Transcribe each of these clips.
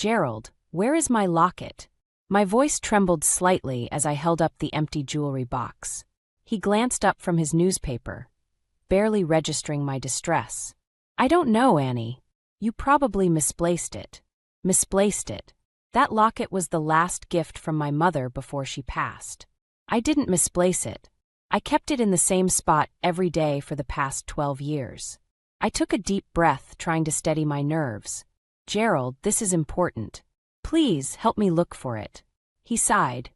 Gerald, where is my locket? My voice trembled slightly as I held up the empty jewelry box. He glanced up from his newspaper, barely registering my distress. I don't know, Annie. You probably misplaced it. Misplaced it. That locket was the last gift from my mother before she passed. I didn't misplace it. I kept it in the same spot every day for the past 12 years. I took a deep breath, trying to steady my nerves. Gerald, this is important. Please help me look for it. He sighed,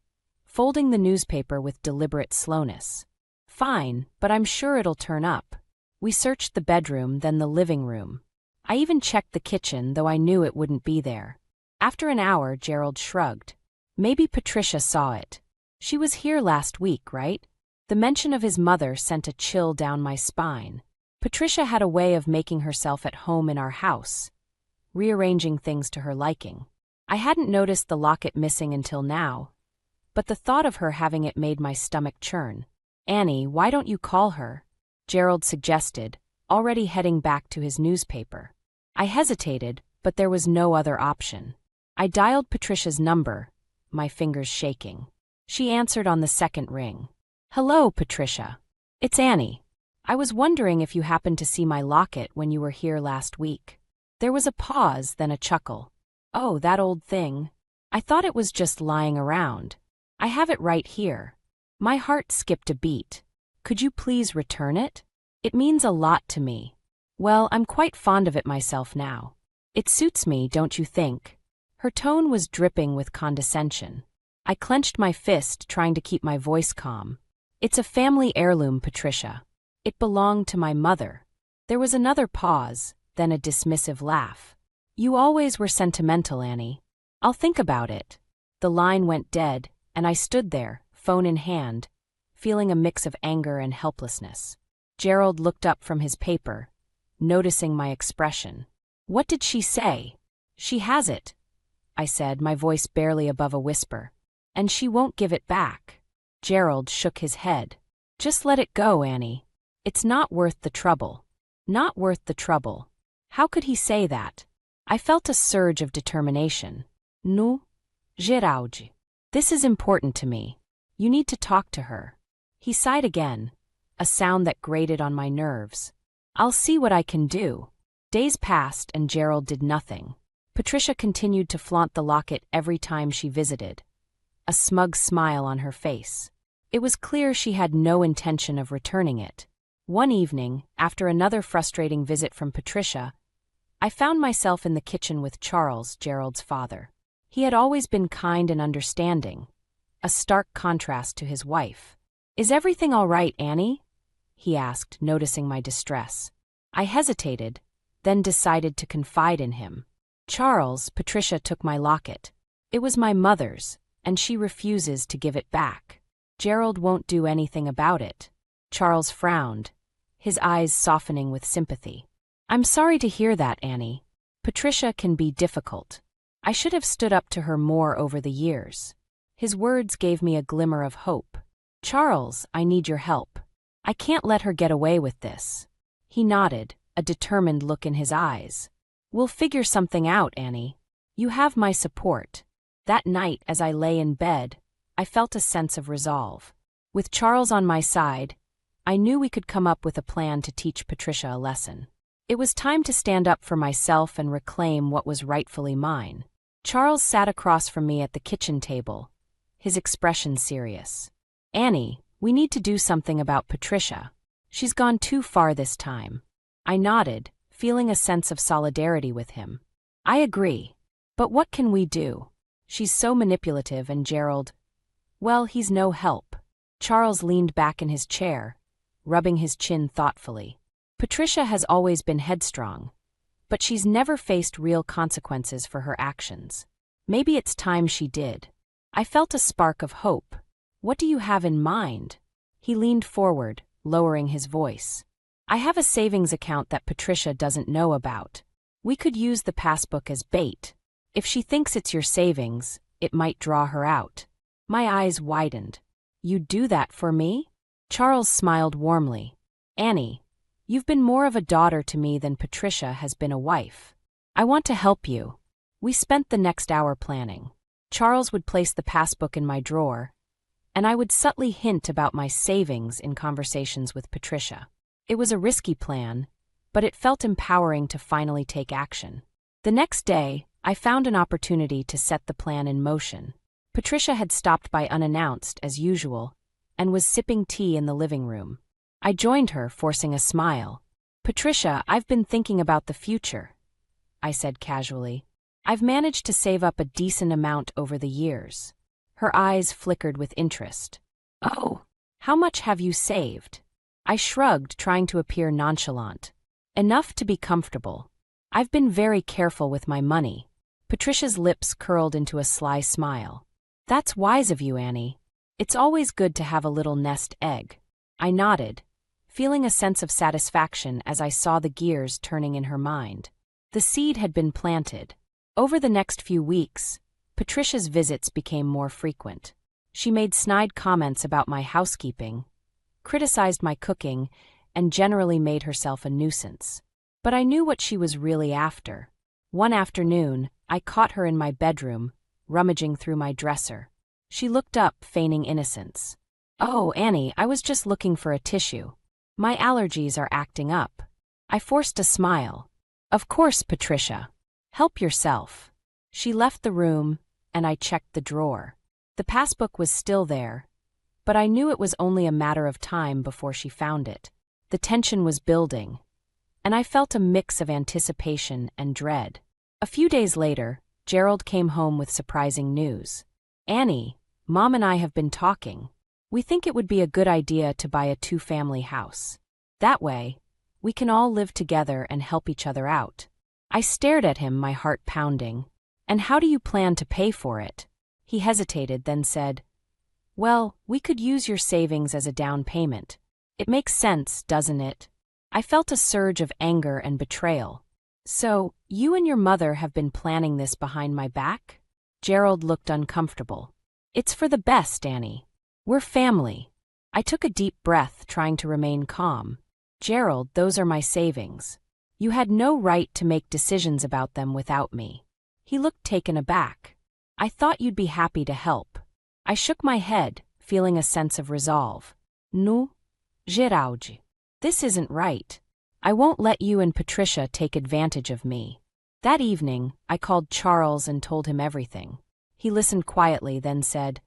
folding the newspaper with deliberate slowness. Fine, but I'm sure it'll turn up. We searched the bedroom, then the living room. I even checked the kitchen, though I knew it wouldn't be there. After an hour, Gerald shrugged. Maybe Patricia saw it. She was here last week, right? The mention of his mother sent a chill down my spine. Patricia had a way of making herself at home in our house, rearranging things to her liking. I hadn't noticed the locket missing until now, but the thought of her having it made my stomach churn. Annie, why don't you call her? Gerald suggested, already heading back to his newspaper. I hesitated, but there was no other option. I dialed Patricia's number, my fingers shaking. She answered on the second ring. Hello, Patricia. It's Annie. I was wondering if you happened to see my locket when you were here last week. There was a pause, then a chuckle. Oh, that old thing. I thought it was just lying around. I have it right here. My heart skipped a beat. Could you please return it? It means a lot to me. Well, I'm quite fond of it myself now. It suits me, don't you think? Her tone was dripping with condescension. I clenched my fist, trying to keep my voice calm. It's a family heirloom, Patricia. It belonged to my mother. There was another pause, then a dismissive laugh. You always were sentimental, Annie. I'll think about it. The line went dead, and I stood there, phone in hand, feeling a mix of anger and helplessness. Gerald looked up from his paper, noticing my expression. What did she say? She has it, I said, my voice barely above a whisper. And she won't give it back. Gerald shook his head. Just let it go, Annie. It's not worth the trouble. Not worth the trouble. How could he say that? I felt a surge of determination. No, Gerald. This is important to me. You need to talk to her. He sighed again, a sound that grated on my nerves. I'll see what I can do. Days passed and Gerald did nothing. Patricia continued to flaunt the locket every time she visited, a smug smile on her face. It was clear she had no intention of returning it. One evening, after another frustrating visit from Patricia, I found myself in the kitchen with Charles, Gerald's father. He had always been kind and understanding, a stark contrast to his wife. Is everything all right, Annie? He asked, noticing my distress. I hesitated, then decided to confide in him. Charles, Patricia took my locket. It was my mother's, and she refuses to give it back. Gerald won't do anything about it. Charles frowned, his eyes softening with sympathy. I'm sorry to hear that, Annie. Patricia can be difficult. I should have stood up to her more over the years. His words gave me a glimmer of hope. Charles, I need your help. I can't let her get away with this. He nodded, a determined look in his eyes. We'll figure something out, Annie. You have my support. That night, as I lay in bed, I felt a sense of resolve. With Charles on my side, I knew we could come up with a plan to teach Patricia a lesson. It was time to stand up for myself and reclaim what was rightfully mine. Charles sat across from me at the kitchen table, his expression serious. Annie, we need to do something about Patricia. She's gone too far this time. I nodded, feeling a sense of solidarity with him. I agree. But what can we do? She's so manipulative and Gerald, well, he's no help. Charles leaned back in his chair, rubbing his chin thoughtfully. Patricia has always been headstrong, but she's never faced real consequences for her actions. Maybe it's time she did. I felt a spark of hope. What do you have in mind? He leaned forward, lowering his voice. I have a savings account that Patricia doesn't know about. We could use the passbook as bait. If she thinks it's your savings, it might draw her out. My eyes widened. You'd do that for me? Charles smiled warmly. Annie, you've been more of a daughter to me than Patricia has been a wife. I want to help you. We spent the next hour planning. Charles would place the passbook in my drawer, and I would subtly hint about my savings in conversations with Patricia. It was a risky plan, but it felt empowering to finally take action. The next day, I found an opportunity to set the plan in motion. Patricia had stopped by unannounced, as usual, and was sipping tea in the living room. I joined her, forcing a smile. "Patricia, I've been thinking about the future," I said casually. "I've managed to save up a decent amount over the years." Her eyes flickered with interest. "Oh, how much have you saved?" I shrugged, trying to appear nonchalant. "Enough to be comfortable. I've been very careful with my money." Patricia's lips curled into a sly smile. "That's wise of you, Annie. It's always good to have a little nest egg." I nodded, feeling a sense of satisfaction as I saw the gears turning in her mind. The seed had been planted. Over the next few weeks, Patricia's visits became more frequent. She made snide comments about my housekeeping, criticized my cooking, and generally made herself a nuisance. But I knew what she was really after. One afternoon, I caught her in my bedroom, rummaging through my dresser. She looked up, feigning innocence. "Oh, Annie, I was just looking for a tissue. My allergies are acting up." I forced a smile. "Of course, Patricia. Help yourself." She left the room, and I checked the drawer. The passbook was still there, but I knew it was only a matter of time before she found it. The tension was building, and I felt a mix of anticipation and dread. A few days later, Gerald came home with surprising news. "Annie, Mom and I have been talking. We think it would be a good idea to buy a two-family house. That way, we can all live together and help each other out." I stared at him, my heart pounding. "And how do you plan to pay for it?" He hesitated, then said, "Well, we could use your savings as a down payment. It makes sense, doesn't it?" I felt a surge of anger and betrayal. "So, you and your mother have been planning this behind my back?" Gerald looked uncomfortable. "It's for the best, Annie. We're family." I took a deep breath, trying to remain calm. "Gerald, those are my savings. You had no right to make decisions about them without me." He looked taken aback. "I thought you'd be happy to help." I shook my head, feeling a sense of resolve. "No, Gerald. This isn't right. I won't let you and Patricia take advantage of me." That evening, I called Charles and told him everything. He listened quietly, then said,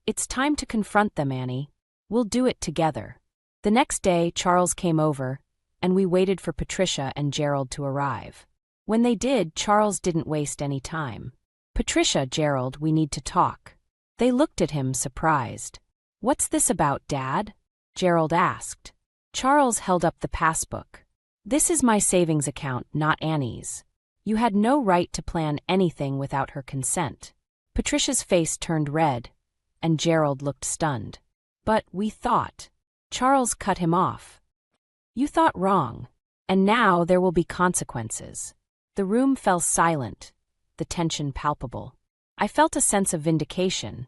"It's time to confront them, Annie. We'll do it together." The next day, Charles came over, and we waited for Patricia and Gerald to arrive. When they did, Charles didn't waste any time. "Patricia, Gerald, we need to talk." They looked at him, surprised. "What's this about, Dad?" Gerald asked. Charles held up the passbook. "This is my savings account, not Annie's. You had no right to plan anything without her consent." Patricia's face turned red, and Gerald looked stunned. "But we thought." Charles cut him off. "You thought wrong, and now there will be consequences." The room fell silent, the tension palpable. I felt a sense of vindication,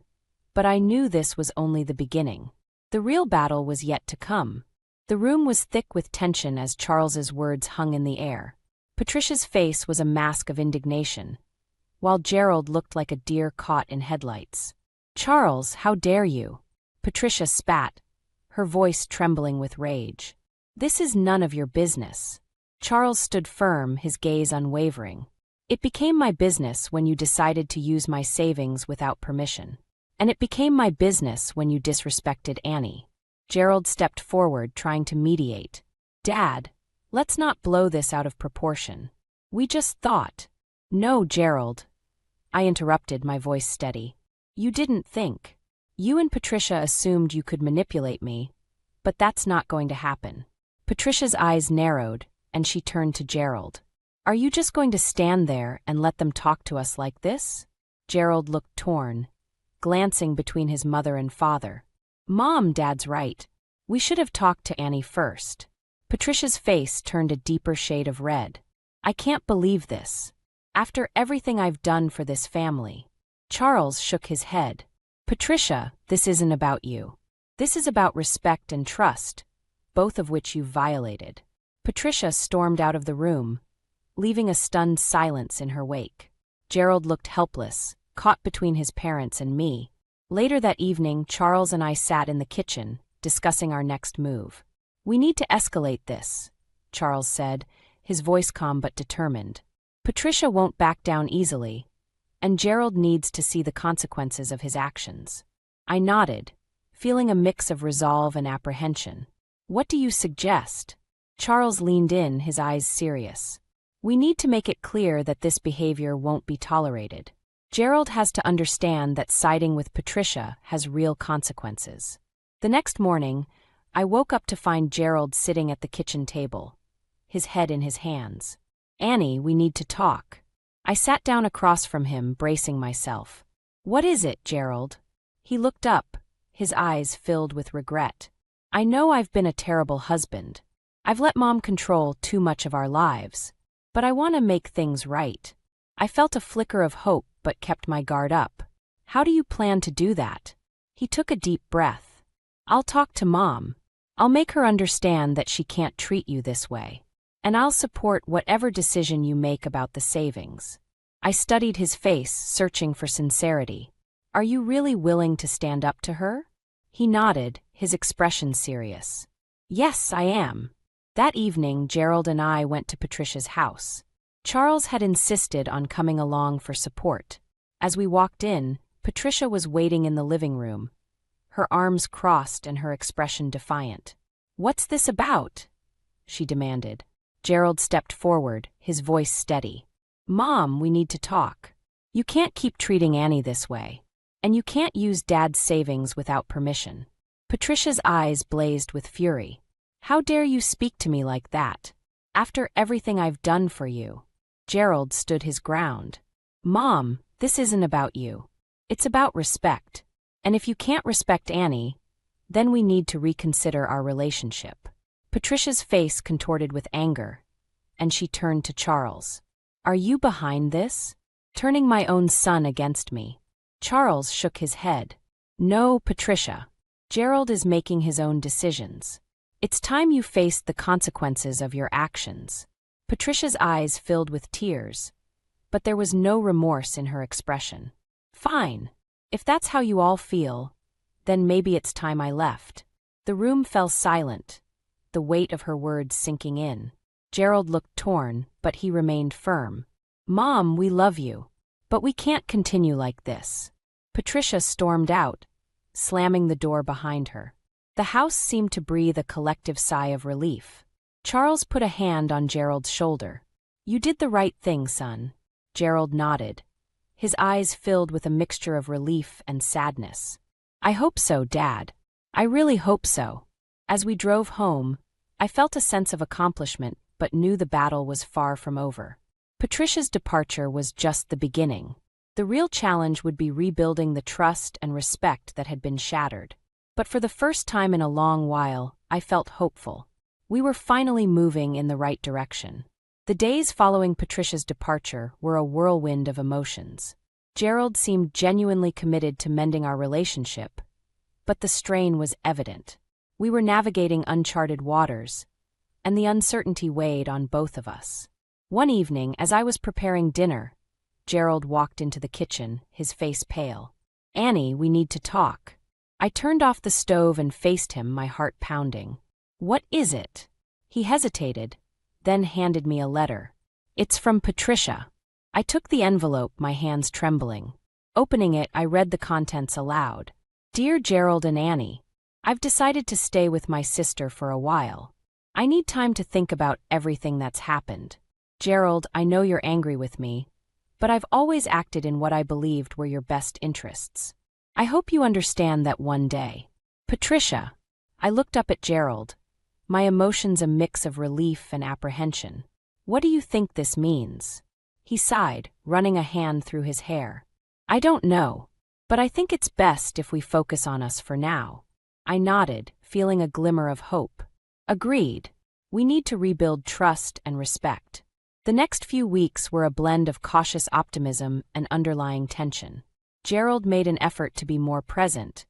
but I knew this was only the beginning. The real battle was yet to come. The room was thick with tension as Charles's words hung in the air. Patricia's face was a mask of indignation, while Gerald looked like a deer caught in headlights. "Charles, how dare you?" Patricia spat, her voice trembling with rage. "This is none of your business." Charles stood firm, his gaze unwavering. "It became my business when you decided to use my savings without permission. And it became my business when you disrespected Annie." Gerald stepped forward, trying to mediate. "Dad, let's not blow this out of proportion. We just thought." "No, Gerald," I interrupted, my voice steady. "You didn't think. You and Patricia assumed you could manipulate me, but that's not going to happen." Patricia's eyes narrowed, and she turned to Gerald. "Are you just going to stand there and let them talk to us like this?" Gerald looked torn, glancing between his mother and father. "Mom, Dad's right. We should have talked to Annie first." Patricia's face turned a deeper shade of red. "I can't believe this. After everything I've done for this family." Charles shook his head. "Patricia, this isn't about you. This is about respect and trust, both of which you've violated." Patricia stormed out of the room, leaving a stunned silence in her wake. Gerald looked helpless, caught between his parents and me. Later that evening, Charles and I sat in the kitchen, discussing our next move. "We need to escalate this," Charles said, his voice calm but determined. "Patricia won't back down easily, and Gerald needs to see the consequences of his actions." I nodded, feeling a mix of resolve and apprehension. "What do you suggest?" Charles leaned in, his eyes serious. "We need to make it clear that this behavior won't be tolerated. Gerald has to understand that siding with Patricia has real consequences." The next morning, I woke up to find Gerald sitting at the kitchen table, his head in his hands. "Annie, we need to talk." I sat down across from him, bracing myself. "What is it, Gerald?" He looked up, his eyes filled with regret. "I know I've been a terrible husband. I've let Mom control too much of our lives. But I want to make things right." I felt a flicker of hope but kept my guard up. "How do you plan to do that?" He took a deep breath. "I'll talk to Mom. I'll make her understand that she can't treat you this way. And I'll support whatever decision you make about the savings." I studied his face, searching for sincerity. "Are you really willing to stand up to her?" He nodded, his expression serious. "Yes, I am." That evening, Gerald and I went to Patricia's house. Charles had insisted on coming along for support. As we walked in, Patricia was waiting in the living room, her arms crossed and her expression defiant. "What's this about?" she demanded. Gerald stepped forward, his voice steady. "Mom, we need to talk. You can't keep treating Annie this way. And you can't use Dad's savings without permission." Patricia's eyes blazed with fury. "How dare you speak to me like that? After everything I've done for you." Gerald stood his ground. "Mom, this isn't about you. It's about respect. And if you can't respect Annie, then we need to reconsider our relationship." Patricia's face contorted with anger, and she turned to Charles. "Are you behind this? Turning my own son against me?" Charles shook his head. "No, Patricia. Gerald is making his own decisions. It's time you faced the consequences of your actions." Patricia's eyes filled with tears, but there was no remorse in her expression. "Fine. If that's how you all feel, then maybe it's time I left." The room fell silent, the weight of her words sinking in. Gerald looked torn, but he remained firm. "Mom, we love you, but we can't continue like this." Patricia stormed out, slamming the door behind her. The house seemed to breathe a collective sigh of relief. Charles put a hand on Gerald's shoulder. "You did the right thing, son." Gerald nodded, his eyes filled with a mixture of relief and sadness. "I hope so, Dad. I really hope so." As we drove home, I felt a sense of accomplishment but knew the battle was far from over. Patricia's departure was just the beginning. The real challenge would be rebuilding the trust and respect that had been shattered. But for the first time in a long while, I felt hopeful. We were finally moving in the right direction. The days following Patricia's departure were a whirlwind of emotions. Gerald seemed genuinely committed to mending our relationship, but the strain was evident. We were navigating uncharted waters, and the uncertainty weighed on both of us. One evening, as I was preparing dinner, Gerald walked into the kitchen, his face pale. "Annie, we need to talk." I turned off the stove and faced him, my heart pounding. "What is it?" He hesitated, then handed me a letter. "It's from Patricia." I took the envelope, my hands trembling. Opening it, I read the contents aloud. "Dear Gerald and Annie, I've decided to stay with my sister for a while. I need time to think about everything that's happened. Gerald, I know you're angry with me, but I've always acted in what I believed were your best interests. I hope you understand that one day. Patricia." I looked up at Gerald, my emotions a mix of relief and apprehension. "What do you think this means?" He sighed, running a hand through his hair. "I don't know, but I think it's best if we focus on us for now." I nodded, feeling a glimmer of hope. "Agreed. We need to rebuild trust and respect." The next few weeks were a blend of cautious optimism and underlying tension. Gerald made an effort to be more present,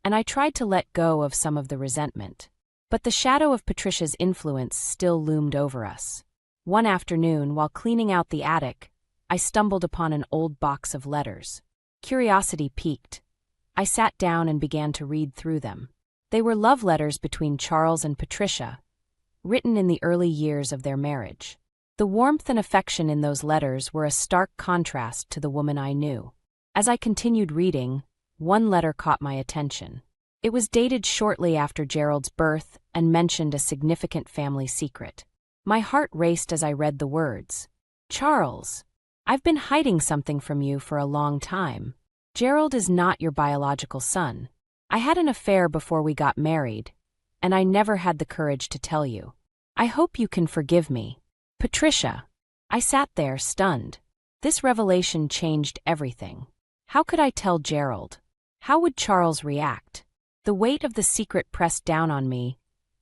and I tried to let go of some of the resentment. But the shadow of Patricia's influence still loomed over us. One afternoon, while cleaning out the attic, I stumbled upon an old box of letters. Curiosity piqued. I sat down and began to read through them. They were love letters between Charles and Patricia, written in the early years of their marriage. The warmth and affection in those letters were a stark contrast to the woman I knew. As I continued reading, one letter caught my attention. It was dated shortly after Gerald's birth and mentioned a significant family secret. My heart raced as I read the words. Charles, I've been hiding something from you for a long time. Gerald is not your biological son. I had an affair before we got married, and I never had the courage to tell you. I hope you can forgive me. Patricia. I sat there, stunned. This revelation changed everything. How could I tell Gerald? How would Charles react? The weight of the secret pressed down on me,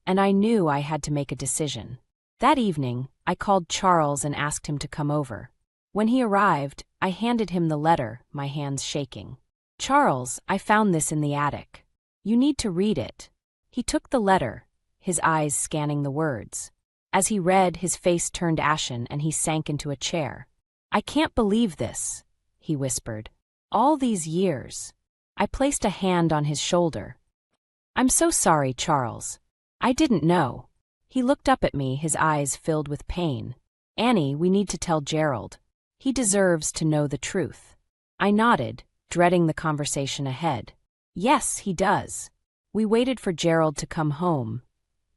and I knew I had to make a decision. That evening, I called Charles and asked him to come over. When he arrived, I handed him the letter, my hands shaking. Charles, I found this in the attic. You need to read it. He took the letter, his eyes scanning the words. As he read, his face turned ashen and he sank into a chair. I can't believe this, he whispered. All these years. I placed a hand on his shoulder. I'm so sorry, Charles. I didn't know. He looked up at me, his eyes filled with pain. Annie, we need to tell Gerald. He deserves to know the truth. I nodded, dreading the conversation ahead. Yes, he does. We waited for Gerald to come home,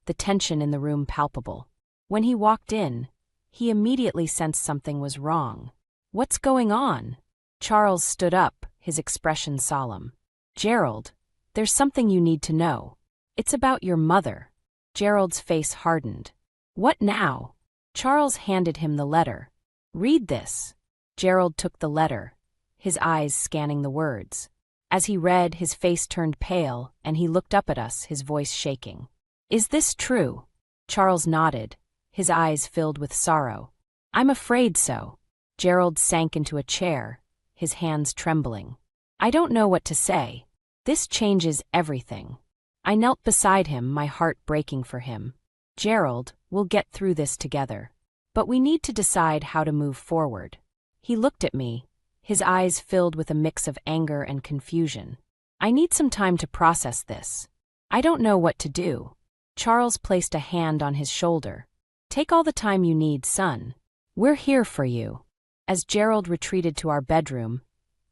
the tension in the room palpable. When he walked in, he immediately sensed something was wrong. What's going on? Charles stood up, his expression solemn. Gerald, there's something you need to know. It's about your mother. Gerald's face hardened. What now? Charles handed him the letter. Read this. Gerald took the letter, his eyes scanning the words. As he read, his face turned pale, and he looked up at us, his voice shaking. Is this true? Charles nodded, his eyes filled with sorrow. I'm afraid so. Gerald sank into a chair, his hands trembling. I don't know what to say. This changes everything. I knelt beside him, my heart breaking for him. Gerald, we'll get through this together. But we need to decide how to move forward. He looked at me, his eyes filled with a mix of anger and confusion. I need some time to process this. I don't know what to do. Charles placed a hand on his shoulder. Take all the time you need, son. We're here for you. As Gerald retreated to our bedroom,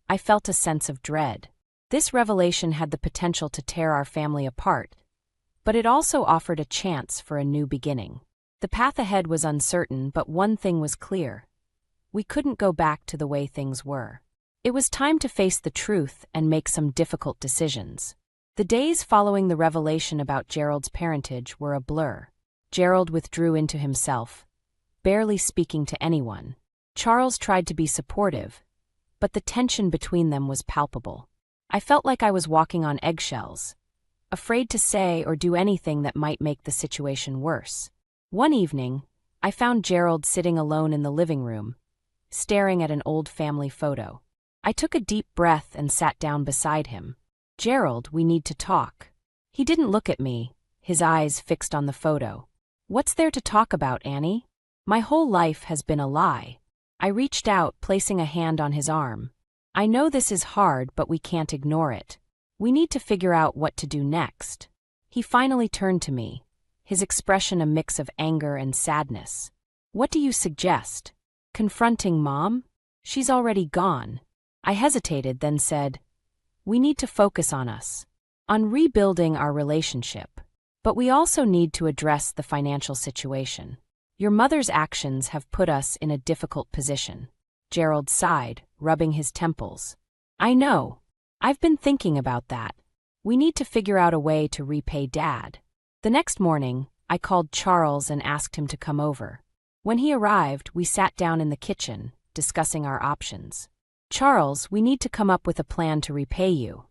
I felt a sense of dread. This revelation had the potential to tear our family apart, but it also offered a chance for a new beginning. The path ahead was uncertain, but one thing was clear. We couldn't go back to the way things were. It was time to face the truth and make some difficult decisions. The days following the revelation about Gerald's parentage were a blur. Gerald withdrew into himself, barely speaking to anyone. Charles tried to be supportive, but the tension between them was palpable. I felt like I was walking on eggshells, afraid to say or do anything that might make the situation worse. One evening, I found Gerald sitting alone in the living room, staring at an old family photo. I took a deep breath and sat down beside him. Gerald, we need to talk. He didn't look at me, his eyes fixed on the photo. What's there to talk about, Annie? My whole life has been a lie. I reached out, placing a hand on his arm. I know this is hard, but we can't ignore it. We need to figure out what to do next. He finally turned to me, his expression a mix of anger and sadness. What do you suggest? Confronting Mom? She's already gone. I hesitated, then said, we need to focus on us, on rebuilding our relationship. But we also need to address the financial situation. Your mother's actions have put us in a difficult position. Gerald sighed, rubbing his temples. I know. I've been thinking about that. We need to figure out a way to repay Dad. The next morning, I called Charles and asked him to come over. When he arrived, we sat down in the kitchen, discussing our options. Charles, we need to come up with a plan to repay you,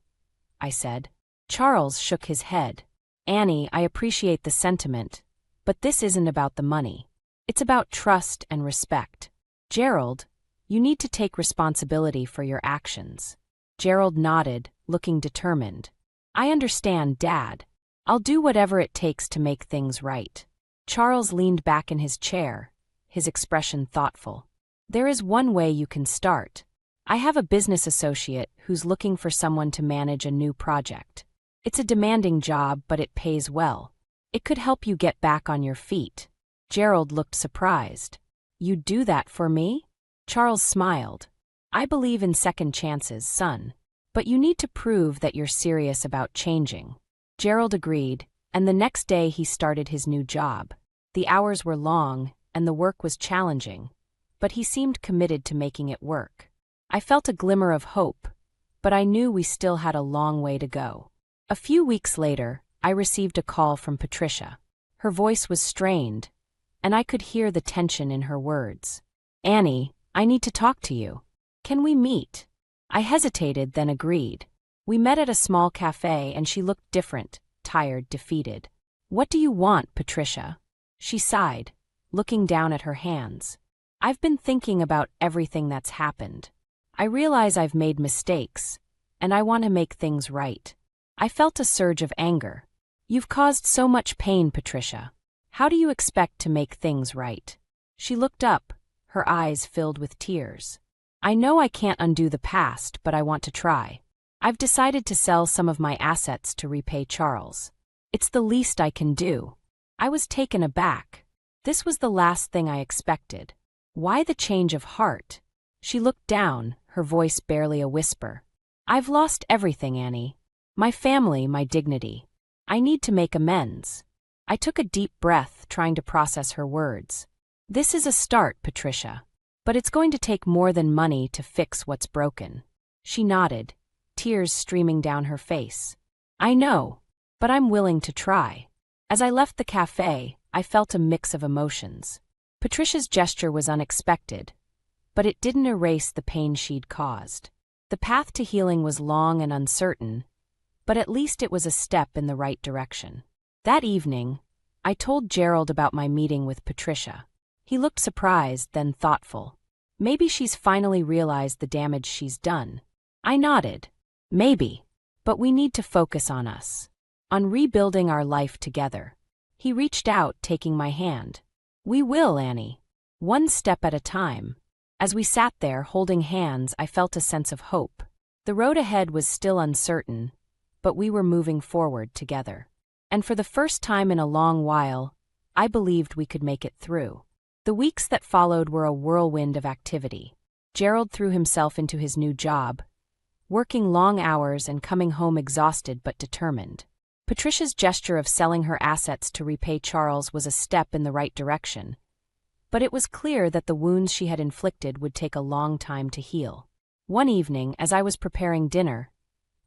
I said. Charles shook his head. Annie, I appreciate the sentiment, but this isn't about the money. It's about trust and respect. Gerald, you need to take responsibility for your actions. Gerald nodded, looking determined. I understand, Dad. I'll do whatever it takes to make things right. Charles leaned back in his chair, his expression thoughtful. There is one way you can start. I have a business associate who's looking for someone to manage a new project. It's a demanding job, but it pays well. It could help you get back on your feet. Gerald looked surprised. You'd do that for me? Charles smiled. I believe in second chances, son. But you need to prove that you're serious about changing. Gerald agreed, and the next day he started his new job. The hours were long, and the work was challenging, but he seemed committed to making it work. I felt a glimmer of hope, but I knew we still had a long way to go. A few weeks later, I received a call from Patricia. Her voice was strained, and I could hear the tension in her words. Annie, I need to talk to you. Can we meet? I hesitated, then agreed. We met at a small cafe, and she looked different, tired, defeated. What do you want, Patricia? She sighed, looking down at her hands. I've been thinking about everything that's happened. I realize I've made mistakes, and I want to make things right. I felt a surge of anger. You've caused so much pain, Patricia. How do you expect to make things right? She looked up, her eyes filled with tears. I know I can't undo the past, but I want to try. I've decided to sell some of my assets to repay Charles. It's the least I can do. I was taken aback. This was the last thing I expected. Why the change of heart? She looked down, her voice barely a whisper. I've lost everything, Annie. My family, my dignity. I need to make amends. I took a deep breath, trying to process her words. This is a start, Patricia. But it's going to take more than money to fix what's broken. She nodded, tears streaming down her face. I know, but I'm willing to try. As I left the cafe, I felt a mix of emotions. Patricia's gesture was unexpected, but it didn't erase the pain she'd caused. The path to healing was long and uncertain, but at least it was a step in the right direction. That evening, I told Gerald about my meeting with Patricia. He looked surprised, then thoughtful. Maybe she's finally realized the damage she's done. I nodded. Maybe. But we need to focus on us. On rebuilding our life together. He reached out, taking my hand. We will, Annie. One step at a time. As we sat there, holding hands, I felt a sense of hope. The road ahead was still uncertain, but we were moving forward together. And for the first time in a long while, I believed we could make it through. The weeks that followed were a whirlwind of activity. Gerald threw himself into his new job, working long hours and coming home exhausted but determined. Patricia's gesture of selling her assets to repay Charles was a step in the right direction, but it was clear that the wounds she had inflicted would take a long time to heal. One evening, as I was preparing dinner,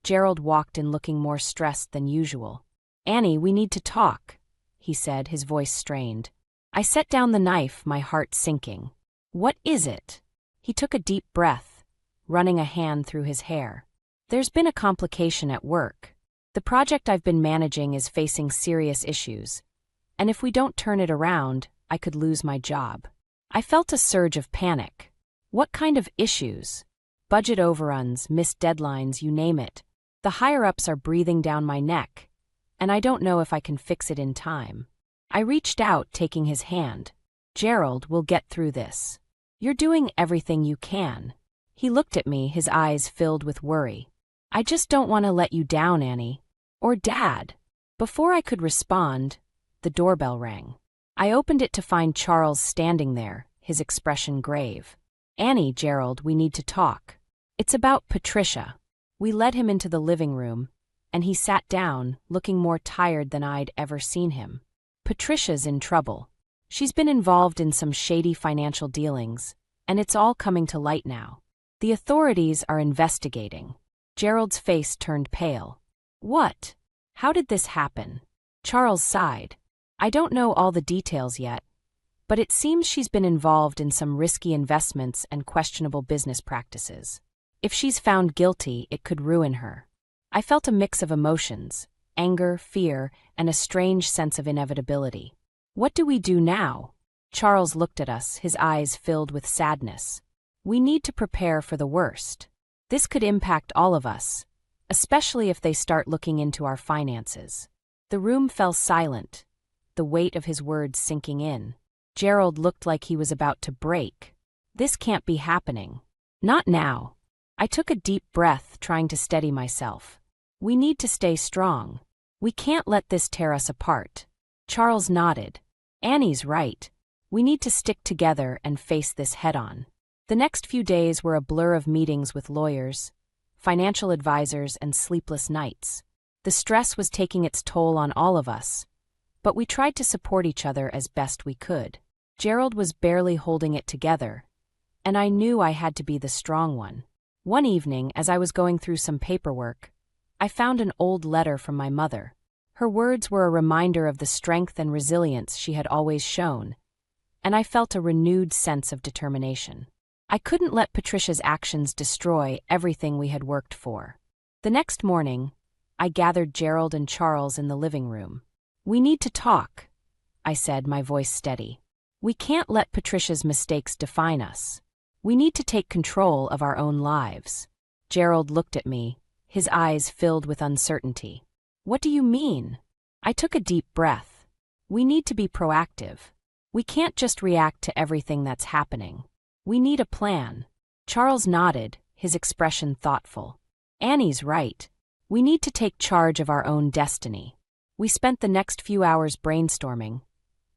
Gerald walked in looking more stressed than usual. Annie, we need to talk, he said, his voice strained. I set down the knife, my heart sinking. What is it? He took a deep breath, running a hand through his hair. There's been a complication at work. The project I've been managing is facing serious issues, and if we don't turn it around, I could lose my job. I felt a surge of panic. What kind of issues? Budget overruns, missed deadlines, you name it. The higher-ups are breathing down my neck, and I don't know if I can fix it in time. I reached out, taking his hand. Gerald, we'll get through this. You're doing everything you can. He looked at me, his eyes filled with worry. I just don't want to let you down, Annie. Or Dad. Before I could respond, the doorbell rang. I opened it to find Charles standing there, his expression grave. Annie, Gerald, we need to talk. It's about Patricia. We led him into the living room, and he sat down, looking more tired than I'd ever seen him. Patricia's in trouble. She's been involved in some shady financial dealings, and it's all coming to light now. The authorities are investigating. Gerald's face turned pale. What? How did this happen? Charles sighed. I don't know all the details yet, but it seems she's been involved in some risky investments and questionable business practices. If she's found guilty, it could ruin her. I felt a mix of emotions, anger, fear, and a strange sense of inevitability. What do we do now? Charles looked at us, his eyes filled with sadness. We need to prepare for the worst. This could impact all of us, especially if they start looking into our finances. The room fell silent, the weight of his words sinking in. Gerald looked like he was about to break. This can't be happening. Not now. I took a deep breath, trying to steady myself. We need to stay strong. We can't let this tear us apart. Charles nodded. Annie's right. We need to stick together and face this head-on. The next few days were a blur of meetings with lawyers, financial advisors, and sleepless nights. The stress was taking its toll on all of us, but we tried to support each other as best we could. Gerald was barely holding it together, and I knew I had to be the strong one. One evening, as I was going through some paperwork, I found an old letter from my mother. Her words were a reminder of the strength and resilience she had always shown, and I felt a renewed sense of determination. I couldn't let Patricia's actions destroy everything we had worked for. The next morning, I gathered Gerald and Charles in the living room. "We need to talk," I said, my voice steady. "We can't let Patricia's mistakes define us. We need to take control of our own lives." Gerald looked at me, his eyes filled with uncertainty. "What do you mean?" I took a deep breath. "We need to be proactive. We can't just react to everything that's happening. We need a plan." Charles nodded, his expression thoughtful. "Annie's right. We need to take charge of our own destiny." We spent the next few hours brainstorming,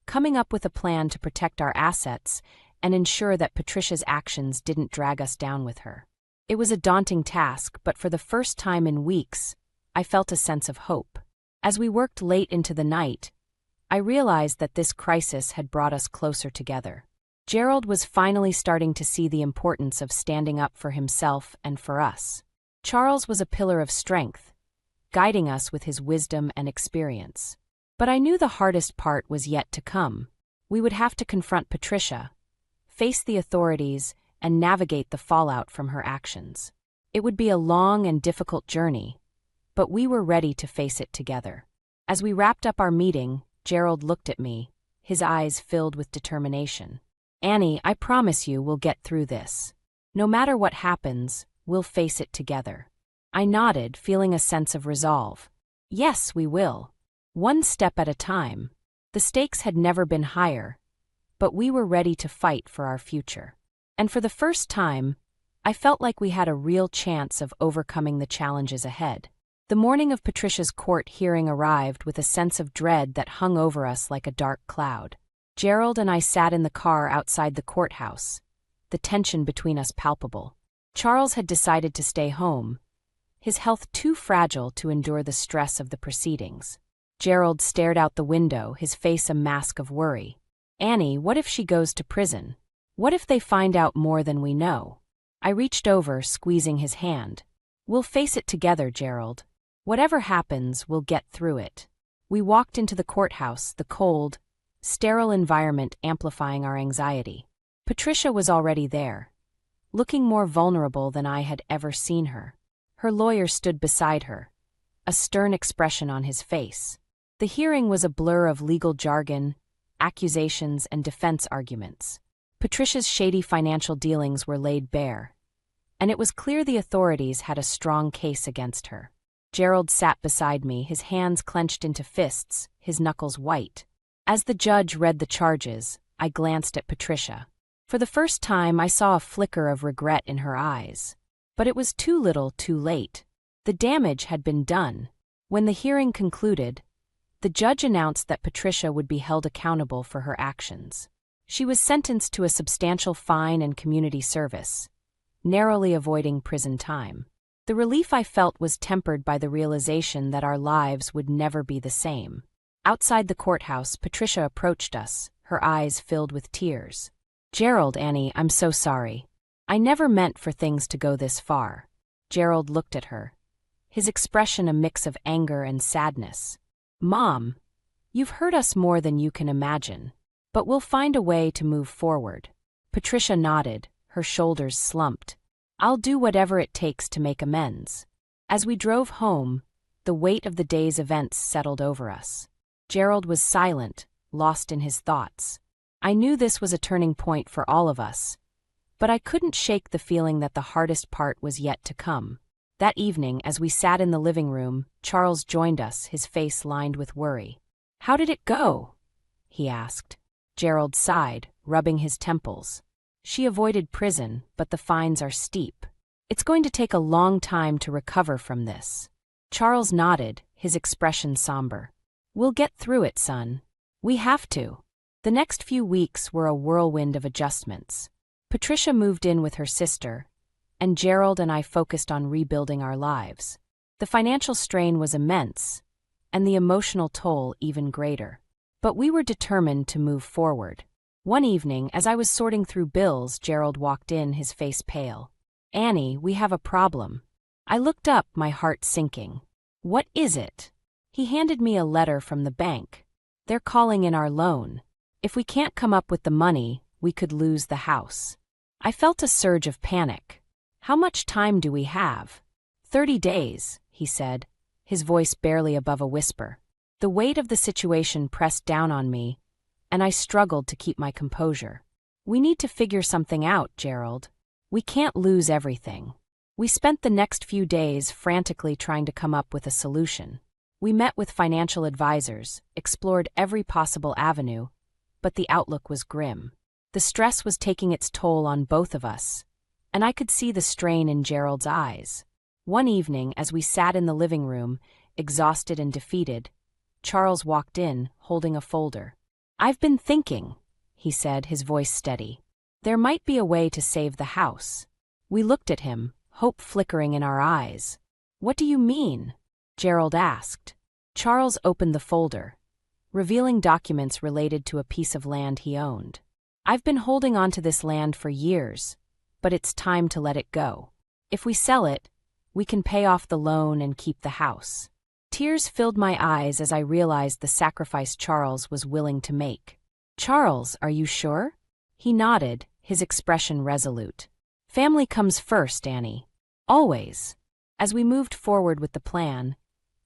coming up with a plan to protect our assets and ensure that Patricia's actions didn't drag us down with her. It was a daunting task, but for the first time in weeks, I felt a sense of hope. As we worked late into the night, I realized that this crisis had brought us closer together. Gerald was finally starting to see the importance of standing up for himself and for us. Charles was a pillar of strength, guiding us with his wisdom and experience. But I knew the hardest part was yet to come. We would have to confront Patricia, face the authorities, and navigate the fallout from her actions. It would be a long and difficult journey, but we were ready to face it together. As we wrapped up our meeting, Gerald looked at me, his eyes filled with determination. "Annie, I promise you we'll get through this. No matter what happens, we'll face it together." I nodded, feeling a sense of resolve. "Yes, we will. One step at a time." The stakes had never been higher, but we were ready to fight for our future. And for the first time, I felt like we had a real chance of overcoming the challenges ahead. The morning of Patricia's court hearing arrived with a sense of dread that hung over us like a dark cloud. Gerald and I sat in the car outside the courthouse, the tension between us palpable. Charles had decided to stay home, his health too fragile to endure the stress of the proceedings. Gerald stared out the window, his face a mask of worry. "Annie, what if she goes to prison? What if they find out more than we know?" I reached over, squeezing his hand. "We'll face it together, Gerald. Whatever happens, we'll get through it." We walked into the courthouse, the cold, sterile environment amplifying our anxiety. Patricia was already there, looking more vulnerable than I had ever seen her. Her lawyer stood beside her, a stern expression on his face. The hearing was a blur of legal jargon, accusations, and defense arguments. Patricia's shady financial dealings were laid bare, and it was clear the authorities had a strong case against her. Gerald sat beside me, his hands clenched into fists, his knuckles white. As the judge read the charges, I glanced at Patricia. For the first time, I saw a flicker of regret in her eyes. But it was too little, too late. The damage had been done. When the hearing concluded, the judge announced that Patricia would be held accountable for her actions. She was sentenced to a substantial fine and community service, narrowly avoiding prison time. The relief I felt was tempered by the realization that our lives would never be the same. Outside the courthouse, Patricia approached us, her eyes filled with tears. "Gerald, Annie, I'm so sorry. I never meant for things to go this far." Gerald looked at her, his expression a mix of anger and sadness. "Mom, you've hurt us more than you can imagine, but we'll find a way to move forward." Patricia nodded, her shoulders slumped. "I'll do whatever it takes to make amends." As we drove home, the weight of the day's events settled over us. Gerald was silent, lost in his thoughts. I knew this was a turning point for all of us, but I couldn't shake the feeling that the hardest part was yet to come. That evening, as we sat in the living room, Charles joined us, his face lined with worry. "How did it go?" he asked. Gerald sighed, rubbing his temples. She avoided prison, but the fines are steep. It's going to take a long time to recover from this. Charles nodded, his expression somber. We'll get through it, son. We have to. The next few weeks were a whirlwind of adjustments. Patricia moved in with her sister, and Gerald and I focused on rebuilding our lives. The financial strain was immense, and the emotional toll even greater. But we were determined to move forward. One evening, as I was sorting through bills, Gerald walked in, his face pale. Annie, we have a problem. I looked up, my heart sinking. What is it? He handed me a letter from the bank. They're calling in our loan. If we can't come up with the money, we could lose the house. I felt a surge of panic. How much time do we have? 30 days, he said, his voice barely above a whisper. The weight of the situation pressed down on me, and I struggled to keep my composure. We need to figure something out, Gerald. We can't lose everything. We spent the next few days frantically trying to come up with a solution. We met with financial advisors, explored every possible avenue, but the outlook was grim. The stress was taking its toll on both of us, and I could see the strain in Gerald's eyes. One evening, as we sat in the living room, exhausted and defeated, Charles walked in, holding a folder. I've been thinking, he said, his voice steady. There might be a way to save the house. We looked at him, hope flickering in our eyes. What do you mean? Gerald asked. Charles opened the folder, revealing documents related to a piece of land he owned. I've been holding on to this land for years, but it's time to let it go. If we sell it, we can pay off the loan and keep the house. Tears filled my eyes as I realized the sacrifice Charles was willing to make. Charles, are you sure? He nodded, his expression resolute. Family comes first, Annie. Always. As we moved forward with the plan,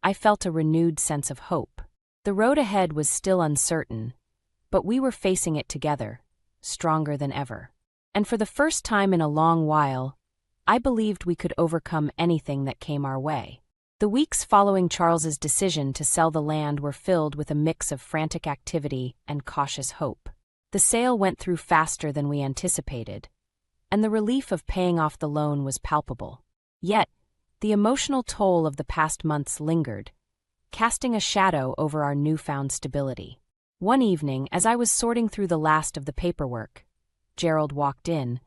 I felt a renewed sense of hope. The road ahead was still uncertain, but we were facing it together, stronger than ever. And for the first time in a long while, I believed we could overcome anything that came our way. The weeks following Charles's decision to sell the land were filled with a mix of frantic activity and cautious hope. The sale went through faster than we anticipated, and the relief of paying off the loan was palpable. Yet, the emotional toll of the past months lingered, casting a shadow over our newfound stability. One evening, as I was sorting through the last of the paperwork, Gerald walked in,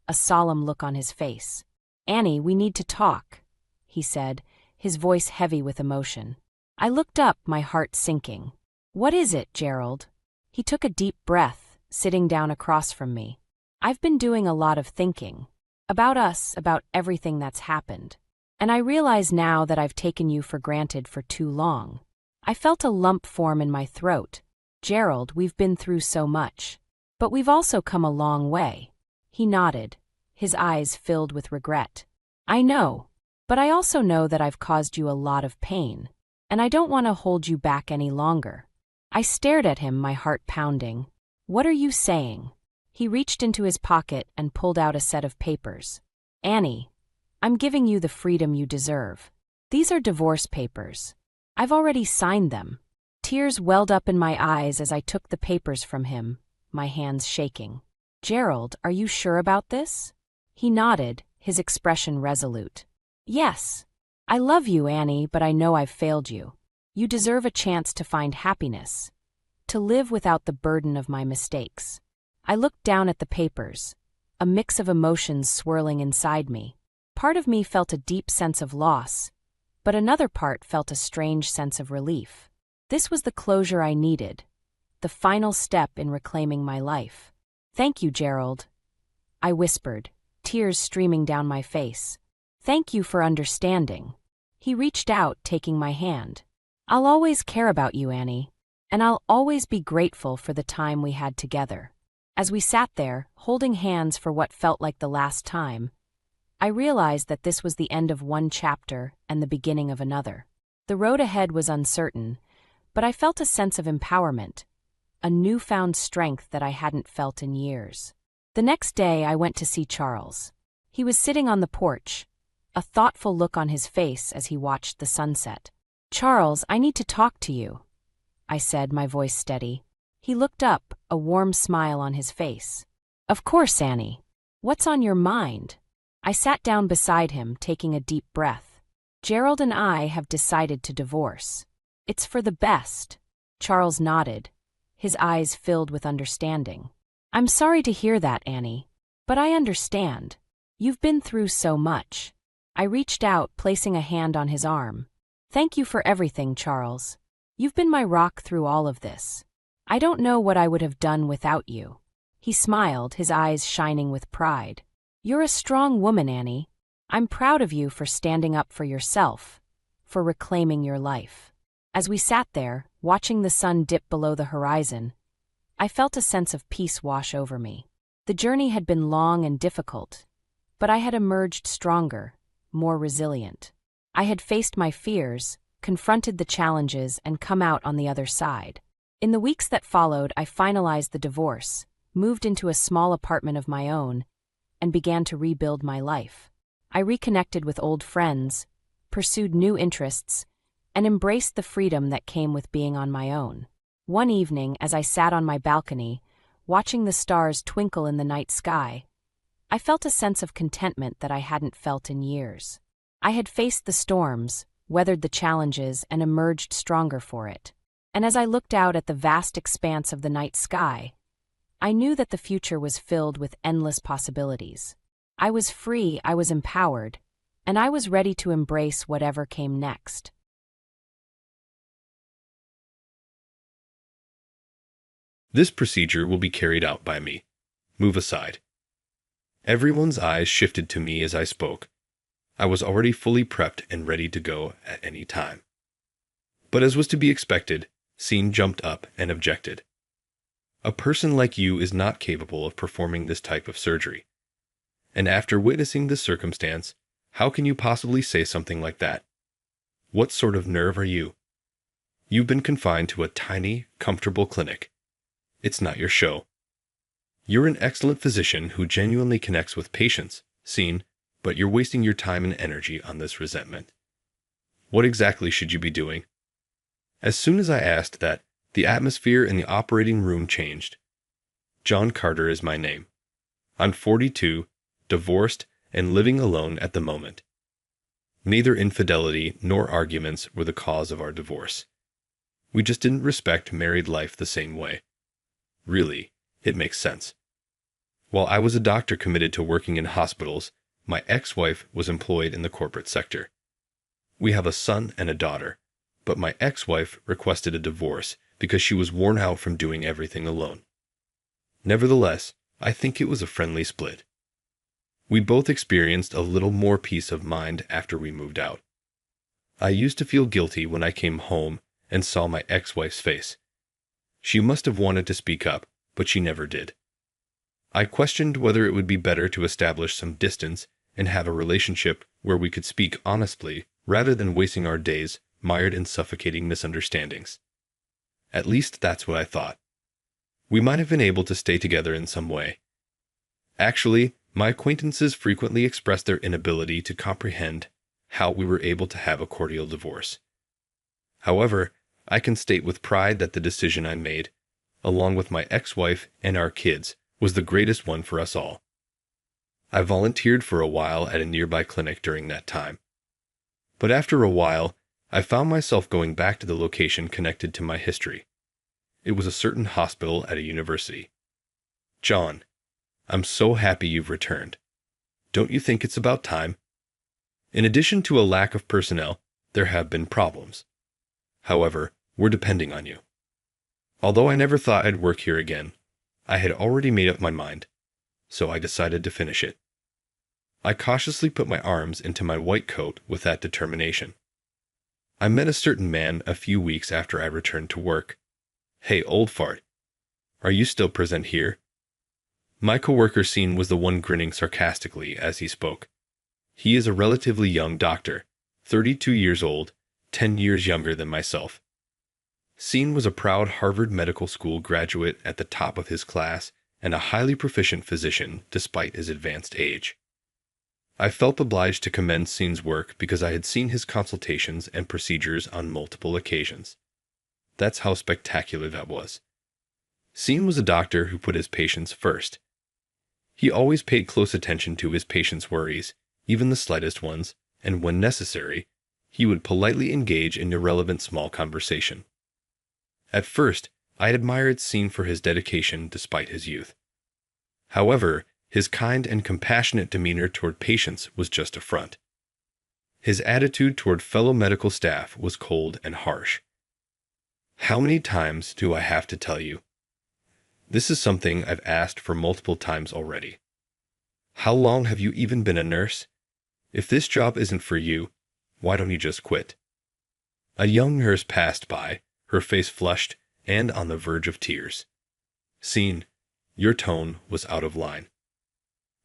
a solemn look on his face. Annie, we need to talk, he said, his voice heavy with emotion. I looked up, my heart sinking. What is it, Gerald? He took a deep breath, sitting down across from me. I've been doing a lot of thinking. About us, about everything that's happened. And I realize now that I've taken you for granted for too long. I felt a lump form in my throat. Gerald, we've been through so much. But we've also come a long way. He nodded, his eyes filled with regret. I know. But I also know that I've caused you a lot of pain, and I don't want to hold you back any longer. I stared at him, my heart pounding. What are you saying? He reached into his pocket and pulled out a set of papers. Annie, I'm giving you the freedom you deserve. These are divorce papers. I've already signed them. Tears welled up in my eyes as I took the papers from him, my hands shaking. Gerald, are you sure about this? He nodded, his expression resolute. Yes. I love you, Annie, but I know I've failed you. You deserve a chance to find happiness, to live without the burden of my mistakes. I looked down at the papers, a mix of emotions swirling inside me. Part of me felt a deep sense of loss, but another part felt a strange sense of relief. This was the closure I needed, the final step in reclaiming my life. Thank you, Gerald, I whispered, tears streaming down my face. Thank you for understanding. He reached out, taking my hand. I'll always care about you, Annie, and I'll always be grateful for the time we had together. As we sat there, holding hands for what felt like the last time, I realized that this was the end of one chapter and the beginning of another. The road ahead was uncertain, but I felt a sense of empowerment, a newfound strength that I hadn't felt in years. The next day, I went to see Charles. He was sitting on the porch, a thoughtful look on his face as he watched the sunset. Charles, I need to talk to you, I said, my voice steady. He looked up, a warm smile on his face. Of course, Annie. What's on your mind? I sat down beside him, taking a deep breath. Gerald and I have decided to divorce. It's for the best. Charles nodded, his eyes filled with understanding. I'm sorry to hear that, Annie. But I understand. You've been through so much. I reached out, placing a hand on his arm. Thank you for everything, Charles. You've been my rock through all of this. I don't know what I would have done without you. He smiled, his eyes shining with pride. You're a strong woman, Annie. I'm proud of you for standing up for yourself, for reclaiming your life. As we sat there, watching the sun dip below the horizon, I felt a sense of peace wash over me. The journey had been long and difficult, but I had emerged stronger, more resilient. I had faced my fears, confronted the challenges, and come out on the other side. In the weeks that followed, I finalized the divorce, moved into a small apartment of my own, and began to rebuild my life. I reconnected with old friends, pursued new interests, and embraced the freedom that came with being on my own. One evening, as I sat on my balcony, watching the stars twinkle in the night sky, I felt a sense of contentment that I hadn't felt in years. I had faced the storms, weathered the challenges, and emerged stronger for it. And as I looked out at the vast expanse of the night sky, I knew that the future was filled with endless possibilities. I was free, I was empowered, and I was ready to embrace whatever came next. This procedure will be carried out by me. Move aside. Everyone's eyes shifted to me as I spoke. I was already fully prepped and ready to go at any time. But as was to be expected, Scene jumped up and objected. A person like you is not capable of performing this type of surgery. And after witnessing this circumstance, how can you possibly say something like that? What sort of nerve are you? You've been confined to a tiny, comfortable clinic. It's not your show. You're an excellent physician who genuinely connects with patients, Scene, but you're wasting your time and energy on this resentment. What exactly should you be doing? As soon as I asked that, the atmosphere in the operating room changed. John Carter is my name. I'm 42, divorced, and living alone at the moment. Neither infidelity nor arguments were the cause of our divorce. We just didn't respect married life the same way. Really, it makes sense. While I was a doctor committed to working in hospitals, my ex-wife was employed in the corporate sector. We have a son and a daughter, but my ex-wife requested a divorce because she was worn out from doing everything alone. Nevertheless, I think it was a friendly split. We both experienced a little more peace of mind after we moved out. I used to feel guilty when I came home and saw my ex-wife's face. She must have wanted to speak up, but she never did. I questioned whether it would be better to establish some distance and have a relationship where we could speak honestly rather than wasting our days mired in suffocating misunderstandings. At least that's what I thought. We might have been able to stay together in some way. Actually, my acquaintances frequently expressed their inability to comprehend how we were able to have a cordial divorce. However, I can state with pride that the decision I made, along with my ex-wife and our kids, was the greatest one for us all. I volunteered for a while at a nearby clinic during that time. But after a while, I found myself going back to the location connected to my history. It was a certain hospital at a university. John, I'm so happy you've returned. Don't you think it's about time? In addition to a lack of personnel, there have been problems. However, we're depending on you. Although I never thought I'd work here again, I had already made up my mind, so I decided to finish it. I cautiously put my arms into my white coat with that determination. I met a certain man a few weeks after I returned to work. Hey, old fart. Are you still present here? My coworker Scene was the one grinning sarcastically as he spoke. He is a relatively young doctor, 32 years old, 10 years younger than myself. Scene was a proud Harvard Medical School graduate at the top of his class and a highly proficient physician despite his advanced age. I felt obliged to commend Scene's work because I had seen his consultations and procedures on multiple occasions. That's how spectacular that was. Scene was a doctor who put his patients first. He always paid close attention to his patients' worries, even the slightest ones, and when necessary, he would politely engage in irrelevant small conversation. At first, I admired Scene for his dedication despite his youth. However, his kind and compassionate demeanor toward patients was just a front. His attitude toward fellow medical staff was cold and harsh. How many times do I have to tell you? This is something I've asked for multiple times already. How long have you even been a nurse? If this job isn't for you, why don't you just quit? A young nurse passed by, her face flushed and on the verge of tears. Scene, your tone was out of line.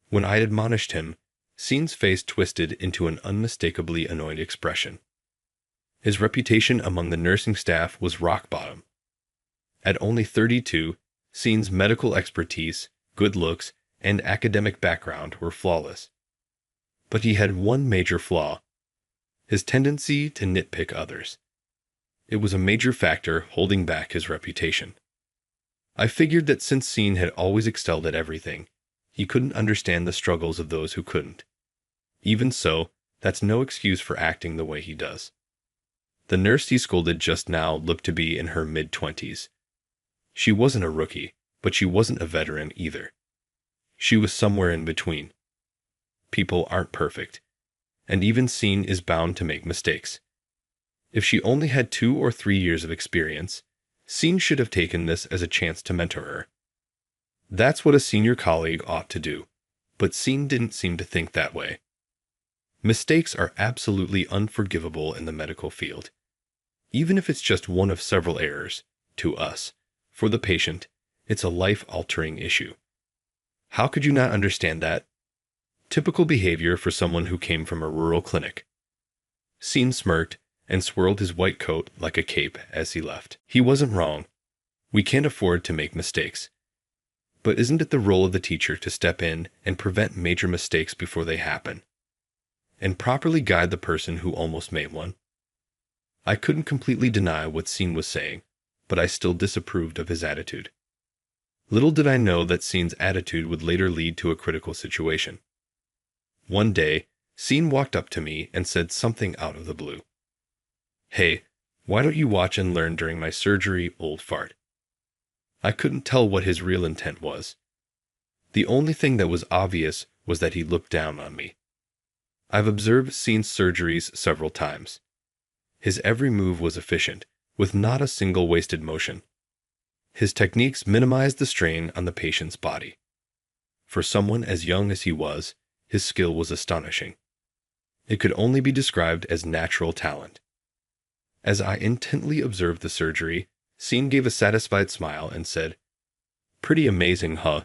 When I admonished him, Scene's face twisted into an unmistakably annoyed expression. His reputation among the nursing staff was rock bottom. At only 32, Scene's medical expertise, good looks, and academic background were flawless. But he had one major flaw: his tendency to nitpick others. It was a major factor holding back his reputation. I figured that since Scene had always excelled at everything, he couldn't understand the struggles of those who couldn't. Even so, that's no excuse for acting the way he does. The nurse he scolded just now looked to be in her mid-20s. She wasn't a rookie, but she wasn't a veteran either. She was somewhere in between. People aren't perfect, and even Scene is bound to make mistakes. If she only had 2 or 3 years of experience, Scene should have taken this as a chance to mentor her. That's what a senior colleague ought to do, but Scene didn't seem to think that way. Mistakes are absolutely unforgivable in the medical field. Even if it's just one of several errors, to us, for the patient, it's a life-altering issue. How could you not understand that? Typical behavior for someone who came from a rural clinic. Scene smirked and swirled his white coat like a cape as he left. He wasn't wrong. We can't afford to make mistakes. But isn't it the role of the teacher to step in and prevent major mistakes before they happen, and properly guide the person who almost made one? I couldn't completely deny what Scene was saying, but I still disapproved of his attitude. Little did I know that Scene's attitude would later lead to a critical situation. One day, Scene walked up to me and said something out of the blue. "Hey, why don't you watch and learn during my surgery, old fart?" I couldn't tell what his real intent was. The only thing that was obvious was that he looked down on me. I've observed Scene's surgeries several times. His every move was efficient, with not a single wasted motion. His techniques minimized the strain on the patient's body. For someone as young as he was, his skill was astonishing. It could only be described as natural talent. As I intently observed the surgery, Scene gave a satisfied smile and said, "Pretty amazing, huh?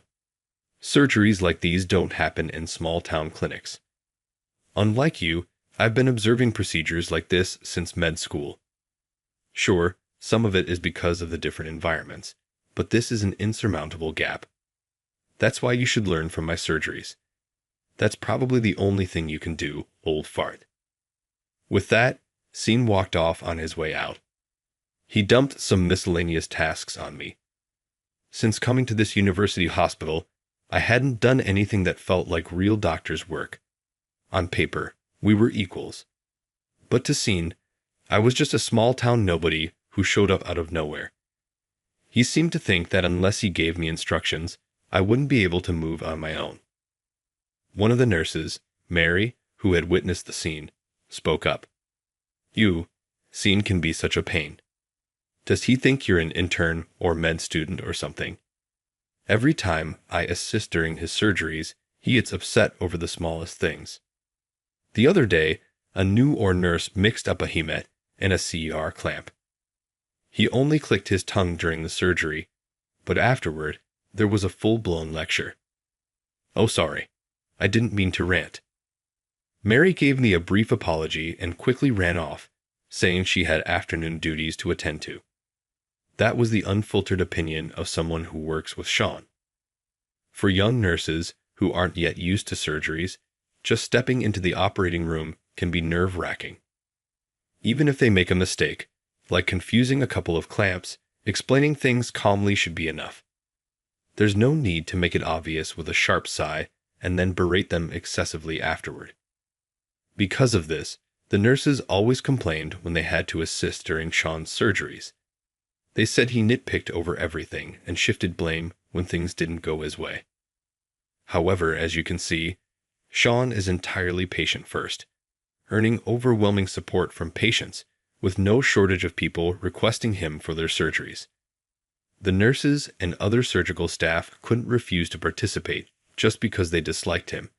Surgeries like these don't happen in small-town clinics. Unlike you, I've been observing procedures like this since med school. Sure, some of it is because of the different environments, but this is an insurmountable gap. That's why you should learn from my surgeries. That's probably the only thing you can do, old fart." With that, Scene walked off on his way out. He dumped some miscellaneous tasks on me. Since coming to this university hospital, I hadn't done anything that felt like real doctor's work. On paper, we were equals. But to Scene, I was just a small-town nobody who showed up out of nowhere. He seemed to think that unless he gave me instructions, I wouldn't be able to move on my own. One of the nurses, Mary, who had witnessed the scene, spoke up. Scene can be such a pain. Does he think you're an intern or med student or something? Every time I assist during his surgeries, he gets upset over the smallest things. The other day, a new or nurse mixed up a hemet and a CER clamp. He only clicked his tongue during the surgery, but afterward, there was a full-blown lecture. "Oh, sorry. I didn't mean to rant." Mary gave me a brief apology and quickly ran off, saying she had afternoon duties to attend to. That was the unfiltered opinion of someone who works with Sean. For young nurses who aren't yet used to surgeries, just stepping into the operating room can be nerve-wracking. Even if they make a mistake, like confusing a couple of clamps, explaining things calmly should be enough. There's no need to make it obvious with a sharp sigh and then berate them excessively afterward. Because of this, the nurses always complained when they had to assist during Sean's surgeries. They said he nitpicked over everything and shifted blame when things didn't go his way. However, as you can see, Sean is entirely patient first, earning overwhelming support from patients, with no shortage of people requesting him for their surgeries. The nurses and other surgical staff couldn't refuse to participate just because they disliked him,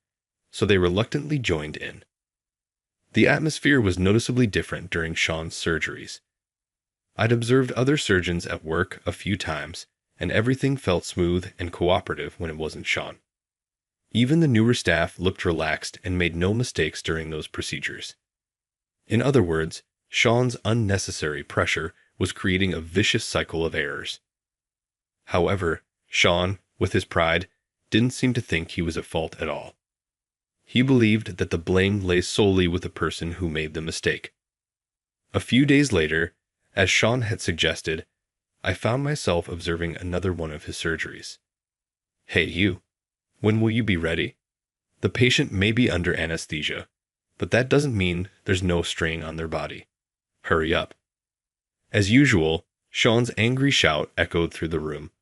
so they reluctantly joined in. The atmosphere was noticeably different during Sean's surgeries. I'd observed other surgeons at work a few times, and everything felt smooth and cooperative when it wasn't Sean. Even the newer staff looked relaxed and made no mistakes during those procedures. In other words, Sean's unnecessary pressure was creating a vicious cycle of errors. However, Sean, with his pride, didn't seem to think he was at fault at all. He believed that the blame lay solely with the person who made the mistake. A few days later, as Sean had suggested, I found myself observing another one of his surgeries. "Hey you, when will you be ready? The patient may be under anesthesia, but that doesn't mean there's no strain on their body. Hurry up." As usual, Sean's angry shout echoed through the room.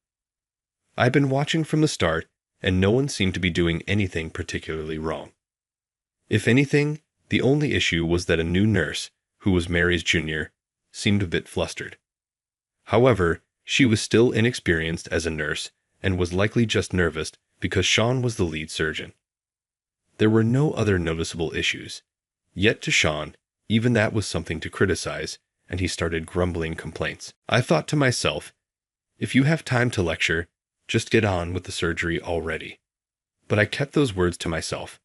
I'd been watching from the start, and no one seemed to be doing anything particularly wrong. If anything, the only issue was that a new nurse, who was Mary's junior, seemed a bit flustered. However, she was still inexperienced as a nurse and was likely just nervous because Sean was the lead surgeon. There were no other noticeable issues, yet to Sean, even that was something to criticize, and he started grumbling complaints. I thought to myself, if you have time to lecture, just get on with the surgery already. But I kept those words to myself.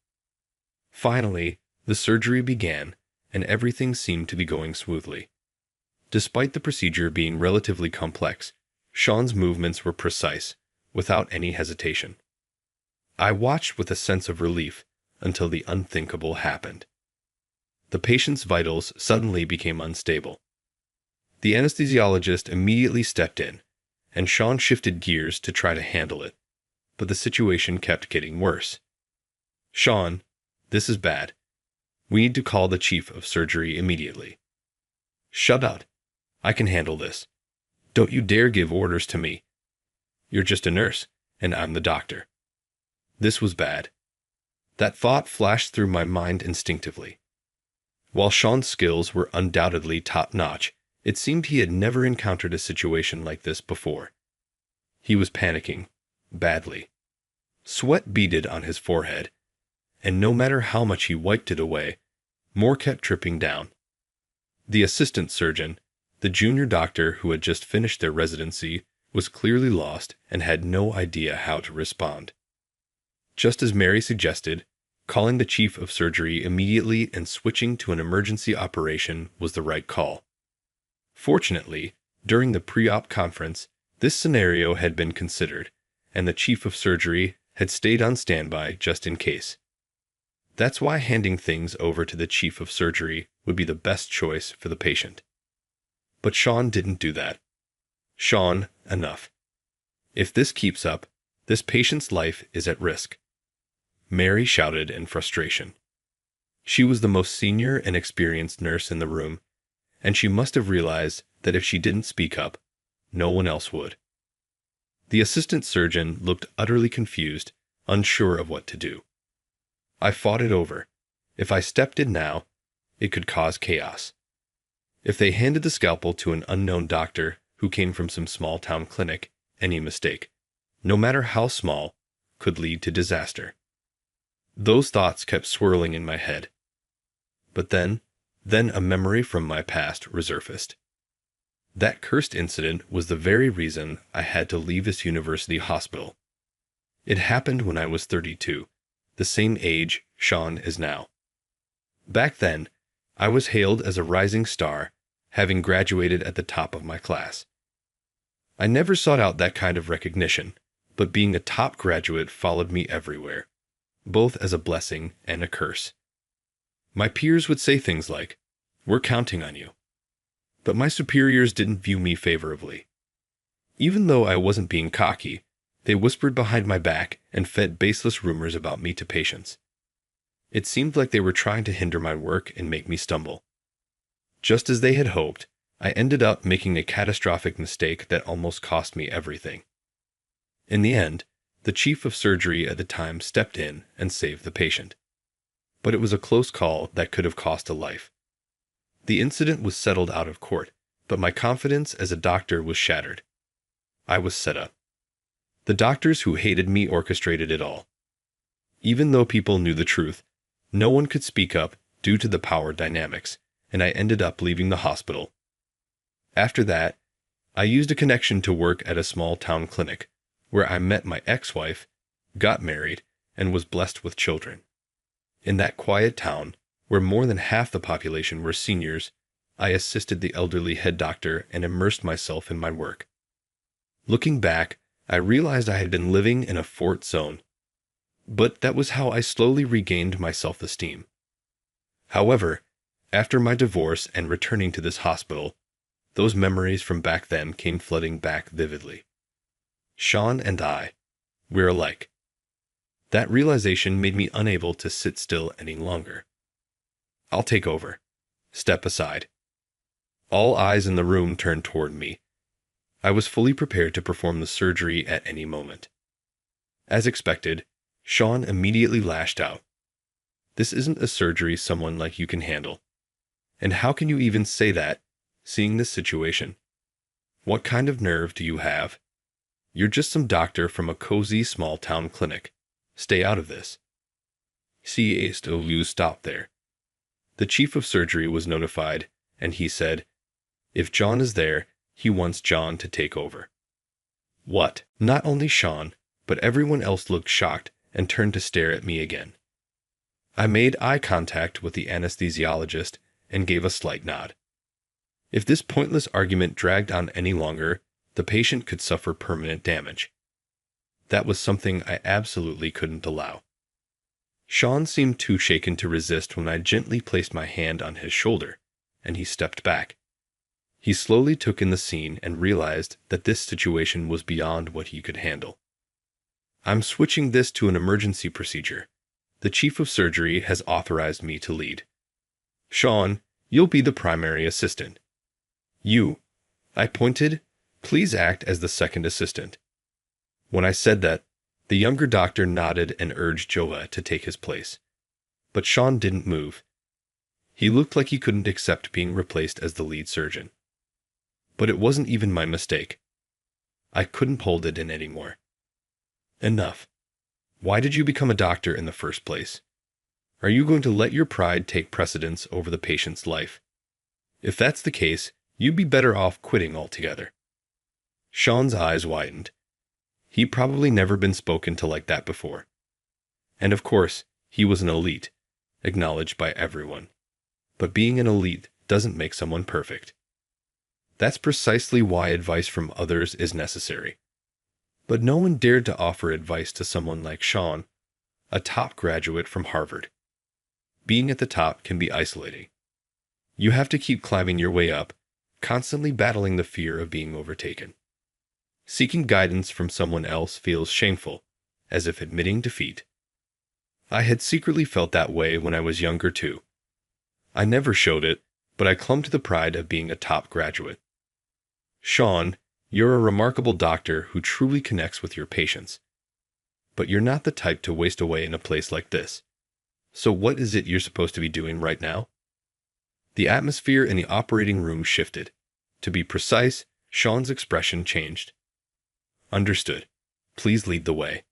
Finally, the surgery began, and everything seemed to be going smoothly. Despite the procedure being relatively complex, Sean's movements were precise, without any hesitation. I watched with a sense of relief until the unthinkable happened. The patient's vitals suddenly became unstable. The anesthesiologist immediately stepped in, and Sean shifted gears to try to handle it, but the situation kept getting worse. "Sean, this is bad. We need to call the chief of surgery immediately." "Shut up. I can handle this. Don't you dare give orders to me. You're just a nurse, and I'm the doctor." This was bad. That thought flashed through my mind instinctively. While Sean's skills were undoubtedly top-notch, it seemed he had never encountered a situation like this before. He was panicking, badly. Sweat beaded on his forehead, and no matter how much he wiped it away, more kept dripping down. The assistant surgeon, the junior doctor who had just finished their residency, was clearly lost and had no idea how to respond. Just as Mary suggested, calling the chief of surgery immediately and switching to an emergency operation was the right call. Fortunately, during the pre-op conference, this scenario had been considered, and the chief of surgery had stayed on standby just in case. That's why handing things over to the chief of surgery would be the best choice for the patient. But Sean didn't do that. "Sean, enough. If this keeps up, this patient's life is at risk," Mary shouted in frustration. She was the most senior and experienced nurse in the room, and she must have realized that if she didn't speak up, no one else would. The assistant surgeon looked utterly confused, unsure of what to do. I fought it over. If I stepped in now, it could cause chaos. If they handed the scalpel to an unknown doctor who came from some small-town clinic, any mistake, no matter how small, could lead to disaster. Those thoughts kept swirling in my head. But then a memory from my past resurfaced. That cursed incident was the very reason I had to leave this university hospital. It happened when I was 32, the same age Sean is now. Back then, I was hailed as a rising star, having graduated at the top of my class. I never sought out that kind of recognition, but being a top graduate followed me everywhere, both as a blessing and a curse. My peers would say things like, "We're counting on you." But my superiors didn't view me favorably. Even though I wasn't being cocky, They whispered behind my back and fed baseless rumors about me to patients. It seemed like they were trying to hinder my work and make me stumble. Just as they had hoped, I ended up making a catastrophic mistake that almost cost me everything. In the end, the chief of surgery at the time stepped in and saved the patient. But it was a close call that could have cost a life. The incident was settled out of court, but my confidence as a doctor was shattered. I was set up. The doctors who hated me orchestrated it all. Even though people knew the truth, no one could speak up due to the power dynamics, and I ended up leaving the hospital. After that, I used a connection to work at a small town clinic, where I met my ex-wife, got married, and was blessed with children. In that quiet town, where more than half the population were seniors, I assisted the elderly head doctor and immersed myself in my work. Looking back, I realized I had been living in a fort zone. But that was how I slowly regained my self-esteem. However, after my divorce and returning to this hospital, those memories from back then came flooding back vividly. Sean and we're alike. That realization made me unable to sit still any longer. I'll take over. Step aside. All eyes in the room turned toward me. I was fully prepared to perform the surgery at any moment. As expected, Sean immediately lashed out. This isn't a surgery someone like you can handle. And how can you even say that, seeing this situation? What kind of nerve do you have? You're just some doctor from a cozy small-town clinic. Stay out of this. You stop there. The chief of surgery was notified, and he said, if John is there, he wants John to take over. What? Not only Sean, but everyone else looked shocked and turned to stare at me again. I made eye contact with the anesthesiologist and gave a slight nod. If this pointless argument dragged on any longer, the patient could suffer permanent damage. That was something I absolutely couldn't allow. Sean seemed too shaken to resist when I gently placed my hand on his shoulder, and he stepped back. He slowly took in the scene and realized that this situation was beyond what he could handle. I'm switching this to an emergency procedure. The chief of surgery has authorized me to lead. Sean, you'll be the primary assistant. You, I pointed, please act as the second assistant. When I said that, the younger doctor nodded and urged Joa to take his place. But Sean didn't move. He looked like he couldn't accept being replaced as the lead surgeon. But it wasn't even my mistake. I couldn't hold it in anymore. Enough. Why did you become a doctor in the first place? Are you going to let your pride take precedence over the patient's life? If that's the case, you'd be better off quitting altogether. Sean's eyes widened. He'd probably never been spoken to like that before. And of course, he was an elite, acknowledged by everyone. But being an elite doesn't make someone perfect. That's precisely why advice from others is necessary. But no one dared to offer advice to someone like Sean, a top graduate from Harvard. Being at the top can be isolating. You have to keep climbing your way up, constantly battling the fear of being overtaken. Seeking guidance from someone else feels shameful, as if admitting defeat. I had secretly felt that way when I was younger too. I never showed it, but I clung to the pride of being a top graduate. Sean, you're a remarkable doctor who truly connects with your patients. But you're not the type to waste away in a place like this. So what is it you're supposed to be doing right now? The atmosphere in the operating room shifted. To be precise, Sean's expression changed. Understood. Please lead the way.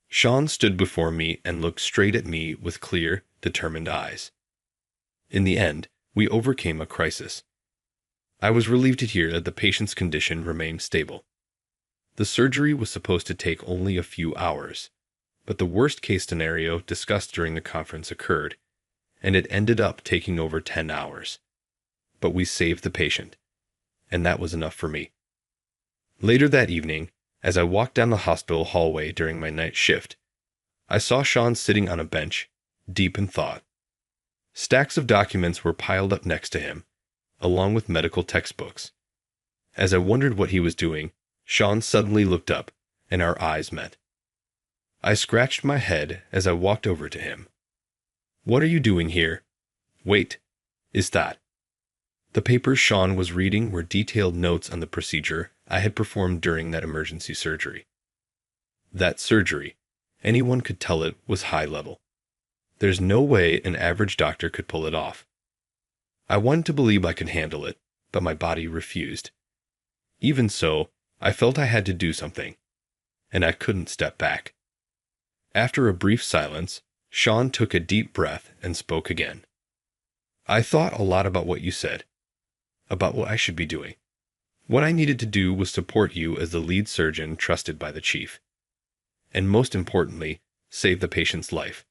Sean stood before me and looked straight at me with clear, determined eyes. In the end, we overcame a crisis. I was relieved to hear that the patient's condition remained stable. The surgery was supposed to take only a few hours, but the worst-case scenario discussed during the conference occurred, and it ended up taking over 10 hours. But we saved the patient, and that was enough for me. Later that evening, as I walked down the hospital hallway during my night shift, I saw Sean sitting on a bench, deep in thought. Stacks of documents were piled up next to him, along with medical textbooks. As I wondered what he was doing, Sean suddenly looked up, and our eyes met. I scratched my head as I walked over to him. "What are you doing here?" "Wait, is that?" The papers Sean was reading were detailed notes on the procedure I had performed during that emergency surgery. That surgery, anyone could tell it was high level. There's no way an average doctor could pull it off. I wanted to believe I could handle it, but my body refused. Even so, I felt I had to do something, and I couldn't step back. After a brief silence, Sean took a deep breath and spoke again. "I thought a lot about what you said, about what I should be doing. What I needed to do was support you as the lead surgeon trusted by the chief. And most importantly, save the patient's life.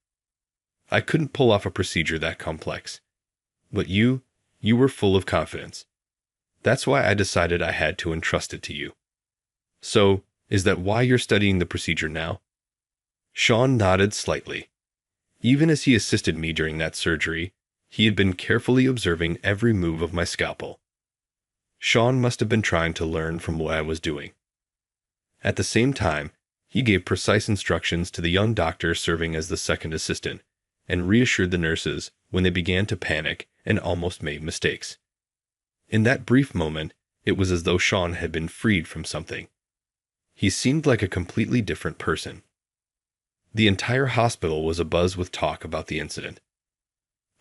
I couldn't pull off a procedure that complex. But you were full of confidence. That's why I decided I had to entrust it to you. So, is that why you're studying the procedure now?" Sean nodded slightly. Even as he assisted me during that surgery, he had been carefully observing every move of my scalpel. Sean must have been trying to learn from what I was doing. At the same time, he gave precise instructions to the young doctor serving as the second assistant, and reassured the nurses when they began to panic and almost made mistakes. In that brief moment, it was as though Sean had been freed from something. He seemed like a completely different person. The entire hospital was abuzz with talk about the incident.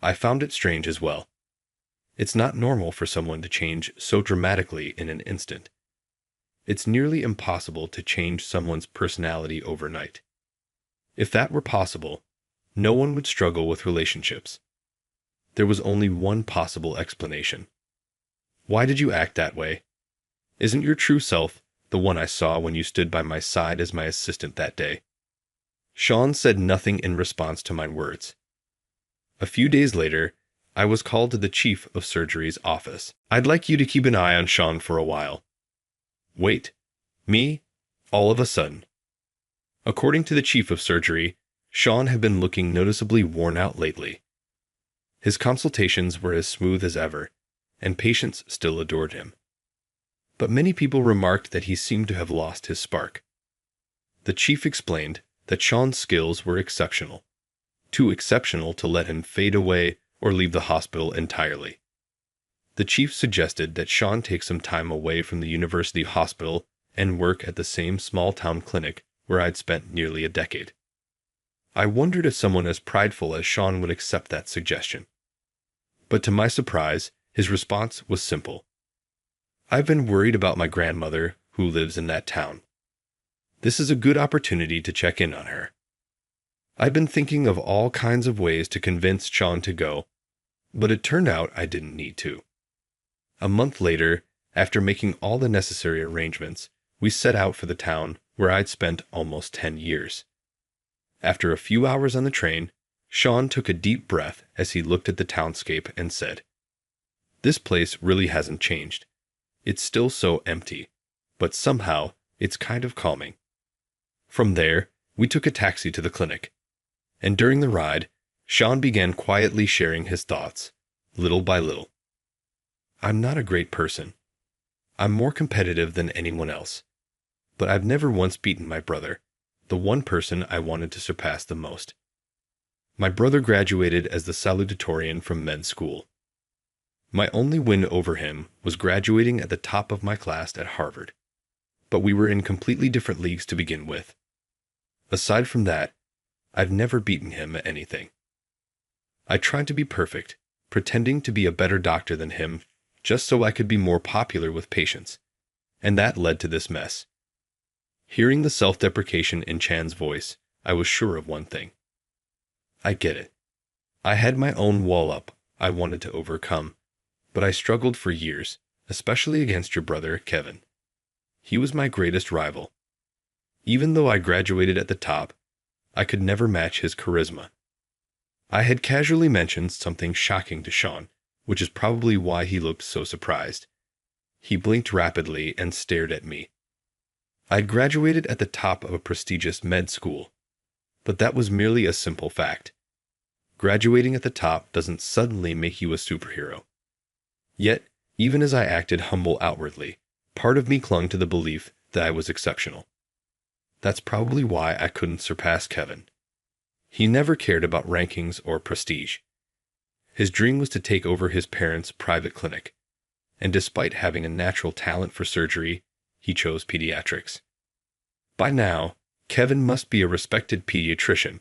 I found it strange as well. It's not normal for someone to change so dramatically in an instant. It's nearly impossible to change someone's personality overnight. If that were possible, no one would struggle with relationships. There was only one possible explanation. Why did you act that way? Isn't your true self the one I saw when you stood by my side as my assistant that day? Sean said nothing in response to my words. A few days later, I was called to the chief of surgery's office. "I'd like you to keep an eye on Sean for a while." "Wait, me?" All of a sudden. According to the chief of surgery, Sean had been looking noticeably worn out lately. His consultations were as smooth as ever, and patients still adored him. But many people remarked that he seemed to have lost his spark. The chief explained that Sean's skills were exceptional, too exceptional to let him fade away or leave the hospital entirely. The chief suggested that Sean take some time away from the university hospital and work at the same small-town clinic where I'd spent nearly a decade. I wondered if someone as prideful as Sean would accept that suggestion. But to my surprise, his response was simple. "I've been worried about my grandmother, who lives in that town. This is a good opportunity to check in on her. I've been thinking of all kinds of ways to convince Sean to go, but it turned out I didn't need to." A month later, after making all the necessary arrangements, we set out for the town where I'd spent almost 10 years. After a few hours on the train, Sean took a deep breath as he looked at the townscape and said, "This place really hasn't changed. It's still so empty, but somehow it's kind of calming." From there, we took a taxi to the clinic, and during the ride, Sean began quietly sharing his thoughts, little by little. "I'm not a great person. I'm more competitive than anyone else, but I've never once beaten my brother, the one person I wanted to surpass the most. My brother graduated as the salutatorian from med school. My only win over him was graduating at the top of my class at Harvard, but we were in completely different leagues to begin with. Aside from that, I've never beaten him at anything. I tried to be perfect, pretending to be a better doctor than him, just so I could be more popular with patients, and that led to this mess." Hearing the self-deprecation in Chan's voice, I was sure of one thing. I get it. I had my own wall up I wanted to overcome, but I struggled for years, especially against your brother, Kevin. He was my greatest rival. Even though I graduated at the top, I could never match his charisma. I had casually mentioned something shocking to Sean, which is probably why he looked so surprised. He blinked rapidly and stared at me. I'd graduated at the top of a prestigious med school, but that was merely a simple fact. Graduating at the top doesn't suddenly make you a superhero. Yet, even as I acted humble outwardly, part of me clung to the belief that I was exceptional. That's probably why I couldn't surpass Kevin. He never cared about rankings or prestige. His dream was to take over his parents' private clinic, and despite having a natural talent for surgery, he chose pediatrics. By now, Kevin must be a respected pediatrician,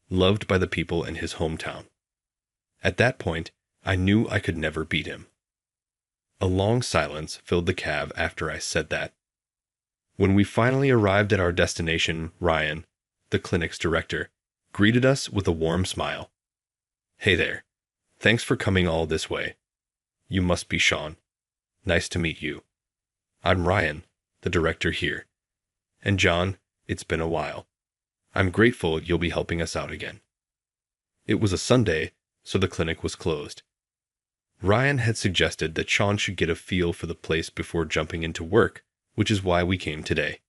loved by the people in his hometown. At that point, I knew I could never beat him. A long silence filled the cab after I said that. When we finally arrived at our destination, Ryan, the clinic's director, greeted us with a warm smile. "Hey there. Thanks for coming all this way. You must be Sean. Nice to meet you. I'm Ryan, the director here. And John, it's been a while. I'm grateful you'll be helping us out again." It was a Sunday, so the clinic was closed. Ryan had suggested that Sean should get a feel for the place before jumping into work, which is why we came today.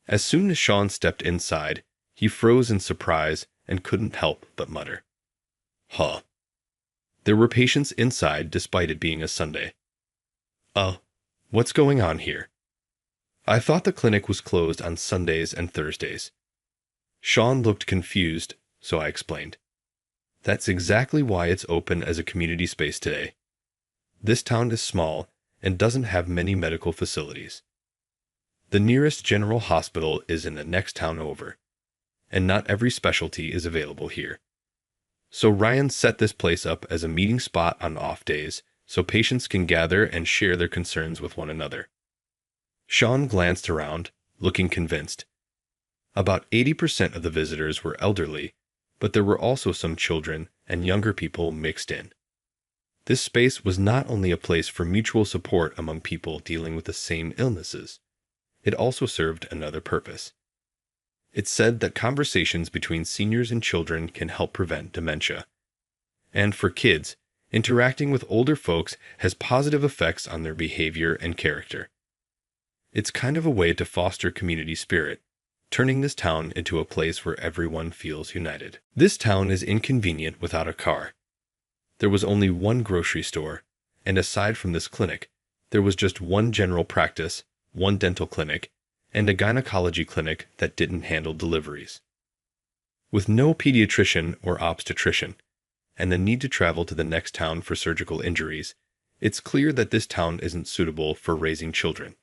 As soon as Sean stepped inside, he froze in surprise and couldn't help but mutter, "Huh." There were patients inside despite it being a Sunday. What's going on here?" "I thought the clinic was closed on Sundays and Thursdays." Sean looked confused, so I explained. "That's exactly why it's open as a community space today. This town is small and doesn't have many medical facilities. The nearest general hospital is in the next town over, and not every specialty is available here. So Ryan set this place up as a meeting spot on off days so patients can gather and share their concerns with one another." Sean glanced around, looking convinced. About 80% of the visitors were elderly, but there were also some children and younger people mixed in. This space was not only a place for mutual support among people dealing with the same illnesses, it also served another purpose. It said that conversations between seniors and children can help prevent dementia. And for kids, interacting with older folks has positive effects on their behavior and character. It's kind of a way to foster community spirit, turning this town into a place where everyone feels united. This town is inconvenient without a car. There was only one grocery store, and aside from this clinic, there was just one general practice, one dental clinic, and a gynecology clinic that didn't handle deliveries. With no pediatrician or obstetrician, and the need to travel to the next town for surgical injuries, it's clear that this town isn't suitable for raising children.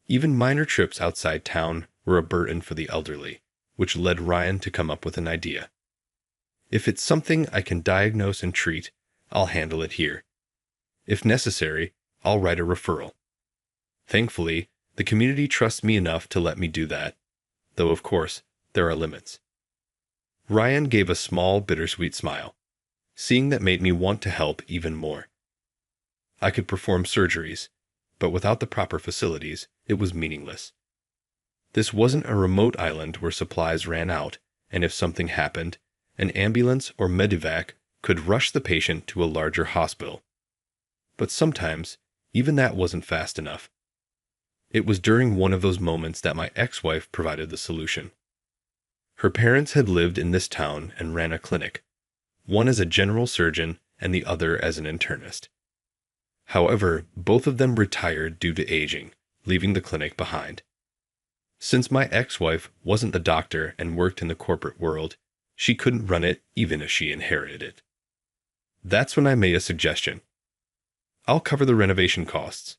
Even minor trips outside town were a burden for the elderly, which led Ryan to come up with an idea. "If it's something I can diagnose and treat, I'll handle it here. If necessary, I'll write a referral." Thankfully, the community trusts me enough to let me do that, though of course, there are limits. Ryan gave a small, bittersweet smile. Seeing that made me want to help even more. I could perform surgeries, but without the proper facilities, it was meaningless. This wasn't a remote island where supplies ran out, and if something happened, an ambulance or medevac could rush the patient to a larger hospital. But sometimes, even that wasn't fast enough. It was during one of those moments that my ex-wife provided the solution. Her parents had lived in this town and ran a clinic, one as a general surgeon and the other as an internist. However, both of them retired due to aging, leaving the clinic behind. Since my ex-wife wasn't a doctor and worked in the corporate world, she couldn't run it even if she inherited it. That's when I made a suggestion. "I'll cover the renovation costs.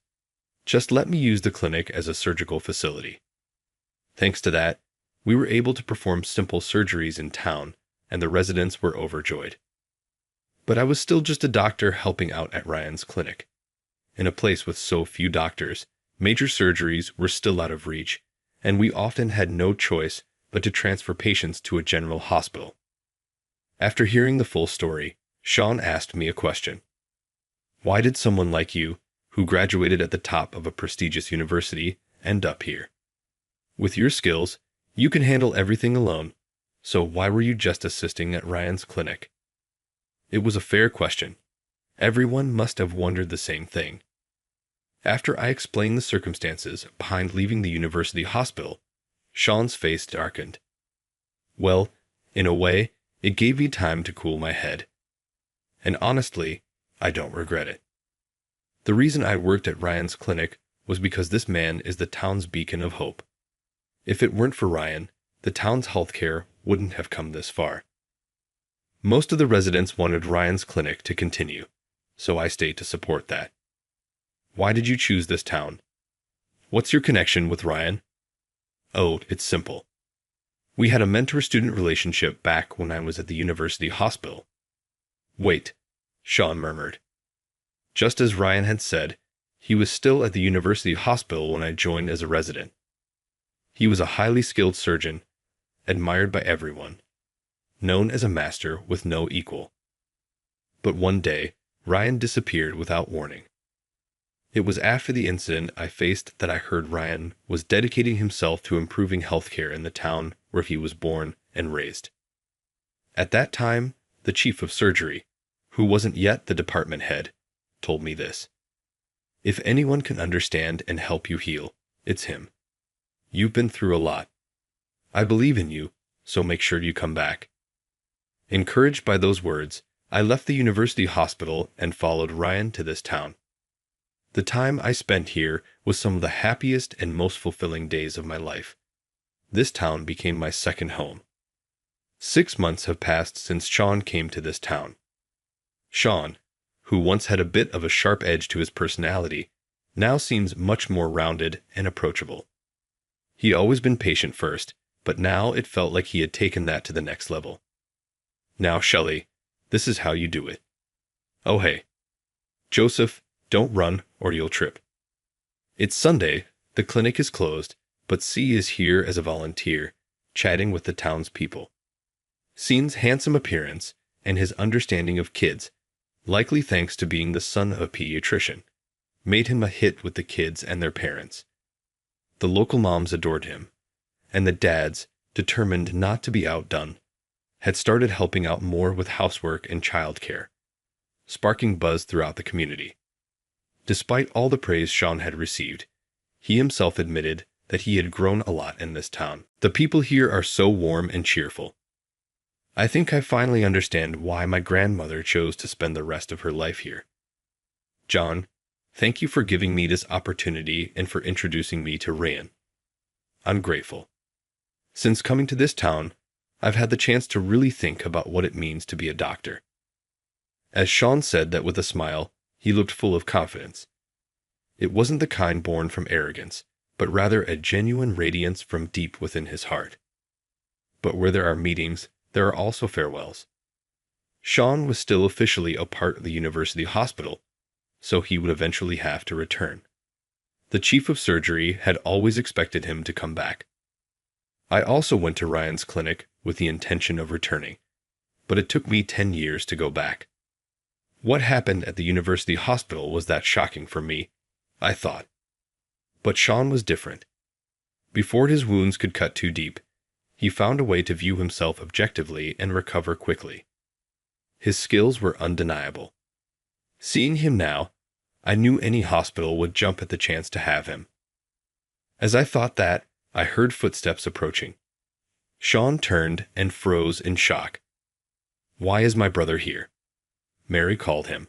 Just let me use the clinic as a surgical facility." Thanks to that, we were able to perform simple surgeries in town, and the residents were overjoyed. But I was still just a doctor helping out at Ryan's clinic. In a place with so few doctors, major surgeries were still out of reach, and we often had no choice but to transfer patients to a general hospital. After hearing the full story, Sean asked me a question. "Why did someone like you, who graduated at the top of a prestigious university, end up here? With your skills, you can handle everything alone, so why were you just assisting at Ryan's clinic?" It was a fair question. Everyone must have wondered the same thing. After I explained the circumstances behind leaving the university hospital, Sean's face darkened. Well, in a way, it gave me time to cool my head. And honestly, I don't regret it. The reason I worked at Ryan's clinic was because this man is the town's beacon of hope. If it weren't for Ryan, the town's healthcare wouldn't have come this far. Most of the residents wanted Ryan's clinic to continue, so I stayed to support that. Why did you choose this town? What's your connection with Ryan? Oh, it's simple. We had a mentor-student relationship back when I was at the university hospital. Wait, Sean murmured. Just as Ryan had said, he was still at the university hospital when I joined as a resident. He was a highly skilled surgeon, admired by everyone, known as a master with no equal. But one day, Ryan disappeared without warning. It was after the incident I faced that I heard Ryan was dedicating himself to improving healthcare in the town where he was born and raised. At that time, the chief of surgery, who wasn't yet the department head, told me this. If anyone can understand and help you heal, it's him. You've been through a lot. I believe in you, so make sure you come back. Encouraged by those words, I left the university hospital and followed Ryan to this town. The time I spent here was some of the happiest and most fulfilling days of my life. This town became my second home. 6 months have passed since Sean came to this town. Sean, who once had a bit of a sharp edge to his personality, now seems much more rounded and approachable. He'd always been patient first, but now it felt like he had taken that to the next level. Now, Shelley, this is how you do it. Oh hey. Joseph, don't run or you'll trip. It's Sunday, the clinic is closed, but C is here as a volunteer, chatting with the townspeople. Scene's handsome appearance and his understanding of kids, likely thanks to being the son of a pediatrician, made him a hit with the kids and their parents. The local moms adored him, and the dads, determined not to be outdone, had started helping out more with housework and childcare, sparking buzz throughout the community. Despite all the praise Sean had received, he himself admitted that he had grown a lot in this town. The people here are so warm and cheerful. I think I finally understand why my grandmother chose to spend the rest of her life here. John, thank you for giving me this opportunity and for introducing me to Ryan. I'm grateful. Since coming to this town, I've had the chance to really think about what it means to be a doctor. As Sean said that with a smile, he looked full of confidence. It wasn't the kind born from arrogance, but rather a genuine radiance from deep within his heart. But where there are meetings, there are also farewells. Sean was still officially a part of the university hospital, so he would eventually have to return. The chief of surgery had always expected him to come back. I also went to Ryan's clinic with the intention of returning, but it took me 10 years to go back. What happened at the university hospital was that shocking for me, I thought. But Sean was different. Before his wounds could cut too deep, he found a way to view himself objectively and recover quickly. His skills were undeniable. Seeing him now, I knew any hospital would jump at the chance to have him. As I thought that, I heard footsteps approaching. Sean turned and froze in shock. "Why is my brother here?" Mary called him.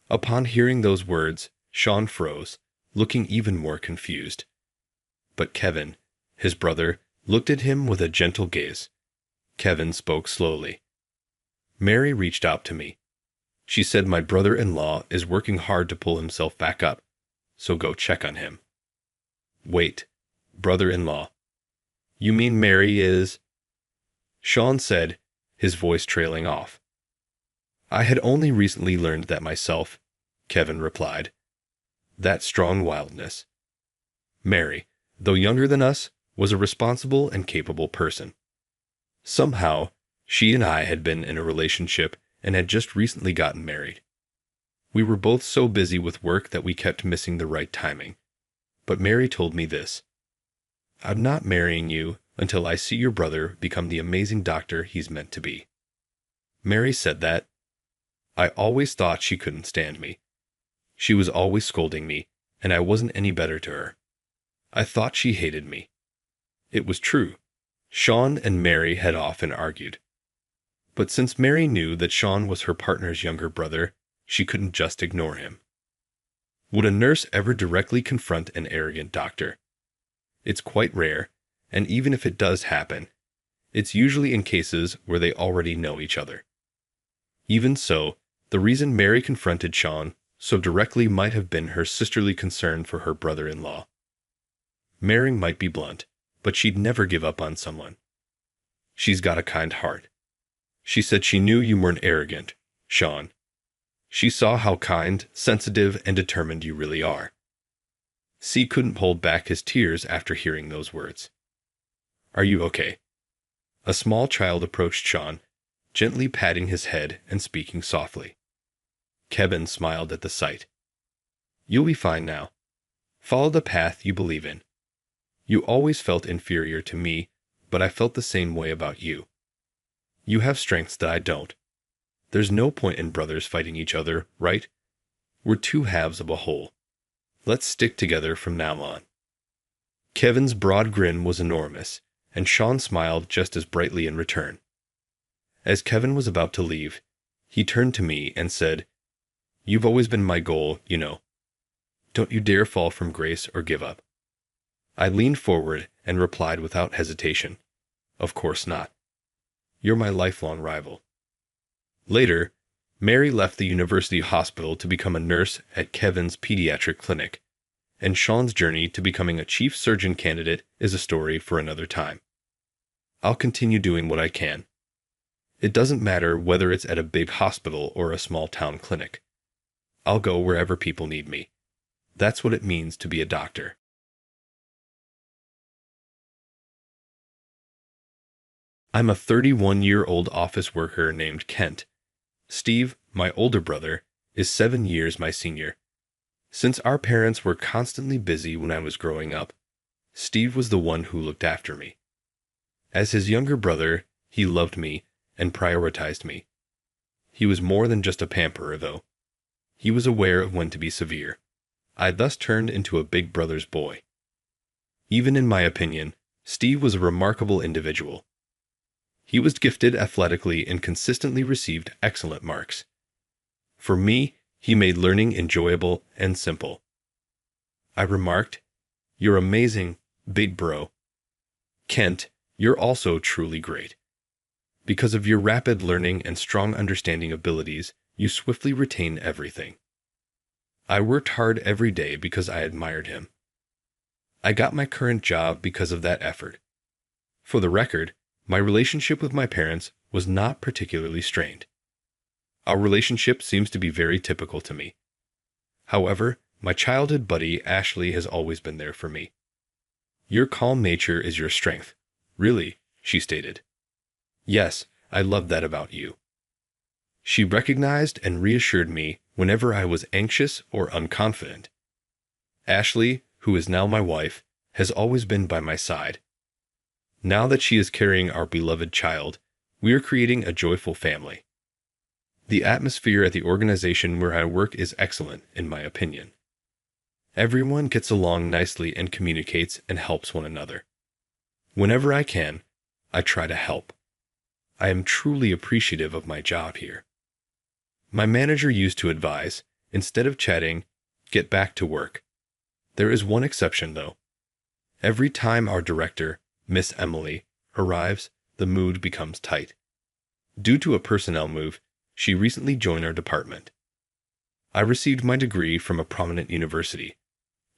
Upon hearing those words, Sean froze, looking even more confused. But Kevin, his brother, looked at him with a gentle gaze. Kevin spoke slowly. Mary reached out to me. She said my brother-in-law is working hard to pull himself back up, so go check on him. Wait, brother-in-law. You mean Mary is... Sean said, his voice trailing off. I had only recently learned that myself, Kevin replied. That strong wildness. Mary, though younger than us, was a responsible and capable person. Somehow, she and I had been in a relationship and had just recently gotten married. We were both so busy with work that we kept missing the right timing. But Mary told me this. I'm not marrying you until I see your brother become the amazing doctor he's meant to be. Mary said that. I always thought she couldn't stand me. She was always scolding me, and I wasn't any better to her. I thought she hated me. It was true. Sean and Mary had often argued. But since Mary knew that Sean was her partner's younger brother, she couldn't just ignore him. Would a nurse ever directly confront an arrogant doctor? It's quite rare, and even if it does happen, it's usually in cases where they already know each other. Even so, the reason Mary confronted Sean so directly might have been her sisterly concern for her brother-in-law. Mary might be blunt, but she'd never give up on someone. She's got a kind heart. She said she knew you weren't arrogant, Sean. She saw how kind, sensitive, and determined you really are. C couldn't hold back his tears after hearing those words. Are you okay? A small child approached Sean, gently patting his head and speaking softly. Kevin smiled at the sight. You'll be fine now. Follow the path you believe in. You always felt inferior to me, but I felt the same way about you. You have strengths that I don't. There's no point in brothers fighting each other, right? We're two halves of a whole. Let's stick together from now on. Kevin's broad grin was enormous, and Sean smiled just as brightly in return. As Kevin was about to leave, he turned to me and said, You've always been my goal, you know. Don't you dare fall from grace or give up. I leaned forward and replied without hesitation, Of course not. You're my lifelong rival. Later, Mary left the university hospital to become a nurse at Kevin's pediatric clinic, and Sean's journey to becoming a chief surgeon candidate is a story for another time. I'll continue doing what I can. It doesn't matter whether it's at a big hospital or a small town clinic. I'll go wherever people need me. That's what it means to be a doctor. I'm a 31-year-old office worker named Kent. Steve, my older brother, is 7 years my senior. Since our parents were constantly busy when I was growing up, Steve was the one who looked after me. As his younger brother, he loved me and prioritized me. He was more than just a pamperer, though. He was aware of when to be severe. I thus turned into a big brother's boy. Even in my opinion, Steve was a remarkable individual. He was gifted athletically and consistently received excellent marks. For me, he made learning enjoyable and simple. I remarked, You're amazing, big bro. Kent, you're also truly great. Because of your rapid learning and strong understanding abilities, you swiftly retain everything. I worked hard every day because I admired him. I got my current job because of that effort. For the record, my relationship with my parents was not particularly strained. Our relationship seems to be very typical to me. However, my childhood buddy Ashley has always been there for me. Your calm nature is your strength. Really, she stated. Yes, I love that about you. She recognized and reassured me whenever I was anxious or unconfident. Ashley, who is now my wife, has always been by my side. Now that she is carrying our beloved child, we are creating a joyful family. The atmosphere at the organization where I work is excellent, in my opinion. Everyone gets along nicely and communicates and helps one another. Whenever I can, I try to help. I am truly appreciative of my job here. My manager used to advise, instead of chatting, get back to work. There is one exception, though. Every time our director, Miss Emily, arrives, the mood becomes tight. Due to a personnel move, she recently joined our department. I received my degree from a prominent university.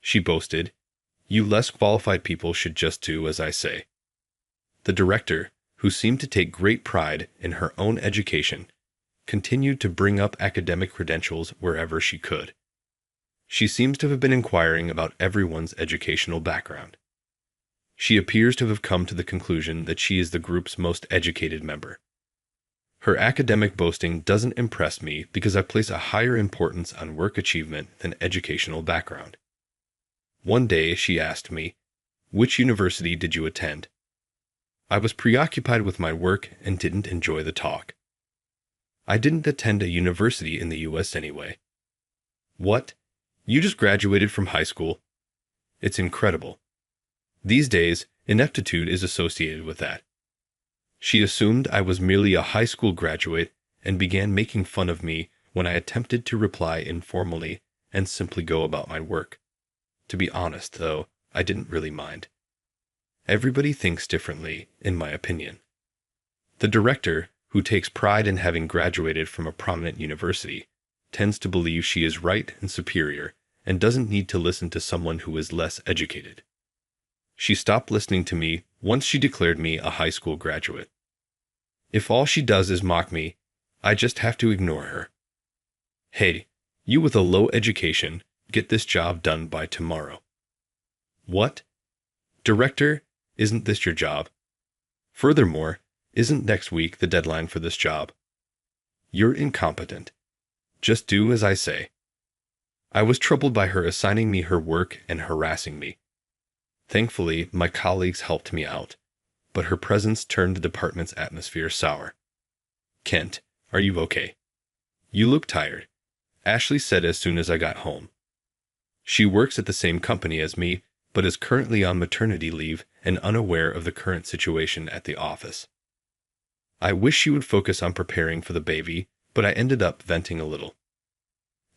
She boasted, You less qualified people should just do as I say. The director, who seemed to take great pride in her own education, continued to bring up academic credentials wherever she could. She seems to have been inquiring about everyone's educational background. She appears to have come to the conclusion that she is the group's most educated member. Her academic boasting doesn't impress me because I place a higher importance on work achievement than educational background. One day she asked me, Which university did you attend? I was preoccupied with my work and didn't enjoy the talk. I didn't attend a university in the U.S. anyway. What? You just graduated from high school? It's incredible. These days, ineptitude is associated with that. She assumed I was merely a high school graduate and began making fun of me when I attempted to reply informally and simply go about my work. To be honest, though, I didn't really mind. Everybody thinks differently, in my opinion. The director, who takes pride in having graduated from a prominent university, tends to believe she is right and superior and doesn't need to listen to someone who is less educated. She stopped listening to me once she declared me a high school graduate. If all she does is mock me, I just have to ignore her. Hey, you with a low education, get this job done by tomorrow. What? Director, isn't this your job? Furthermore, isn't next week the deadline for this job? You're incompetent. Just do as I say. I was troubled by her assigning me her work and harassing me. Thankfully, my colleagues helped me out, but her presence turned the department's atmosphere sour. Kent, are you okay? You look tired, Ashley said as soon as I got home. She works at the same company as me, but is currently on maternity leave and unaware of the current situation at the office. I wish she would focus on preparing for the baby, but I ended up venting a little.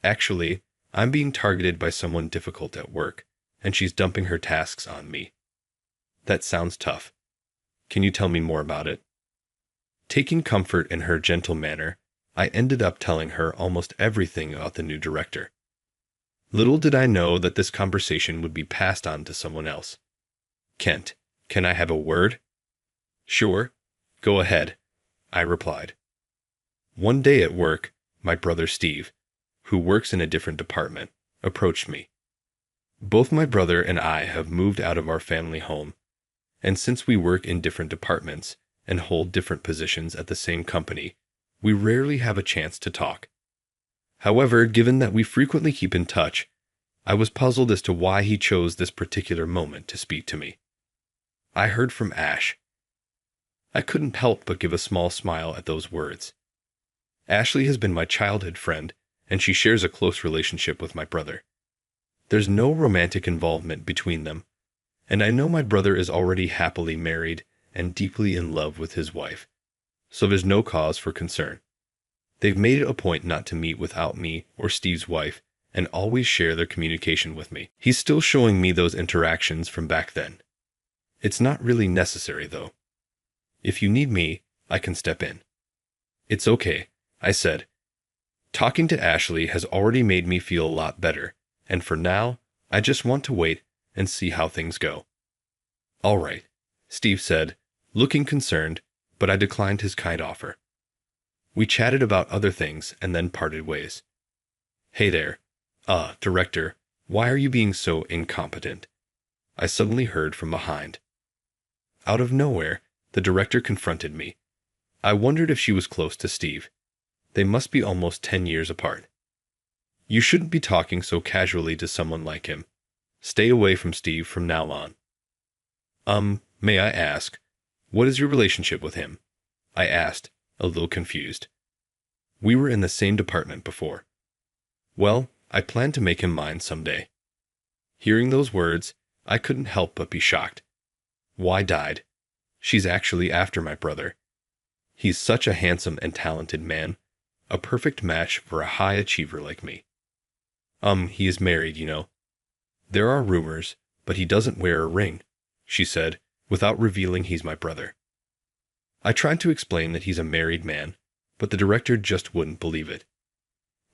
Actually, I'm being targeted by someone difficult at work, and she's dumping her tasks on me. That sounds tough. Can you tell me more about it? Taking comfort in her gentle manner, I ended up telling her almost everything about the new director. Little did I know that this conversation would be passed on to someone else. Kent, can I have a word? Sure, go ahead, I replied. One day at work, my brother Steve, who works in a different department, approached me. Both my brother and I have moved out of our family home, and since we work in different departments and hold different positions at the same company, we rarely have a chance to talk. However, given that we frequently keep in touch, I was puzzled as to why he chose this particular moment to speak to me. I heard from Ash. I couldn't help but give a small smile at those words. Ashley has been my childhood friend, and she shares a close relationship with my brother. There's no romantic involvement between them, and I know my brother is already happily married and deeply in love with his wife, so there's no cause for concern. They've made it a point not to meet without me or Steve's wife, and always share their communication with me. He's still showing me those interactions from back then. It's not really necessary, though. If you need me, I can step in. It's okay, I said. Talking to Ashley has already made me feel a lot better, and for now, I just want to wait and see how things go. All right, Steve said, looking concerned, but I declined his kind offer. We chatted about other things and then parted ways. Hey there. Director, why are you being so incompetent? I suddenly heard from behind. Out of nowhere, the director confronted me. I wondered if she was close to Steve. They must be almost 10 years apart. You shouldn't be talking so casually to someone like him. Stay away from Steve from now on. May I ask, what is your relationship with him? I asked, a little confused. We were in the same department before. Well, I plan to make him mine someday. Hearing those words, I couldn't help but be shocked. Why died? She's actually after my brother. He's such a handsome and talented man, a perfect match for a high achiever like me. He is married, you know. There are rumors, but he doesn't wear a ring, she said, without revealing he's my brother. I tried to explain that he's a married man, but the director just wouldn't believe it.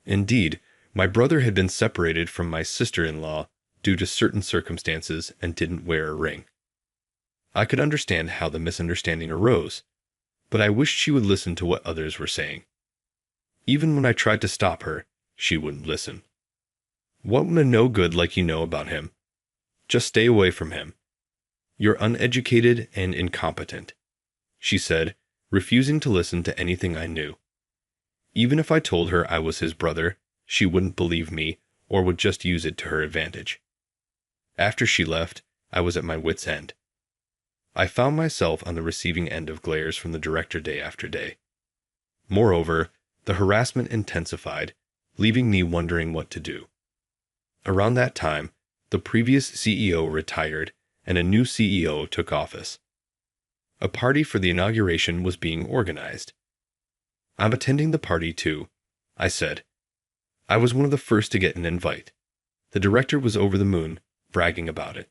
Indeed, my brother had been separated from my sister-in-law due to certain circumstances and didn't wear a ring. I could understand how the misunderstanding arose, but I wished she would listen to what others were saying. Even when I tried to stop her, she wouldn't listen. What would a no-good like you know about him? Just stay away from him. You're uneducated and incompetent, she said, refusing to listen to anything I knew. Even if I told her I was his brother, she wouldn't believe me or would just use it to her advantage. After she left, I was at my wit's end. I found myself on the receiving end of glares from the director day after day. Moreover, the harassment intensified, leaving me wondering what to do. Around that time, the previous CEO retired and a new CEO took office. A party for the inauguration was being organized. I'm attending the party too, I said. I was one of the first to get an invite. The director was over the moon, bragging about it.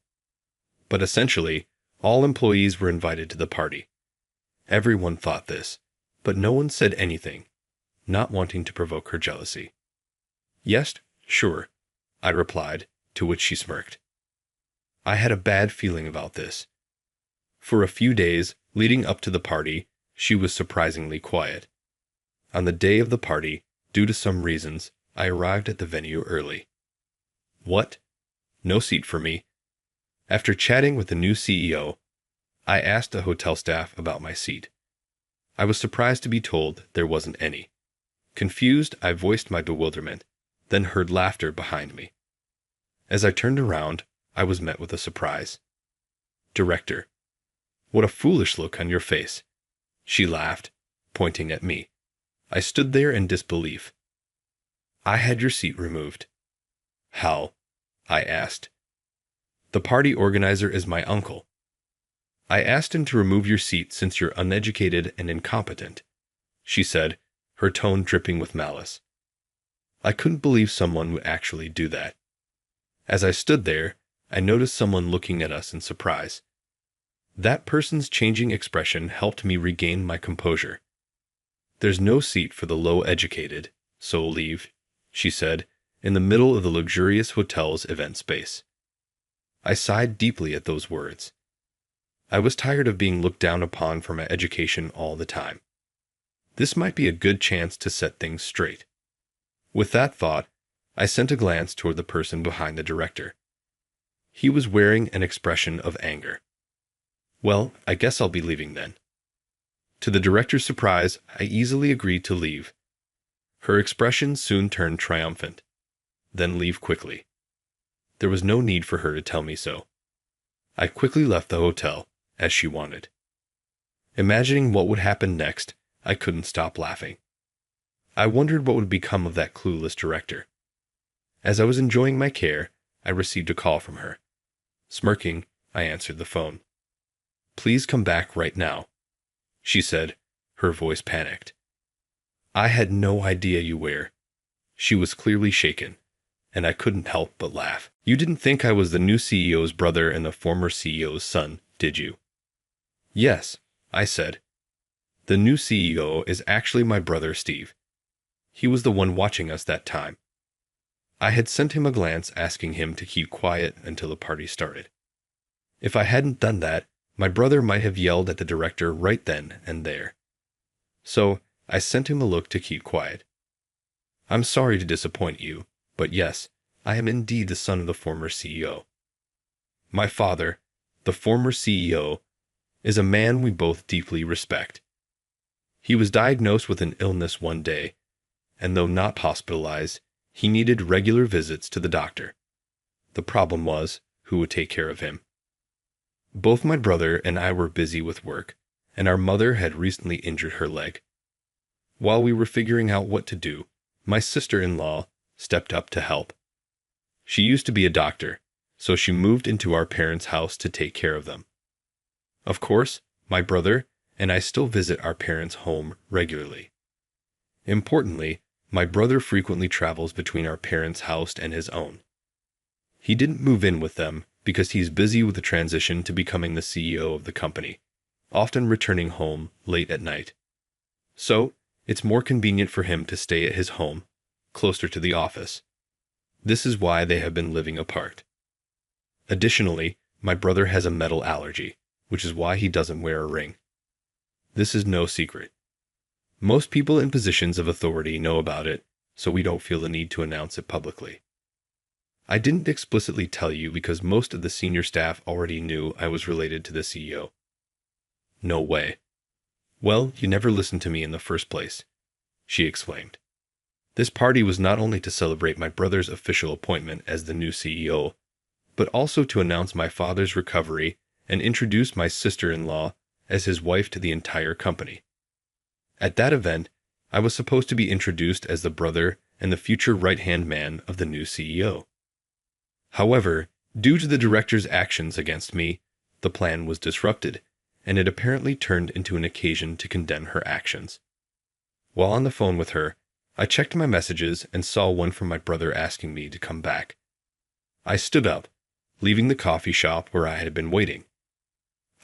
But essentially, All employees were invited to the party. Everyone thought this, but no one said anything, not wanting to provoke her jealousy. Yes, sure, I replied, to which she smirked. I had a bad feeling about this. For a few days leading up to the party, she was surprisingly quiet. On the day of the party, due to some reasons, I arrived at the venue early. What? No seat for me. After chatting with the new CEO, I asked the hotel staff about my seat. I was surprised to be told there wasn't any. Confused, I voiced my bewilderment, then heard laughter behind me. As I turned around, I was met with a surprise. Director, what a foolish look on your face. She laughed, pointing at me. I stood there in disbelief. I had your seat removed. How? I asked. The party organizer is my uncle. I asked him to remove your seat since you're uneducated and incompetent, she said, her tone dripping with malice. I couldn't believe someone would actually do that. As I stood there, I noticed someone looking at us in surprise. That person's changing expression helped me regain my composure. There's no seat for the low-educated, so leave, she said, in the middle of the luxurious hotel's event space. I sighed deeply at those words. I was tired of being looked down upon for my education all the time. This might be a good chance to set things straight. With that thought, I sent a glance toward the person behind the director. He was wearing an expression of anger. Well, I guess I'll be leaving then. To the director's surprise, I easily agreed to leave. Her expression soon turned triumphant. Then leave quickly. There was no need for her to tell me so. I quickly left the hotel, as she wanted. Imagining what would happen next, I couldn't stop laughing. I wondered what would become of that clueless director. As I was enjoying my care, I received a call from her. Smirking, I answered the phone. Please come back right now, she said, her voice panicked. I had no idea you were. She was clearly shaken, and I couldn't help but laugh. You didn't think I was the new CEO's brother and the former CEO's son, did you? Yes, I said. The new CEO is actually my brother Steve. He was the one watching us that time. I had sent him a glance asking him to keep quiet until the party started. If I hadn't done that, my brother might have yelled at the director right then and there. So, I sent him a look to keep quiet. I'm sorry to disappoint you, but yes, I am indeed the son of the former CEO. My father, the former CEO, is a man we both deeply respect. He was diagnosed with an illness one day, and though not hospitalized, he needed regular visits to the doctor. The problem was, who would take care of him? Both my brother and I were busy with work, and our mother had recently injured her leg. While we were figuring out what to do, my sister-in-law stepped up to help. She used to be a doctor, so she moved into our parents' house to take care of them. Of course, my brother and I still visit our parents' home regularly. Importantly, my brother frequently travels between our parents' house and his own. He didn't move in with them because he's busy with the transition to becoming the CEO of the company, often returning home late at night. So, it's more convenient for him to stay at his home, closer to the office. This is why they have been living apart. Additionally, my brother has a metal allergy, which is why he doesn't wear a ring. This is no secret. Most people in positions of authority know about it, so we don't feel the need to announce it publicly. I didn't explicitly tell you because most of the senior staff already knew I was related to the CEO. No way. Well, you never listened to me in the first place, she exclaimed. This party was not only to celebrate my brother's official appointment as the new CEO, but also to announce my father's recovery and introduce my sister-in-law as his wife to the entire company. At that event, I was supposed to be introduced as the brother and the future right-hand man of the new CEO. However, due to the director's actions against me, the plan was disrupted, and it apparently turned into an occasion to condemn her actions. While on the phone with her, I checked my messages and saw one from my brother asking me to come back. I stood up, leaving the coffee shop where I had been waiting.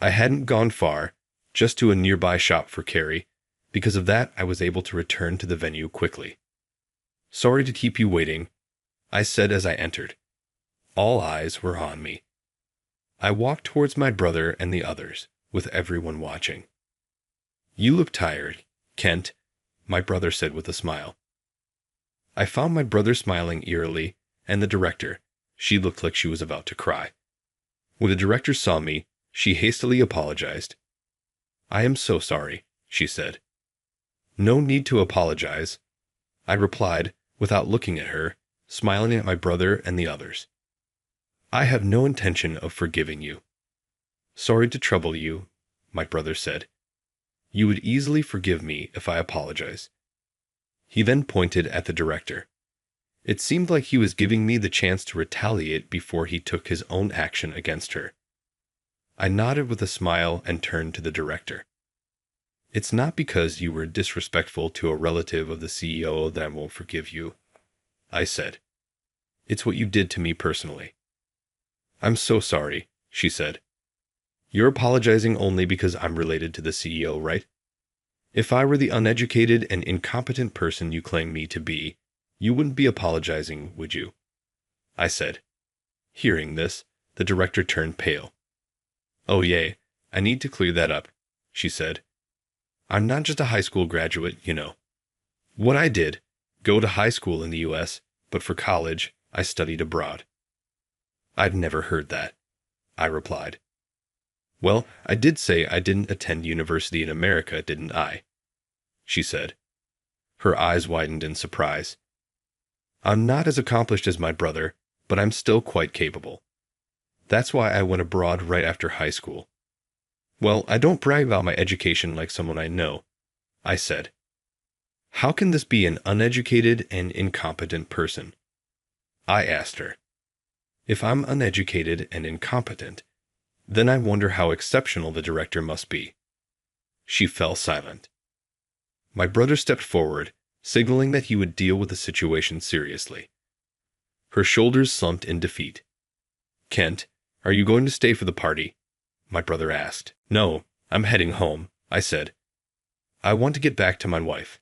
I hadn't gone far, just to a nearby shop for Carrie. Because of that, I was able to return to the venue quickly. Sorry to keep you waiting, I said as I entered. All eyes were on me. I walked towards my brother and the others, with everyone watching. You look tired, Kent, my brother said with a smile. I found my brother smiling eerily, and the director. She looked like she was about to cry. When the director saw me, she hastily apologized. I am so sorry, she said. No need to apologize, I replied, without looking at her, smiling at my brother and the others. I have no intention of forgiving you. Sorry to trouble you, my brother said. You would easily forgive me if I apologize. He then pointed at the director. It seemed like he was giving me the chance to retaliate before he took his own action against her. I nodded with a smile and turned to the director. It's not because you were disrespectful to a relative of the CEO that I won't forgive you, I said. It's what you did to me personally. I'm so sorry, she said. You're apologizing only because I'm related to the CEO, right? If I were the uneducated and incompetent person you claim me to be, you wouldn't be apologizing, would you? I said. Hearing this, the director turned pale. Oh yay, I need to clear that up, she said. I'm not just a high school graduate, you know. What I did, go to high school in the U.S., but for college, I studied abroad. I'd never heard that, I replied. Well, I did say I didn't attend university in America, didn't I? She said. Her eyes widened in surprise. I'm not as accomplished as my brother, but I'm still quite capable. That's why I went abroad right after high school. Well, I don't brag about my education like someone I know, I said. How can this be an uneducated and incompetent person? I asked her. If I'm uneducated and incompetent, then I wonder how exceptional the director must be. She fell silent. My brother stepped forward, signaling that he would deal with the situation seriously. Her shoulders slumped in defeat. Kent, are you going to stay for the party? My brother asked. No, I'm heading home, I said. I want to get back to my wife.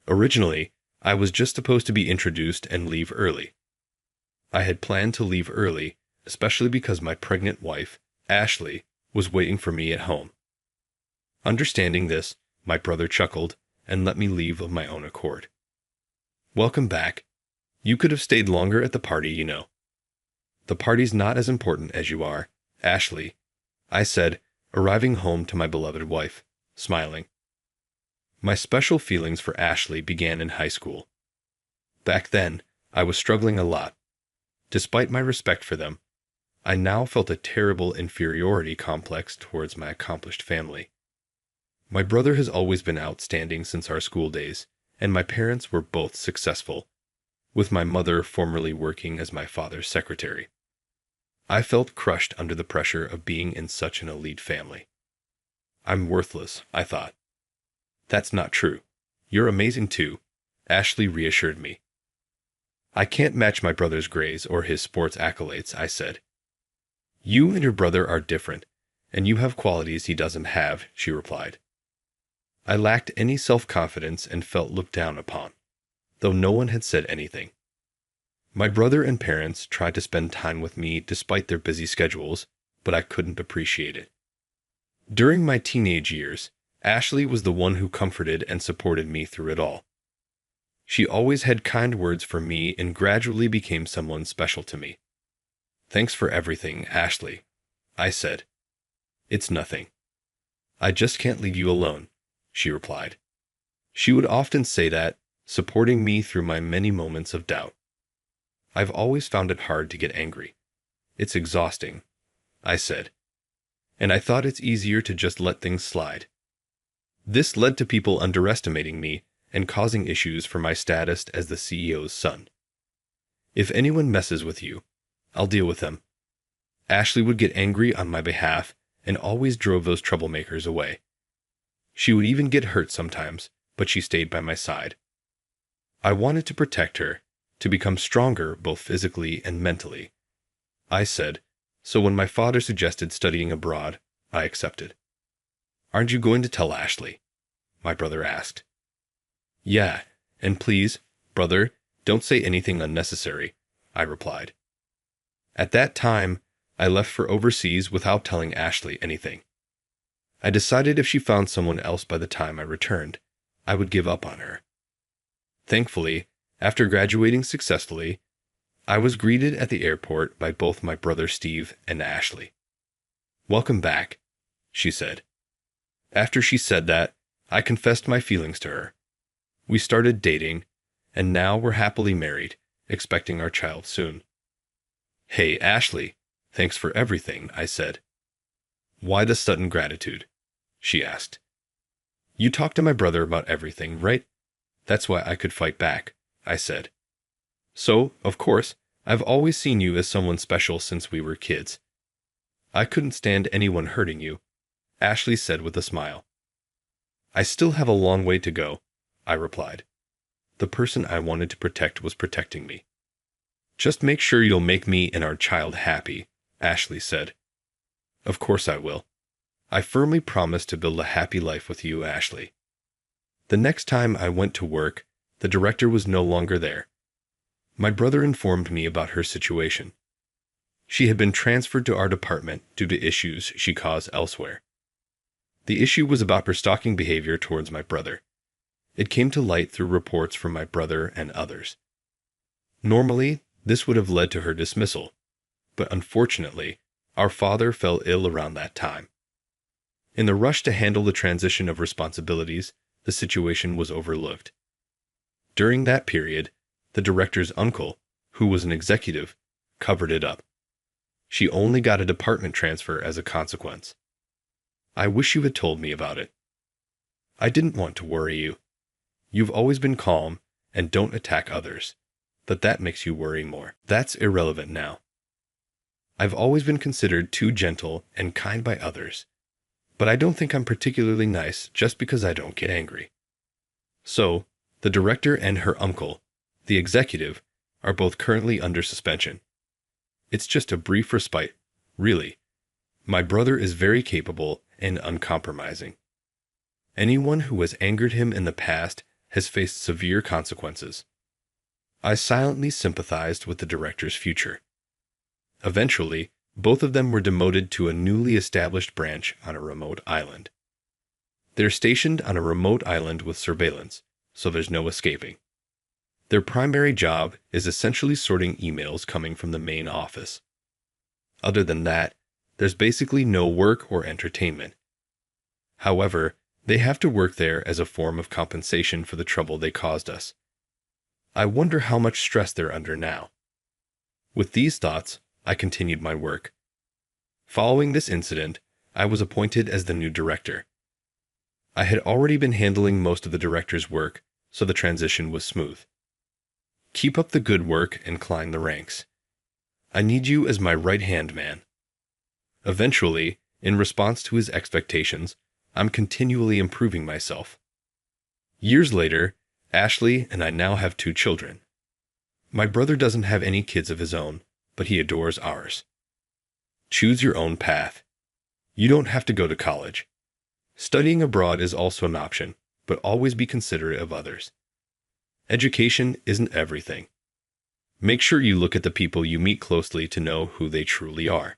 Originally, I was just supposed to be introduced and leave early. I had planned to leave early, especially because my pregnant wife, Ashley, was waiting for me at home. Understanding this, my brother chuckled and let me leave of my own accord. Welcome back. You could have stayed longer at the party, you know. The party's not as important as you are, Ashley, I said, arriving home to my beloved wife, smiling. My special feelings for Ashley began in high school. Back then, I was struggling a lot. Despite my respect for them, I now felt a terrible inferiority complex towards my accomplished family. My brother has always been outstanding since our school days, and my parents were both successful, with my mother formerly working as my father's secretary. I felt crushed under the pressure of being in such an elite family. I'm worthless, I thought. That's not true. You're amazing too, Ashley reassured me. I can't match my brother's grades or his sports accolades, I said. You and your brother are different, and you have qualities he doesn't have, she replied. I lacked any self-confidence and felt looked down upon, though no one had said anything. My brother and parents tried to spend time with me despite their busy schedules, but I couldn't appreciate it. During my teenage years, Ashley was the one who comforted and supported me through it all. She always had kind words for me and gradually became someone special to me. Thanks for everything, Ashley, I said. It's nothing. I just can't leave you alone, she replied. She would often say that, supporting me through my many moments of doubt. I've always found it hard to get angry. It's exhausting, I said. And I thought it's easier to just let things slide. This led to people underestimating me and causing issues for my status as the CEO's son. If anyone messes with you, I'll deal with them. Ashley would get angry on my behalf and always drove those troublemakers away. She would even get hurt sometimes, but she stayed by my side. I wanted to protect her, to become stronger both physically and mentally. I said, so when my father suggested studying abroad, I accepted. Aren't you going to tell Ashley? My brother asked. Yeah, and please, brother, don't say anything unnecessary, I replied. At that time, I left for overseas without telling Ashley anything. I decided if she found someone else by the time I returned, I would give up on her. Thankfully, after graduating successfully, I was greeted at the airport by both my brother Steve and Ashley. Welcome back, she said. After she said that, I confessed my feelings to her. We started dating, and now we're happily married, expecting our child soon. Hey, Ashley, thanks for everything, I said. Why the sudden gratitude? She asked. You talked to my brother about everything, right? That's why I could fight back, I said. So, of course, I've always seen you as someone special since we were kids. I couldn't stand anyone hurting you, Ashley said with a smile. I still have a long way to go, I replied. The person I wanted to protect was protecting me. Just make sure you'll make me and our child happy, Ashley said. Of course I will. I firmly promise to build a happy life with you, Ashley. The next time I went to work, the director was no longer there. My brother informed me about her situation. She had been transferred to our department due to issues she caused elsewhere. The issue was about her stalking behavior towards my brother. It came to light through reports from my brother and others. Normally, this would have led to her dismissal, but unfortunately, our father fell ill around that time. In the rush to handle the transition of responsibilities, the situation was overlooked. During that period, the director's uncle, who was an executive, covered it up. She only got a department transfer as a consequence. I wish you had told me about it. I didn't want to worry you. You've always been calm and don't attack others, but that makes you worry more. That's irrelevant now. I've always been considered too gentle and kind by others, but I don't think I'm particularly nice just because I don't get angry. So, the director and her uncle, the executive, are both currently under suspension. It's just a brief respite, really. My brother is very capable and uncompromising. Anyone who has angered him in the past has faced severe consequences. I silently sympathized with the director's future. Eventually, both of them were demoted to a newly established branch on a remote island. They're stationed on a remote island with surveillance, so there's no escaping. Their primary job is essentially sorting emails coming from the main office. Other than that, there's basically no work or entertainment. However, they have to work there as a form of compensation for the trouble they caused us. I wonder how much stress they're under now. With these thoughts, I continued my work. Following this incident, I was appointed as the new director. I had already been handling most of the director's work, so the transition was smooth. Keep up the good work and climb the ranks. I need you as my right-hand man. Eventually, in response to his expectations, I'm continually improving myself. Years later, Ashley and I now have 2 children. My brother doesn't have any kids of his own, but he adores ours. Choose your own path. You don't have to go to college. Studying abroad is also an option, but always be considerate of others. Education isn't everything. Make sure you look at the people you meet closely to know who they truly are.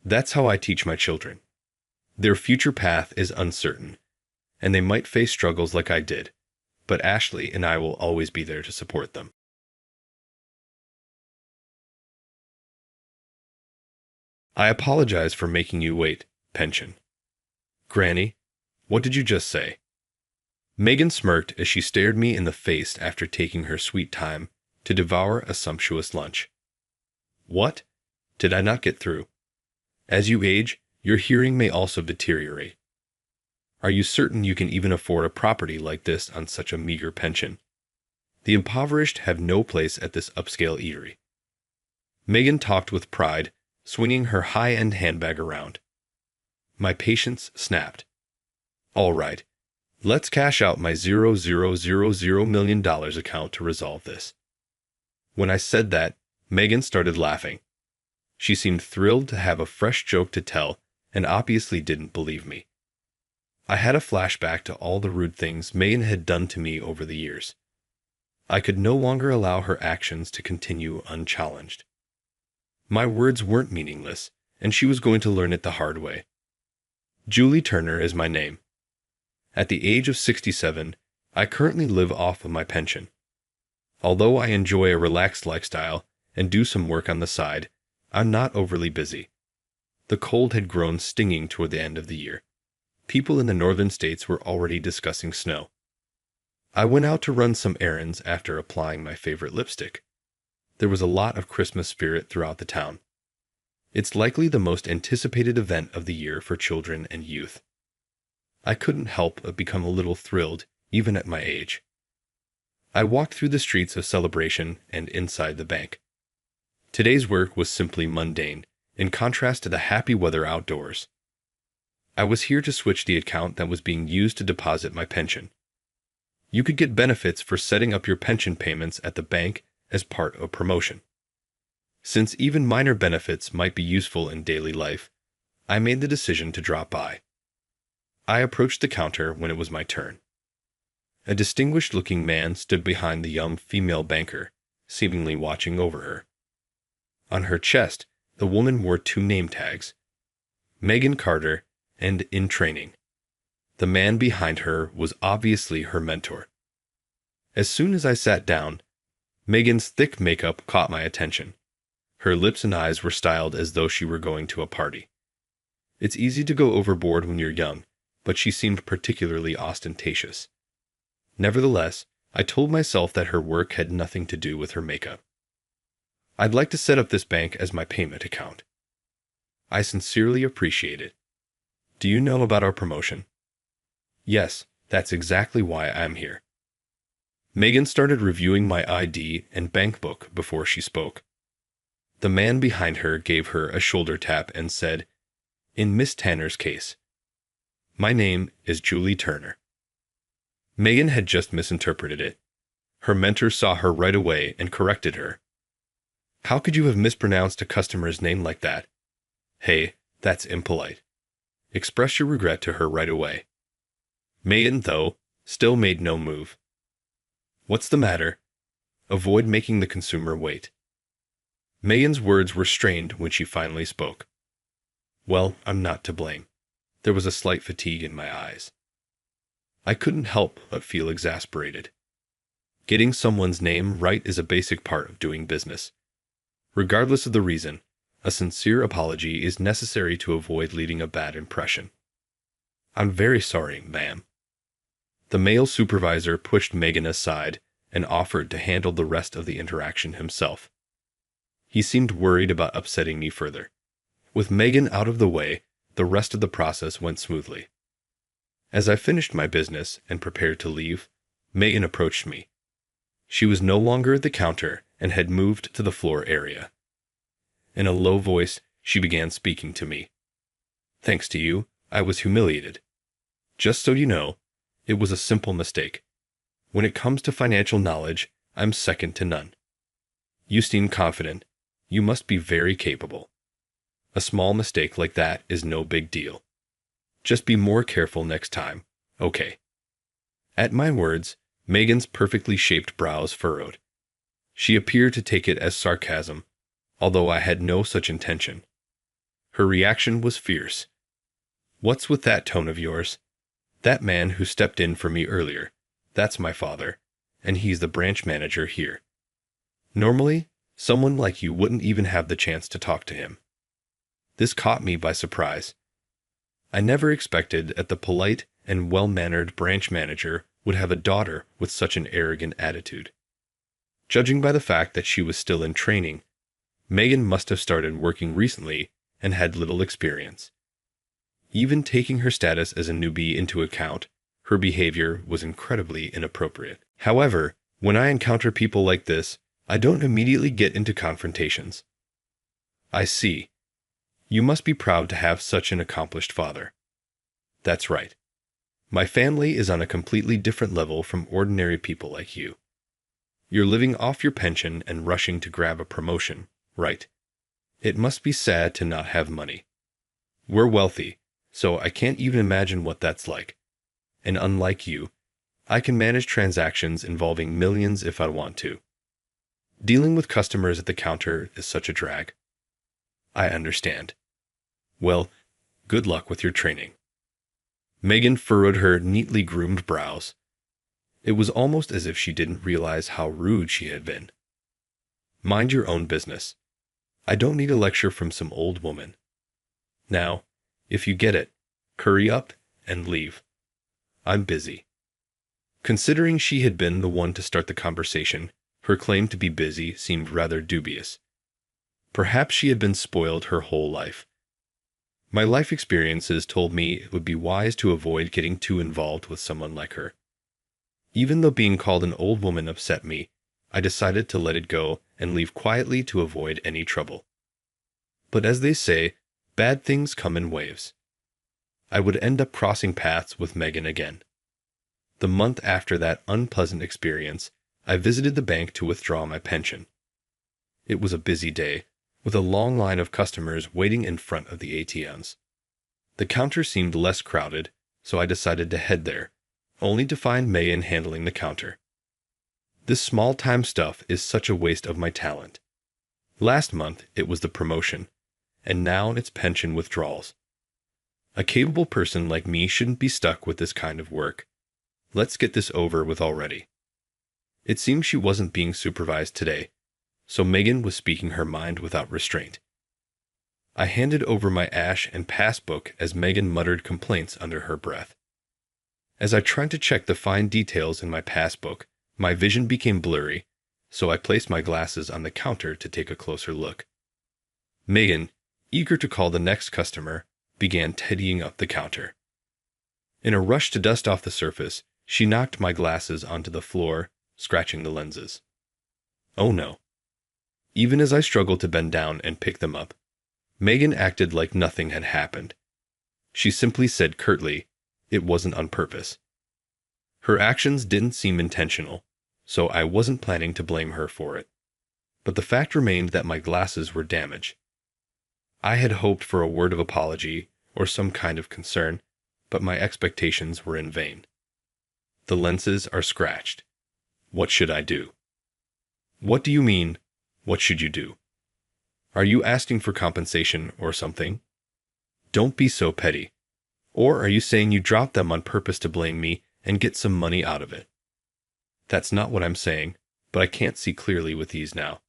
That's how I teach my children. Their future path is uncertain, and they might face struggles like I did, but Ashley and I will always be there to support them. I apologize for making you wait, Pension. Granny, what did you just say? Megan smirked as she stared me in the face after taking her sweet time to devour a sumptuous lunch. What? Did I not get through? As you age, your hearing may also deteriorate. Are you certain you can even afford a property like this on such a meager pension? The impoverished have no place at this upscale eatery. Megan talked with pride, swinging her high-end handbag around. My patience snapped. All right, let's cash out my $0.000 million account to resolve this. When I said that, Megan started laughing. She seemed thrilled to have a fresh joke to tell and obviously didn't believe me. I had a flashback to all the rude things Megan had done to me over the years. I could no longer allow her actions to continue unchallenged. My words weren't meaningless, and she was going to learn it the hard way. Julie Turner is my name. At the age of 67, I currently live off of my pension. Although I enjoy a relaxed lifestyle and do some work on the side, I'm not overly busy. The cold had grown stinging toward the end of the year. People in the northern states were already discussing snow. I went out to run some errands after applying my favorite lipstick. There was a lot of Christmas spirit throughout the town. It's likely the most anticipated event of the year for children and youth. I couldn't help but become a little thrilled, even at my age. I walked through the streets of celebration and inside the bank. Today's work was simply mundane, in contrast to the happy weather outdoors. I was here to switch the account that was being used to deposit my pension. You could get benefits for setting up your pension payments at the bank as part of a promotion. Since even minor benefits might be useful in daily life, I made the decision to drop by. I approached the counter when it was my turn. A distinguished-looking man stood behind the young female banker, seemingly watching over her. On her chest, the woman wore 2 name tags: Megan Carter and In Training. The man behind her was obviously her mentor. As soon as I sat down, Megan's thick makeup caught my attention. Her lips and eyes were styled as though she were going to a party. It's easy to go overboard when you're young, but she seemed particularly ostentatious. Nevertheless, I told myself that her work had nothing to do with her makeup. I'd like to set up this bank as my payment account. I sincerely appreciate it. Do you know about our promotion? Yes, that's exactly why I'm here. Megan started reviewing my ID and bank book before she spoke. The man behind her gave her a shoulder tap and said, "In Miss Tanner's case, my name is Julie Turner." Megan had just misinterpreted it. Her mentor saw her right away and corrected her. "How could you have mispronounced a customer's name like that? Hey, that's impolite." Express your regret to her right away. Megan, though, still made no move. "What's the matter?" Avoid making the consumer wait. Megan's words were strained when she finally spoke. "Well, I'm not to blame." There was a slight fatigue in my eyes. I couldn't help but feel exasperated. Getting someone's name right is a basic part of doing business. Regardless of the reason, a sincere apology is necessary to avoid leaving a bad impression. "I'm very sorry, ma'am." The male supervisor pushed Megan aside and offered to handle the rest of the interaction himself. He seemed worried about upsetting me further. With Megan out of the way, the rest of the process went smoothly. As I finished my business and prepared to leave, Megan approached me. She was no longer at the counter and had moved to the floor area. In a low voice, she began speaking to me. "Thanks to you, I was humiliated. Just so you know, it was a simple mistake. When it comes to financial knowledge, I'm second to none. You seem confident. You must be very capable. A small mistake like that is no big deal. Just be more careful next time, okay?" At my words, Megan's perfectly shaped brows furrowed. She appeared to take it as sarcasm, although I had no such intention. Her reaction was fierce. "What's with that tone of yours? That man who stepped in for me earlier, that's my father, and he's the branch manager here. Normally, someone like you wouldn't even have the chance to talk to him." This caught me by surprise. I never expected that the polite and well-mannered branch manager would have a daughter with such an arrogant attitude. Judging by the fact that she was still in training, Megan must have started working recently and had little experience. Even taking her status as a newbie into account, her behavior was incredibly inappropriate. However, when I encounter people like this, I don't immediately get into confrontations. "I see. You must be proud to have such an accomplished father." "That's right. My family is on a completely different level from ordinary people like you. You're living off your pension and rushing to grab a promotion, right? It must be sad to not have money. We're wealthy, so I can't even imagine what that's like. And unlike you, I can manage transactions involving millions if I want to. Dealing with customers at the counter is such a drag. I understand. Well, good luck with your training. Megan furrowed her neatly groomed brows. It was almost as if she didn't realize how rude she had been. Mind your own business. I don't need a lecture from some old woman. Now, if you get it, hurry up and leave. I'm busy. Considering she had been the one to start the conversation, her claim to be busy seemed rather dubious. Perhaps she had been spoiled her whole life. My life experiences told me it would be wise to avoid getting too involved with someone like her. Even though being called an old woman upset me, I decided to let it go and leave quietly to avoid any trouble. But as they say, bad things come in waves. I would end up crossing paths with Megan again. The month after that unpleasant experience, I visited the bank to withdraw my pension. It was a busy day, with a long line of customers waiting in front of the ATMs. The counter seemed less crowded, so I decided to head there, only to find Megan handling the counter. This small-time stuff is such a waste of my talent. Last month it was the promotion, and now it's pension withdrawals. A capable person like me shouldn't be stuck with this kind of work. Let's get this over with already. It seems she wasn't being supervised today, so Megan was speaking her mind without restraint. I handed over my ash and passbook as Megan muttered complaints under her breath. As I tried to check the fine details in my passbook, my vision became blurry, so I placed my glasses on the counter to take a closer look. Megan, eager to call the next customer, began tidying up the counter. In a rush to dust off the surface, she knocked my glasses onto the floor, scratching the lenses. Oh no. Even as I struggled to bend down and pick them up, Megan acted like nothing had happened. She simply said curtly, "It wasn't on purpose." Her actions didn't seem intentional, so I wasn't planning to blame her for it. But the fact remained that my glasses were damaged. I had hoped for a word of apology or some kind of concern, but my expectations were in vain. The lenses are scratched. What should I do? What do you mean, what should you do? Are you asking for compensation or something? Don't be so petty. Or are you saying you dropped them on purpose to blame me and get some money out of it? That's not what I'm saying, but I can't see clearly with these now.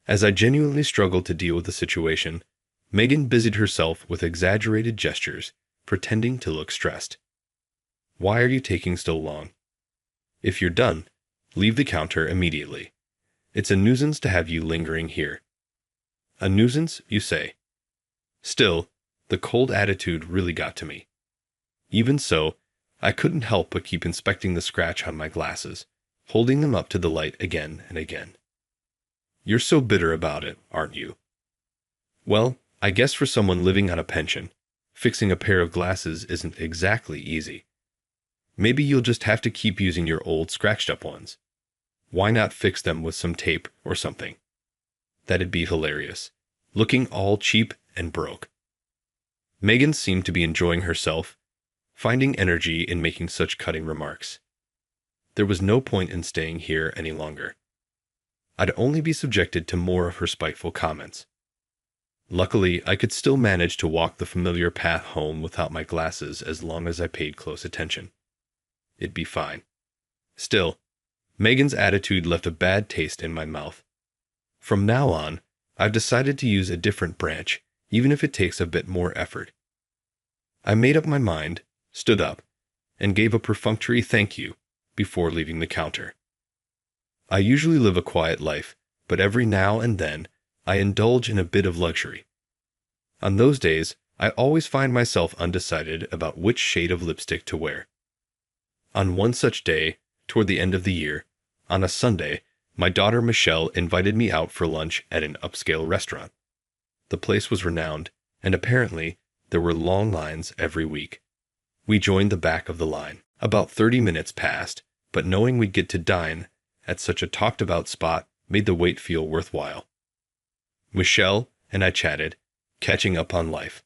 As I genuinely struggled to deal with the situation, Megan busied herself with exaggerated gestures, pretending to look stressed. Why are you taking so long? If you're done, leave the counter immediately. It's a nuisance to have you lingering here. A nuisance, you say? Still, the cold attitude really got to me. Even so, I couldn't help but keep inspecting the scratch on my glasses, holding them up to the light again and again. You're so bitter about it, aren't you? Well, I guess for someone living on a pension, fixing a pair of glasses isn't exactly easy. Maybe you'll just have to keep using your old scratched-up ones. Why not fix them with some tape or something? That'd be hilarious, looking all cheap and broke. Megan seemed to be enjoying herself, finding energy in making such cutting remarks. There was no point in staying here any longer. I'd only be subjected to more of her spiteful comments. Luckily, I could still manage to walk the familiar path home without my glasses as long as I paid close attention. It'd be fine. Still, Megan's attitude left a bad taste in my mouth. From now on, I've decided to use a different branch, even if it takes a bit more effort. I made up my mind, stood up, and gave a perfunctory thank you before leaving the counter. I usually live a quiet life, but every now and then I indulge in a bit of luxury. On those days, I always find myself undecided about which shade of lipstick to wear. On one such day, toward the end of the year, on a Sunday, my daughter Michelle invited me out for lunch at an upscale restaurant. The place was renowned, and apparently there were long lines every week. We joined the back of the line. About 30 minutes passed, but knowing we'd get to dine at such a talked-about spot made the wait feel worthwhile. Michelle and I chatted, catching up on life.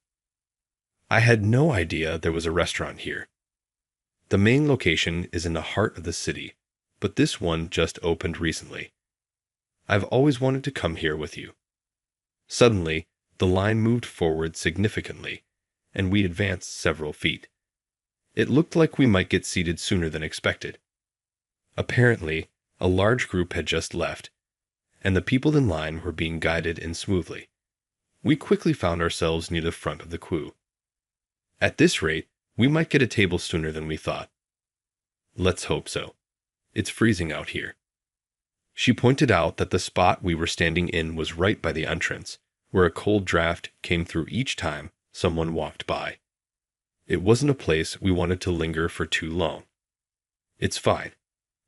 I had no idea there was a restaurant here. The main location is in the heart of the city, but this one just opened recently. I've always wanted to come here with you. Suddenly, the line moved forward significantly, and we advanced several feet. It looked like we might get seated sooner than expected. Apparently, a large group had just left, and the people in line were being guided in smoothly. We quickly found ourselves near the front of the queue. At this rate, we might get a table sooner than we thought. Let's hope so. It's freezing out here. She pointed out that the spot we were standing in was right by the entrance, where a cold draft came through each time someone walked by. It wasn't a place we wanted to linger for too long. It's fine.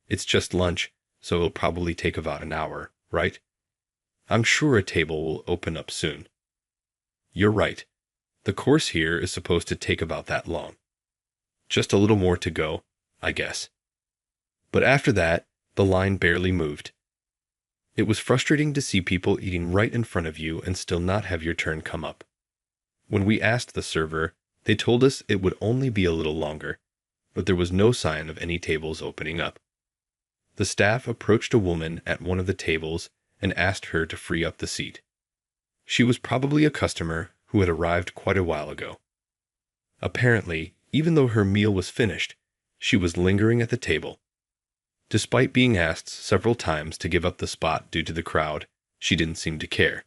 It's just lunch, so it'll probably take about an hour, right? I'm sure a table will open up soon. You're right. The course here is supposed to take about that long. Just a little more to go, I guess. But after that, the line barely moved. It was frustrating to see people eating right in front of you and still not have your turn come up. When we asked the server, they told us it would only be a little longer, but there was no sign of any tables opening up. The staff approached a woman at one of the tables and asked her to free up the seat. She was probably a customer who had arrived quite a while ago. Apparently, even though her meal was finished, she was lingering at the table. Despite being asked several times to give up the spot due to the crowd, she didn't seem to care.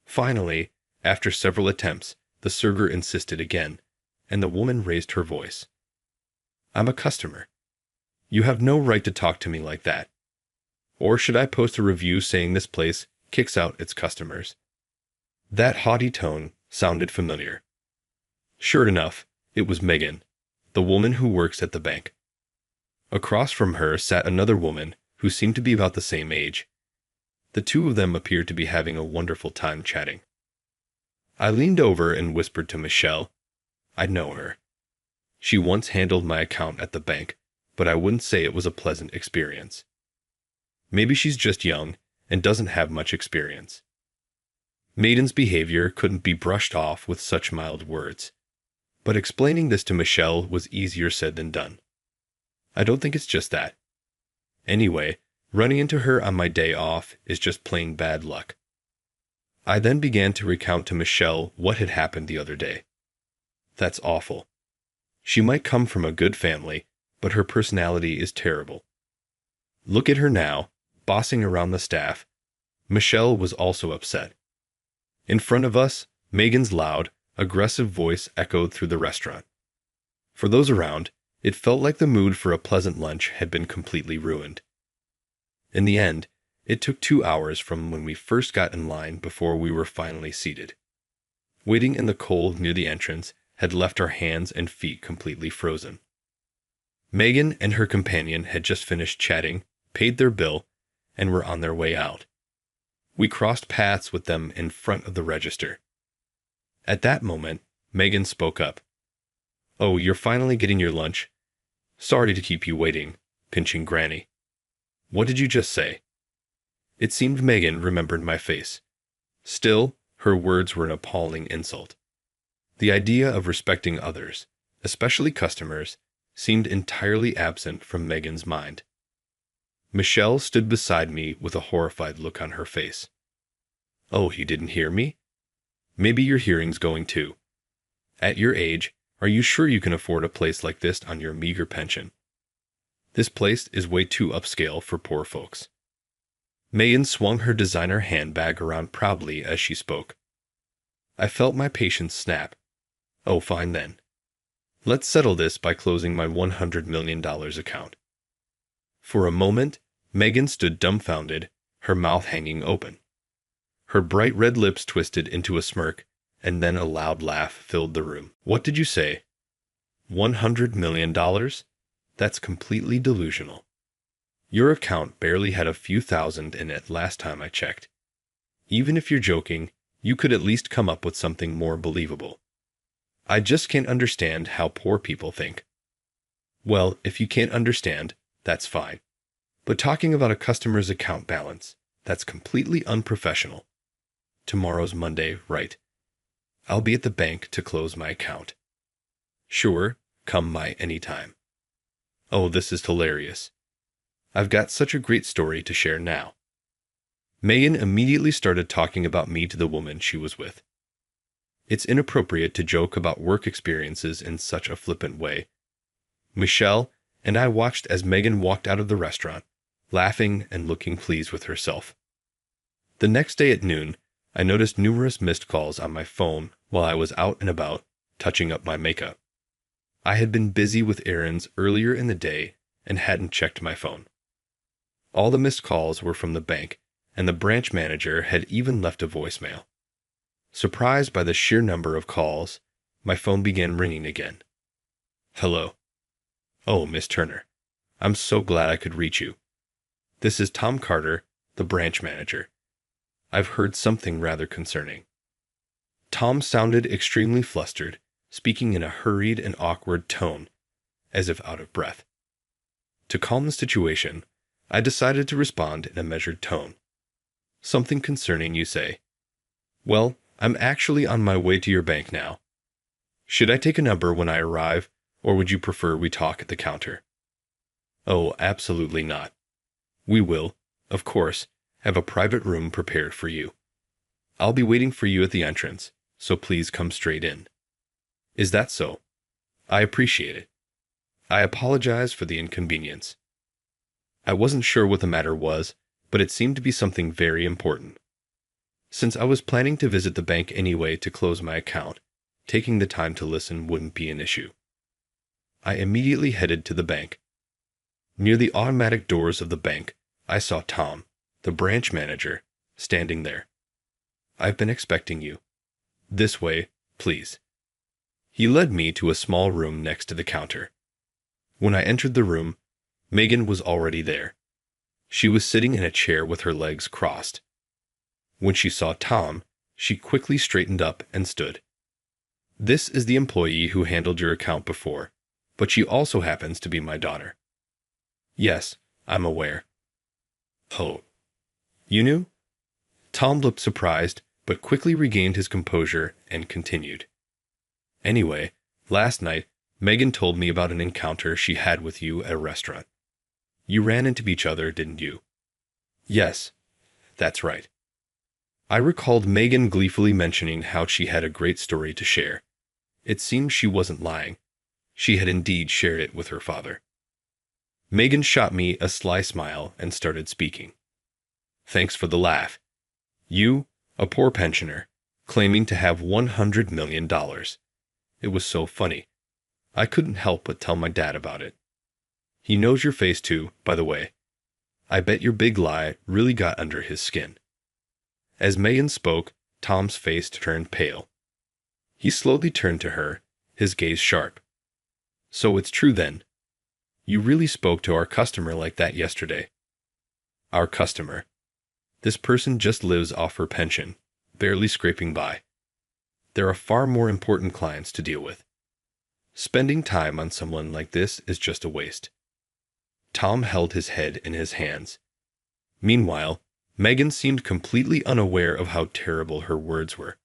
Finally, after several attempts, the server insisted again, and the woman raised her voice. I'm a customer. You have no right to talk to me like that. Or should I post a review saying this place kicks out its customers? That haughty tone sounded familiar. Sure enough, it was Megan, the woman who works at the bank. Across from her sat another woman who seemed to be about the same age. The two of them appeared to be having a wonderful time chatting. I leaned over and whispered to Michelle. I know her. She once handled my account at the bank, but I wouldn't say it was a pleasant experience. Maybe she's just young and doesn't have much experience. Maiden's behavior couldn't be brushed off with such mild words, but explaining this to Michelle was easier said than done. I don't think it's just that. Anyway, running into her on my day off is just plain bad luck. I then began to recount to Michelle what had happened the other day. That's awful. She might come from a good family, but her personality is terrible. Look at her now, bossing around the staff. Michelle was also upset. In front of us, Megan's loud, aggressive voice echoed through the restaurant. For those around, it felt like the mood for a pleasant lunch had been completely ruined. In the end, it took 2 hours from when we first got in line before we were finally seated. Waiting in the cold near the entrance had left our hands and feet completely frozen. Megan and her companion had just finished chatting, paid their bill, and were on their way out. We crossed paths with them in front of the register. At that moment, Megan spoke up. Oh, you're finally getting your lunch? Sorry to keep you waiting, pinching Granny. What did you just say? It seemed Megan remembered my face. Still, her words were an appalling insult. The idea of respecting others, especially customers, seemed entirely absent from Megan's mind. Michelle stood beside me with a horrified look on her face. Oh, you didn't hear me? Maybe your hearing's going too. At your age, are you sure you can afford a place like this on your meager pension? This place is way too upscale for poor folks. Megan swung her designer handbag around proudly as she spoke. I felt my patience snap. Oh, fine then. Let's settle this by closing my $100 million account. For a moment, Megan stood dumbfounded, her mouth hanging open. Her bright red lips twisted into a smirk, and then a loud laugh filled the room. What did you say? $100 million? That's completely delusional. Your account barely had a few thousand in it last time I checked. Even if you're joking, you could at least come up with something more believable. I just can't understand how poor people think. Well, if you can't understand, that's fine. But talking about a customer's account balance, that's completely unprofessional. Tomorrow's Monday, right? I'll be at the bank to close my account. Sure, come by any time. Oh, this is hilarious. I've got such a great story to share now. Megan immediately started talking about me to the woman she was with. It's inappropriate to joke about work experiences in such a flippant way. Michelle and I watched as Megan walked out of the restaurant, laughing and looking pleased with herself. The next day at noon, I noticed numerous missed calls on my phone while I was out and about, touching up my makeup. I had been busy with errands earlier in the day and hadn't checked my phone. All the missed calls were from the bank, and the branch manager had even left a voicemail. Surprised by the sheer number of calls, my phone began ringing again. Hello. Oh, Miss Turner. I'm so glad I could reach you. This is Tom Carter, the branch manager. I've heard something rather concerning. Tom sounded extremely flustered, speaking in a hurried and awkward tone, as if out of breath. To calm the situation, I decided to respond in a measured tone. Something concerning, you say? Well, I'm actually on my way to your bank now. Should I take a number when I arrive, or would you prefer we talk at the counter? Oh, absolutely not. We will, of course, have a private room prepared for you. I'll be waiting for you at the entrance, so please come straight in. Is that so? I appreciate it. I apologize for the inconvenience. I wasn't sure what the matter was, but it seemed to be something very important. Since I was planning to visit the bank anyway to close my account, taking the time to listen wouldn't be an issue. I immediately headed to the bank. Near the automatic doors of the bank, I saw Tom, the branch manager, standing there. I've been expecting you. This way, please. He led me to a small room next to the counter. When I entered the room, Megan was already there. She was sitting in a chair with her legs crossed. When she saw Tom, she quickly straightened up and stood. This is the employee who handled your account before, but she also happens to be my daughter. Yes, I'm aware. Oh. You knew? Tom looked surprised, but quickly regained his composure and continued. Anyway, last night, Megan told me about an encounter she had with you at a restaurant. You ran into each other, didn't you? Yes, that's right. I recalled Megan gleefully mentioning how she had a great story to share. It seemed she wasn't lying. She had indeed shared it with her father. Megan shot me a sly smile and started speaking. Thanks for the laugh. You, a poor pensioner, claiming to have $100 million. It was so funny. I couldn't help but tell my dad about it. He knows your face too, by the way. I bet your big lie really got under his skin. As Megan spoke, Tom's face turned pale. He slowly turned to her, his gaze sharp. So it's true then. You really spoke to our customer like that yesterday. Our customer. This person just lives off her pension, barely scraping by. There are far more important clients to deal with. Spending time on someone like this is just a waste. Tom held his head in his hands. Meanwhile, Megan seemed completely unaware of how terrible her words were.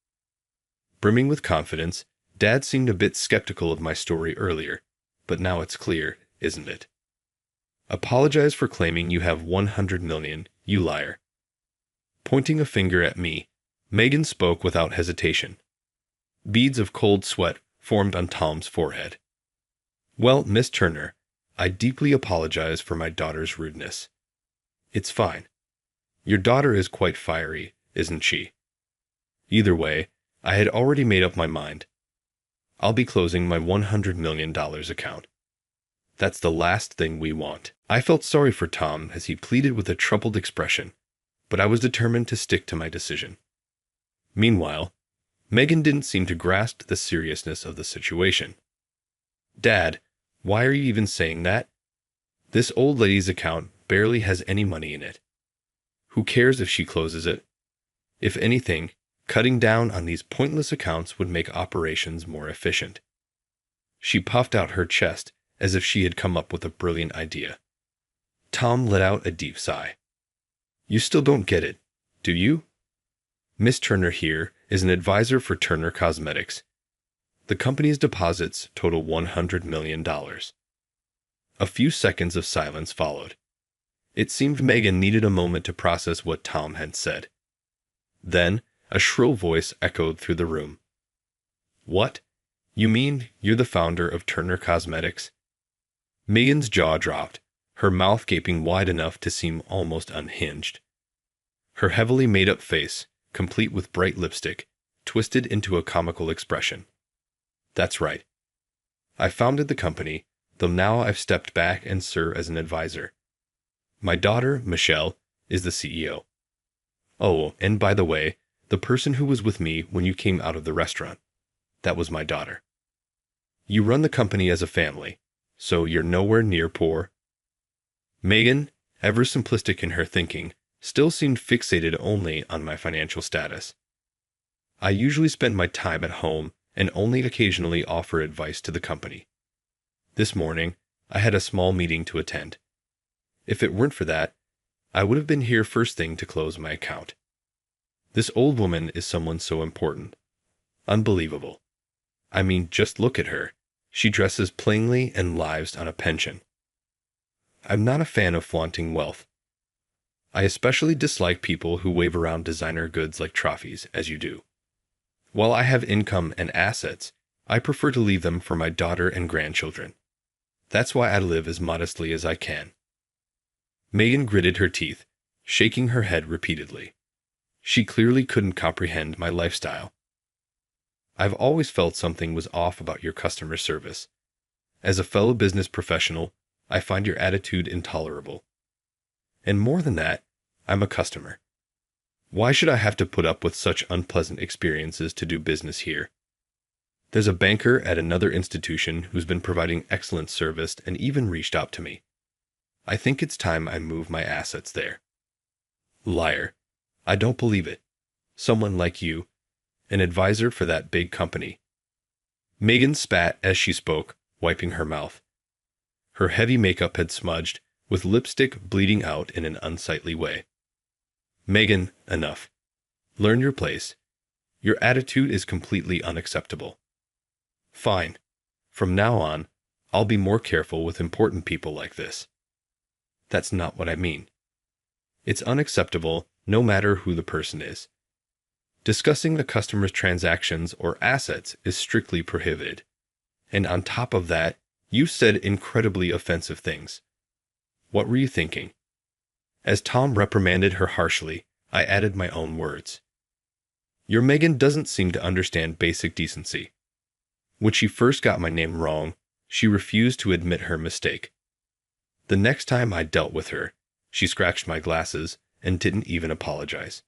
Brimming with confidence, Dad seemed a bit skeptical of my story earlier, but now it's clear, isn't it? Apologize for claiming you have 100 million, you liar. Pointing a finger at me, Megan spoke without hesitation. Beads of cold sweat formed on Tom's forehead. Well, Miss Turner, I deeply apologize for my daughter's rudeness. It's fine. Your daughter is quite fiery, isn't she? Either way, I had already made up my mind. I'll be closing my $100 million account. That's the last thing we want. I felt sorry for Tom as he pleaded with a troubled expression, but I was determined to stick to my decision. Meanwhile, Megan didn't seem to grasp the seriousness of the situation. Dad, why are you even saying that? This old lady's account barely has any money in it. Who cares if she closes it? If anything, cutting down on these pointless accounts would make operations more efficient. She puffed out her chest as if she had come up with a brilliant idea. Tom let out a deep sigh. You still don't get it, do you? Miss Turner here is an advisor for Turner Cosmetics. The company's deposits total $100 million. A few seconds of silence followed. It seemed Megan needed a moment to process what Tom had said. Then, a shrill voice echoed through the room. What? You mean you're the founder of Turner Cosmetics? Megan's jaw dropped, her mouth gaping wide enough to seem almost unhinged. Her heavily made-up face, complete with bright lipstick, twisted into a comical expression. That's right. I founded the company, though now I've stepped back and serve as an advisor. My daughter, Michelle, is the CEO. Oh, and by the way, the person who was with me when you came out of the restaurant, that was my daughter. You run the company as a family, so you're nowhere near poor. Megan, ever simplistic in her thinking, still seemed fixated only on my financial status. I usually spent my time at home and only occasionally offer advice to the company. This morning, I had a small meeting to attend. If it weren't for that, I would have been here first thing to close my account. This old woman is someone so important. Unbelievable. I mean, just look at her. She dresses plainly and lives on a pension. I'm not a fan of flaunting wealth. I especially dislike people who wave around designer goods like trophies, as you do. While I have income and assets, I prefer to leave them for my daughter and grandchildren. That's why I live as modestly as I can. Megan gritted her teeth, shaking her head repeatedly. She clearly couldn't comprehend my lifestyle. I've always felt something was off about your customer service. As a fellow business professional, I find your attitude intolerable. And more than that, I'm a customer. Why should I have to put up with such unpleasant experiences to do business here? There's a banker at another institution who's been providing excellent service and even reached out to me. I think it's time I move my assets there. Liar. I don't believe it. Someone like you, an advisor for that big company. Megan spat as she spoke, wiping her mouth. Her heavy makeup had smudged, with lipstick bleeding out in an unsightly way. Megan, enough. Learn your place. Your attitude is completely unacceptable. Fine. From now on, I'll be more careful with important people like this. That's not what I mean. It's unacceptable no matter who the person is. Discussing a customer's transactions or assets is strictly prohibited. And on top of that, you said incredibly offensive things. What were you thinking? As Tom reprimanded her harshly, I added my own words. Your Megan doesn't seem to understand basic decency. When she first got my name wrong, she refused to admit her mistake. The next time I dealt with her, she scratched my glasses and didn't even apologize.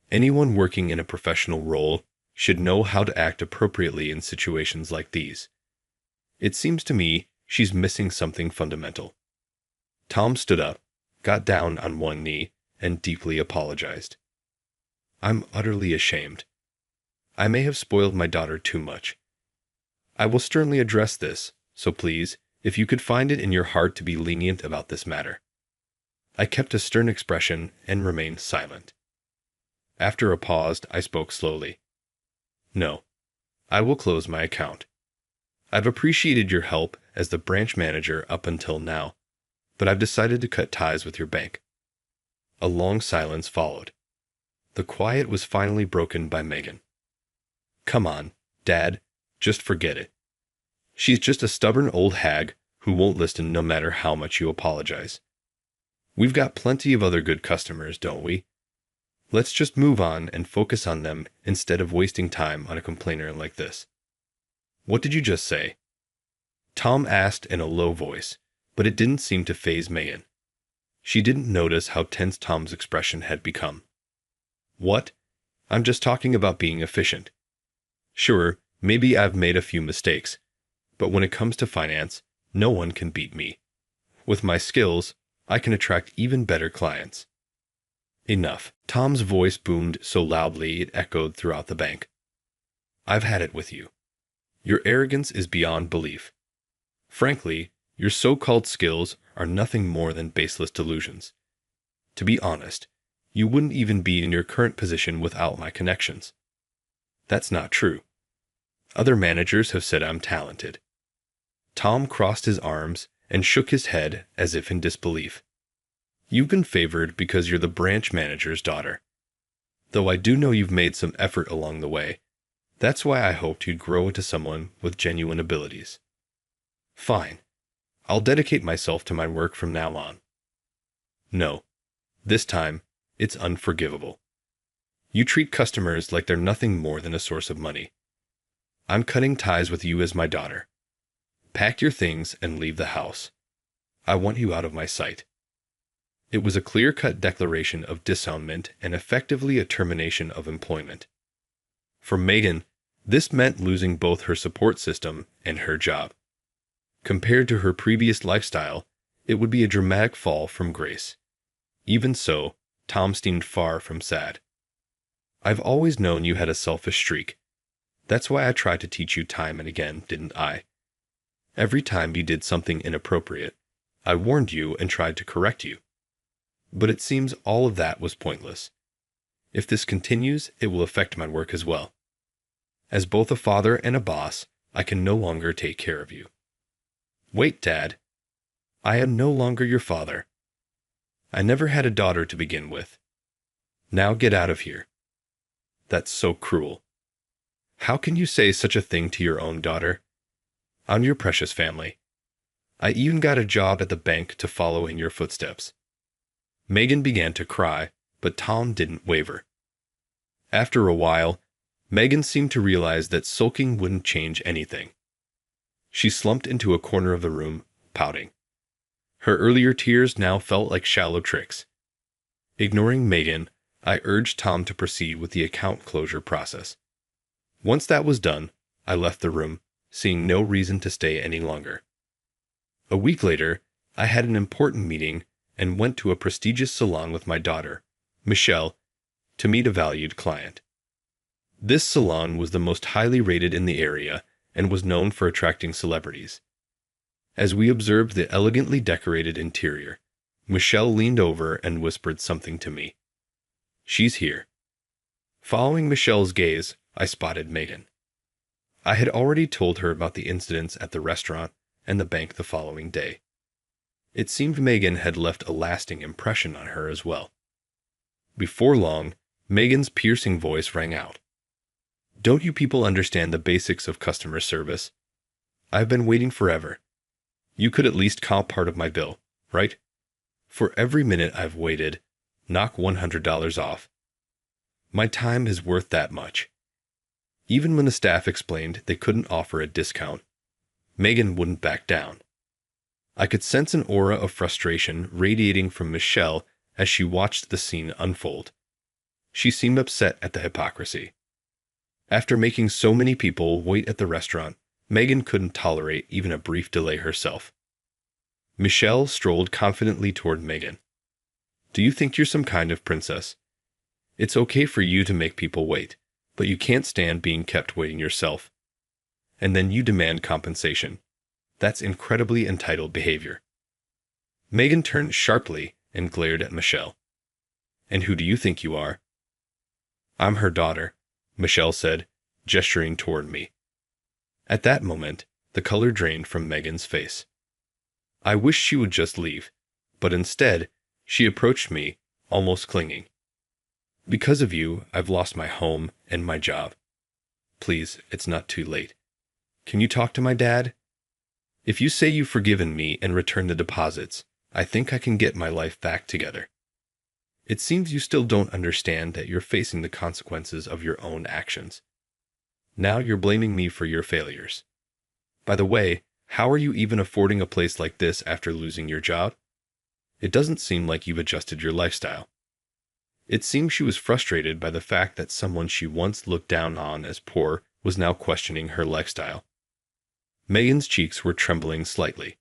Anyone working in a professional role should know how to act appropriately in situations like these. It seems to me she's missing something fundamental. Tom stood up, got down on one knee, and deeply apologized. I'm utterly ashamed. I may have spoiled my daughter too much. I will sternly address this, so please, if you could find it in your heart to be lenient about this matter. I kept a stern expression and remained silent. After a pause, I spoke slowly. No, I will close my account. I've appreciated your help as the branch manager up until now, but I've decided to cut ties with your bank. A long silence followed. The quiet was finally broken by Megan. Come on, Dad, just forget it. She's just a stubborn old hag who won't listen no matter how much you apologize. We've got plenty of other good customers, don't we? Let's just move on and focus on them instead of wasting time on a complainer like this. What did you just say? Tom asked in a low voice, but it didn't seem to faze Megan. She didn't notice how tense Tom's expression had become. What? I'm just talking about being efficient. Sure, maybe I've made a few mistakes, but when it comes to finance, no one can beat me. With my skills, I can attract even better clients. Enough. Tom's voice boomed so loudly it echoed throughout the bank. I've had it with you. Your arrogance is beyond belief. Frankly, your so-called skills are nothing more than baseless delusions. To be honest, You wouldn't even be in your current position without my connections. That's not true. Other managers have said I'm talented. Tom crossed his arms and shook his head as if in disbelief. You've been favored because you're the branch manager's daughter. Though I do know you've made some effort along the way. That's why I hoped you'd grow into someone with genuine abilities. Fine. I'll dedicate myself to my work from now on. No. This time, it's unforgivable. You treat customers like they're nothing more than a source of money. I'm cutting ties with you as my daughter. Pack your things and leave the house. I want you out of my sight. It was a clear-cut declaration of disownment and effectively a termination of employment. For Megan, this meant losing both her support system and her job. Compared to her previous lifestyle, it would be a dramatic fall from grace. Even so, Tom seemed far from sad. I've always known you had a selfish streak. That's why I tried to teach you time and again, didn't I? Every time you did something inappropriate, I warned you and tried to correct you. But it seems all of that was pointless. If this continues, it will affect my work as well. As both a father and a boss, I can no longer take care of you. Wait, Dad. I am no longer your father. I never had a daughter to begin with. Now get out of here. That's so cruel. How can you say such a thing to your own daughter? I'm your precious family. I even got a job at the bank to follow in your footsteps. Megan began to cry, but Tom didn't waver. After a while, Megan seemed to realize that sulking wouldn't change anything. She slumped into a corner of the room, pouting. Her earlier tears now felt like shallow tricks. Ignoring Megan, I urged Tom to proceed with the account closure process. Once that was done, I left the room, seeing no reason to stay any longer. A week later, I had an important meeting and went to a prestigious salon with my daughter, Michelle, to meet a valued client. This salon was the most highly rated in the area and was known for attracting celebrities. As we observed the elegantly decorated interior, Michelle leaned over and whispered something to me. She's here. Following Michelle's gaze, I spotted Megan. I had already told her about the incidents at the restaurant and the bank the following day. It seemed Megan had left a lasting impression on her as well. Before long, Megan's piercing voice rang out. Don't you people understand the basics of customer service? I've been waiting forever. You could at least comp part of my bill, right? For every minute I've waited, knock $100 off. My time is worth that much. Even when the staff explained they couldn't offer a discount, Megan wouldn't back down. I could sense an aura of frustration radiating from Michelle as she watched the scene unfold. She seemed upset at the hypocrisy. After making so many people wait at the restaurant, Megan couldn't tolerate even a brief delay herself. Michelle strolled confidently toward Megan. Do you think you're some kind of princess? It's okay for you to make people wait, but you can't stand being kept waiting yourself. And then you demand compensation. That's incredibly entitled behavior. Megan turned sharply and glared at Michelle. And who do you think you are? I'm her daughter, Michelle said, gesturing toward me. At that moment, the color drained from Megan's face. I wished she would just leave, but instead, she approached me, almost clinging. Because of you, I've lost my home and my job. Please, it's not too late. Can you talk to my dad? If you say you've forgiven me and return the deposits, I think I can get my life back together. It seems you still don't understand that you're facing the consequences of your own actions. Now you're blaming me for your failures. By the way, how are you even affording a place like this after losing your job? It doesn't seem like you've adjusted your lifestyle. It seems she was frustrated by the fact that someone she once looked down on as poor was now questioning her lifestyle. Megan's cheeks were trembling slightly.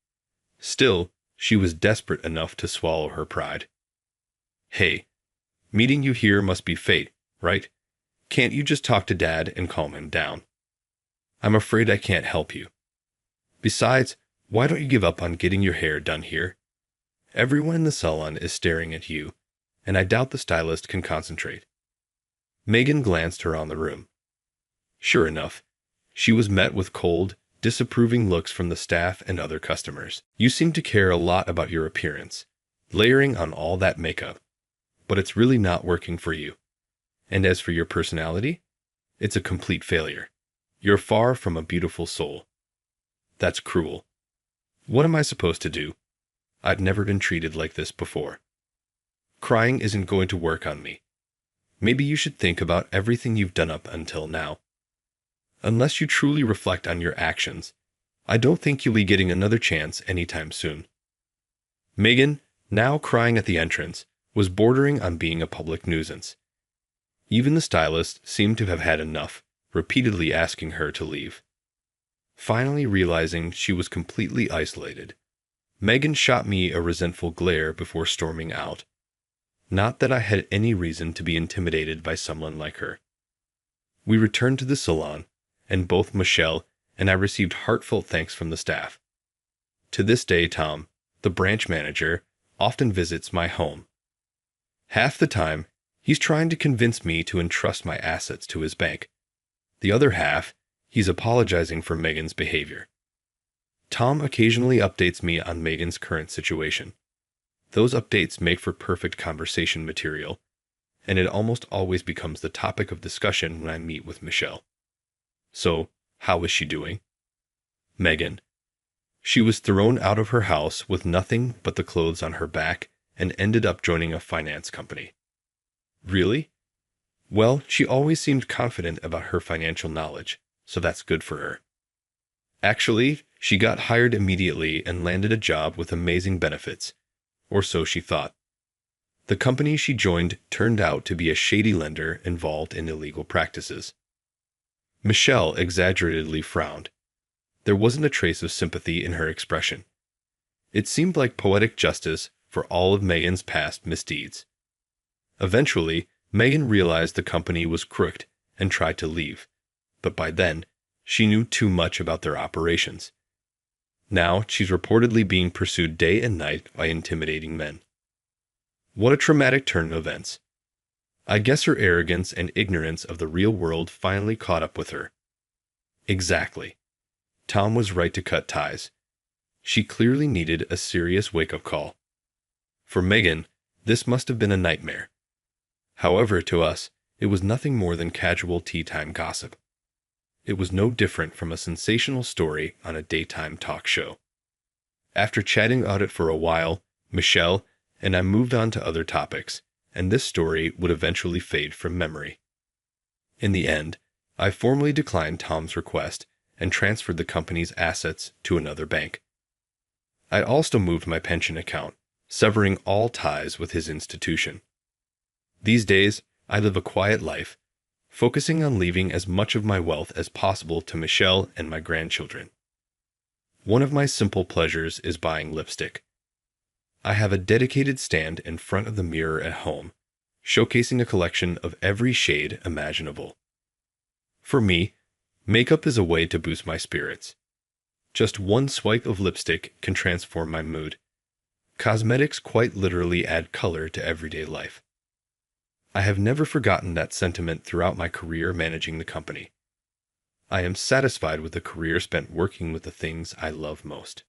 Still, she was desperate enough to swallow her pride. Hey, meeting you here must be fate, right? Can't you just talk to Dad and calm him down? I'm afraid I can't help you. Besides, why don't you give up on getting your hair done here? Everyone in the salon is staring at you, and I doubt the stylist can concentrate. Megan glanced around the room. Sure enough, she was met with cold, disapproving looks from the staff and other customers. You seem to care a lot about your appearance, layering on all that makeup, but it's really not working for you. And as for your personality, it's a complete failure. You're far from a beautiful soul. That's cruel. What am I supposed to do? I've never been treated like this before. Crying isn't going to work on me. Maybe you should think about everything you've done up until now. Unless you truly reflect on your actions, I don't think you'll be getting another chance anytime soon. Megan, now crying at the entrance, was bordering on being a public nuisance. Even the stylist seemed to have had enough, repeatedly asking her to leave. Finally realizing she was completely isolated, Megan shot me a resentful glare before storming out. Not that I had any reason to be intimidated by someone like her. We returned to the salon, and both Michelle and I received heartfelt thanks from the staff. To this day, Tom, the branch manager, often visits my home. Half the time, he's trying to convince me to entrust my assets to his bank. The other half, he's apologizing for Megan's behavior. Tom occasionally updates me on Megan's current situation. Those updates make for perfect conversation material, and it almost always becomes the topic of discussion when I meet with Michelle. So, how is she doing? Megan. She was thrown out of her house with nothing but the clothes on her back and ended up joining a finance company. Really? Well, she always seemed confident about her financial knowledge, so that's good for her. Actually, she got hired immediately and landed a job with amazing benefits, or so she thought. The company she joined turned out to be a shady lender involved in illegal practices. Michelle exaggeratedly frowned. There wasn't a trace of sympathy in her expression. It seemed like poetic justice for all of Megan's past misdeeds. Eventually, Megan realized the company was crooked and tried to leave, but by then, she knew too much about their operations. Now, she's reportedly being pursued day and night by intimidating men. What a traumatic turn of events. I guess her arrogance and ignorance of the real world finally caught up with her. Exactly. Tom was right to cut ties. She clearly needed a serious wake-up call. For Megan, this must have been a nightmare. However, to us, it was nothing more than casual tea-time gossip. It was no different from a sensational story on a daytime talk show. After chatting about it for a while, Michelle and I moved on to other topics, and this story would eventually fade from memory. In the end, I formally declined Tom's request and transferred the company's assets to another bank. I also moved my pension account, severing all ties with his institution. These days, I live a quiet life, focusing on leaving as much of my wealth as possible to Michelle and my grandchildren. One of my simple pleasures is buying lipstick. I have a dedicated stand in front of the mirror at home, showcasing a collection of every shade imaginable. For me, makeup is a way to boost my spirits. Just one swipe of lipstick can transform my mood. Cosmetics quite literally add color to everyday life. I have never forgotten that sentiment throughout my career managing the company. I am satisfied with a career spent working with the things I love most.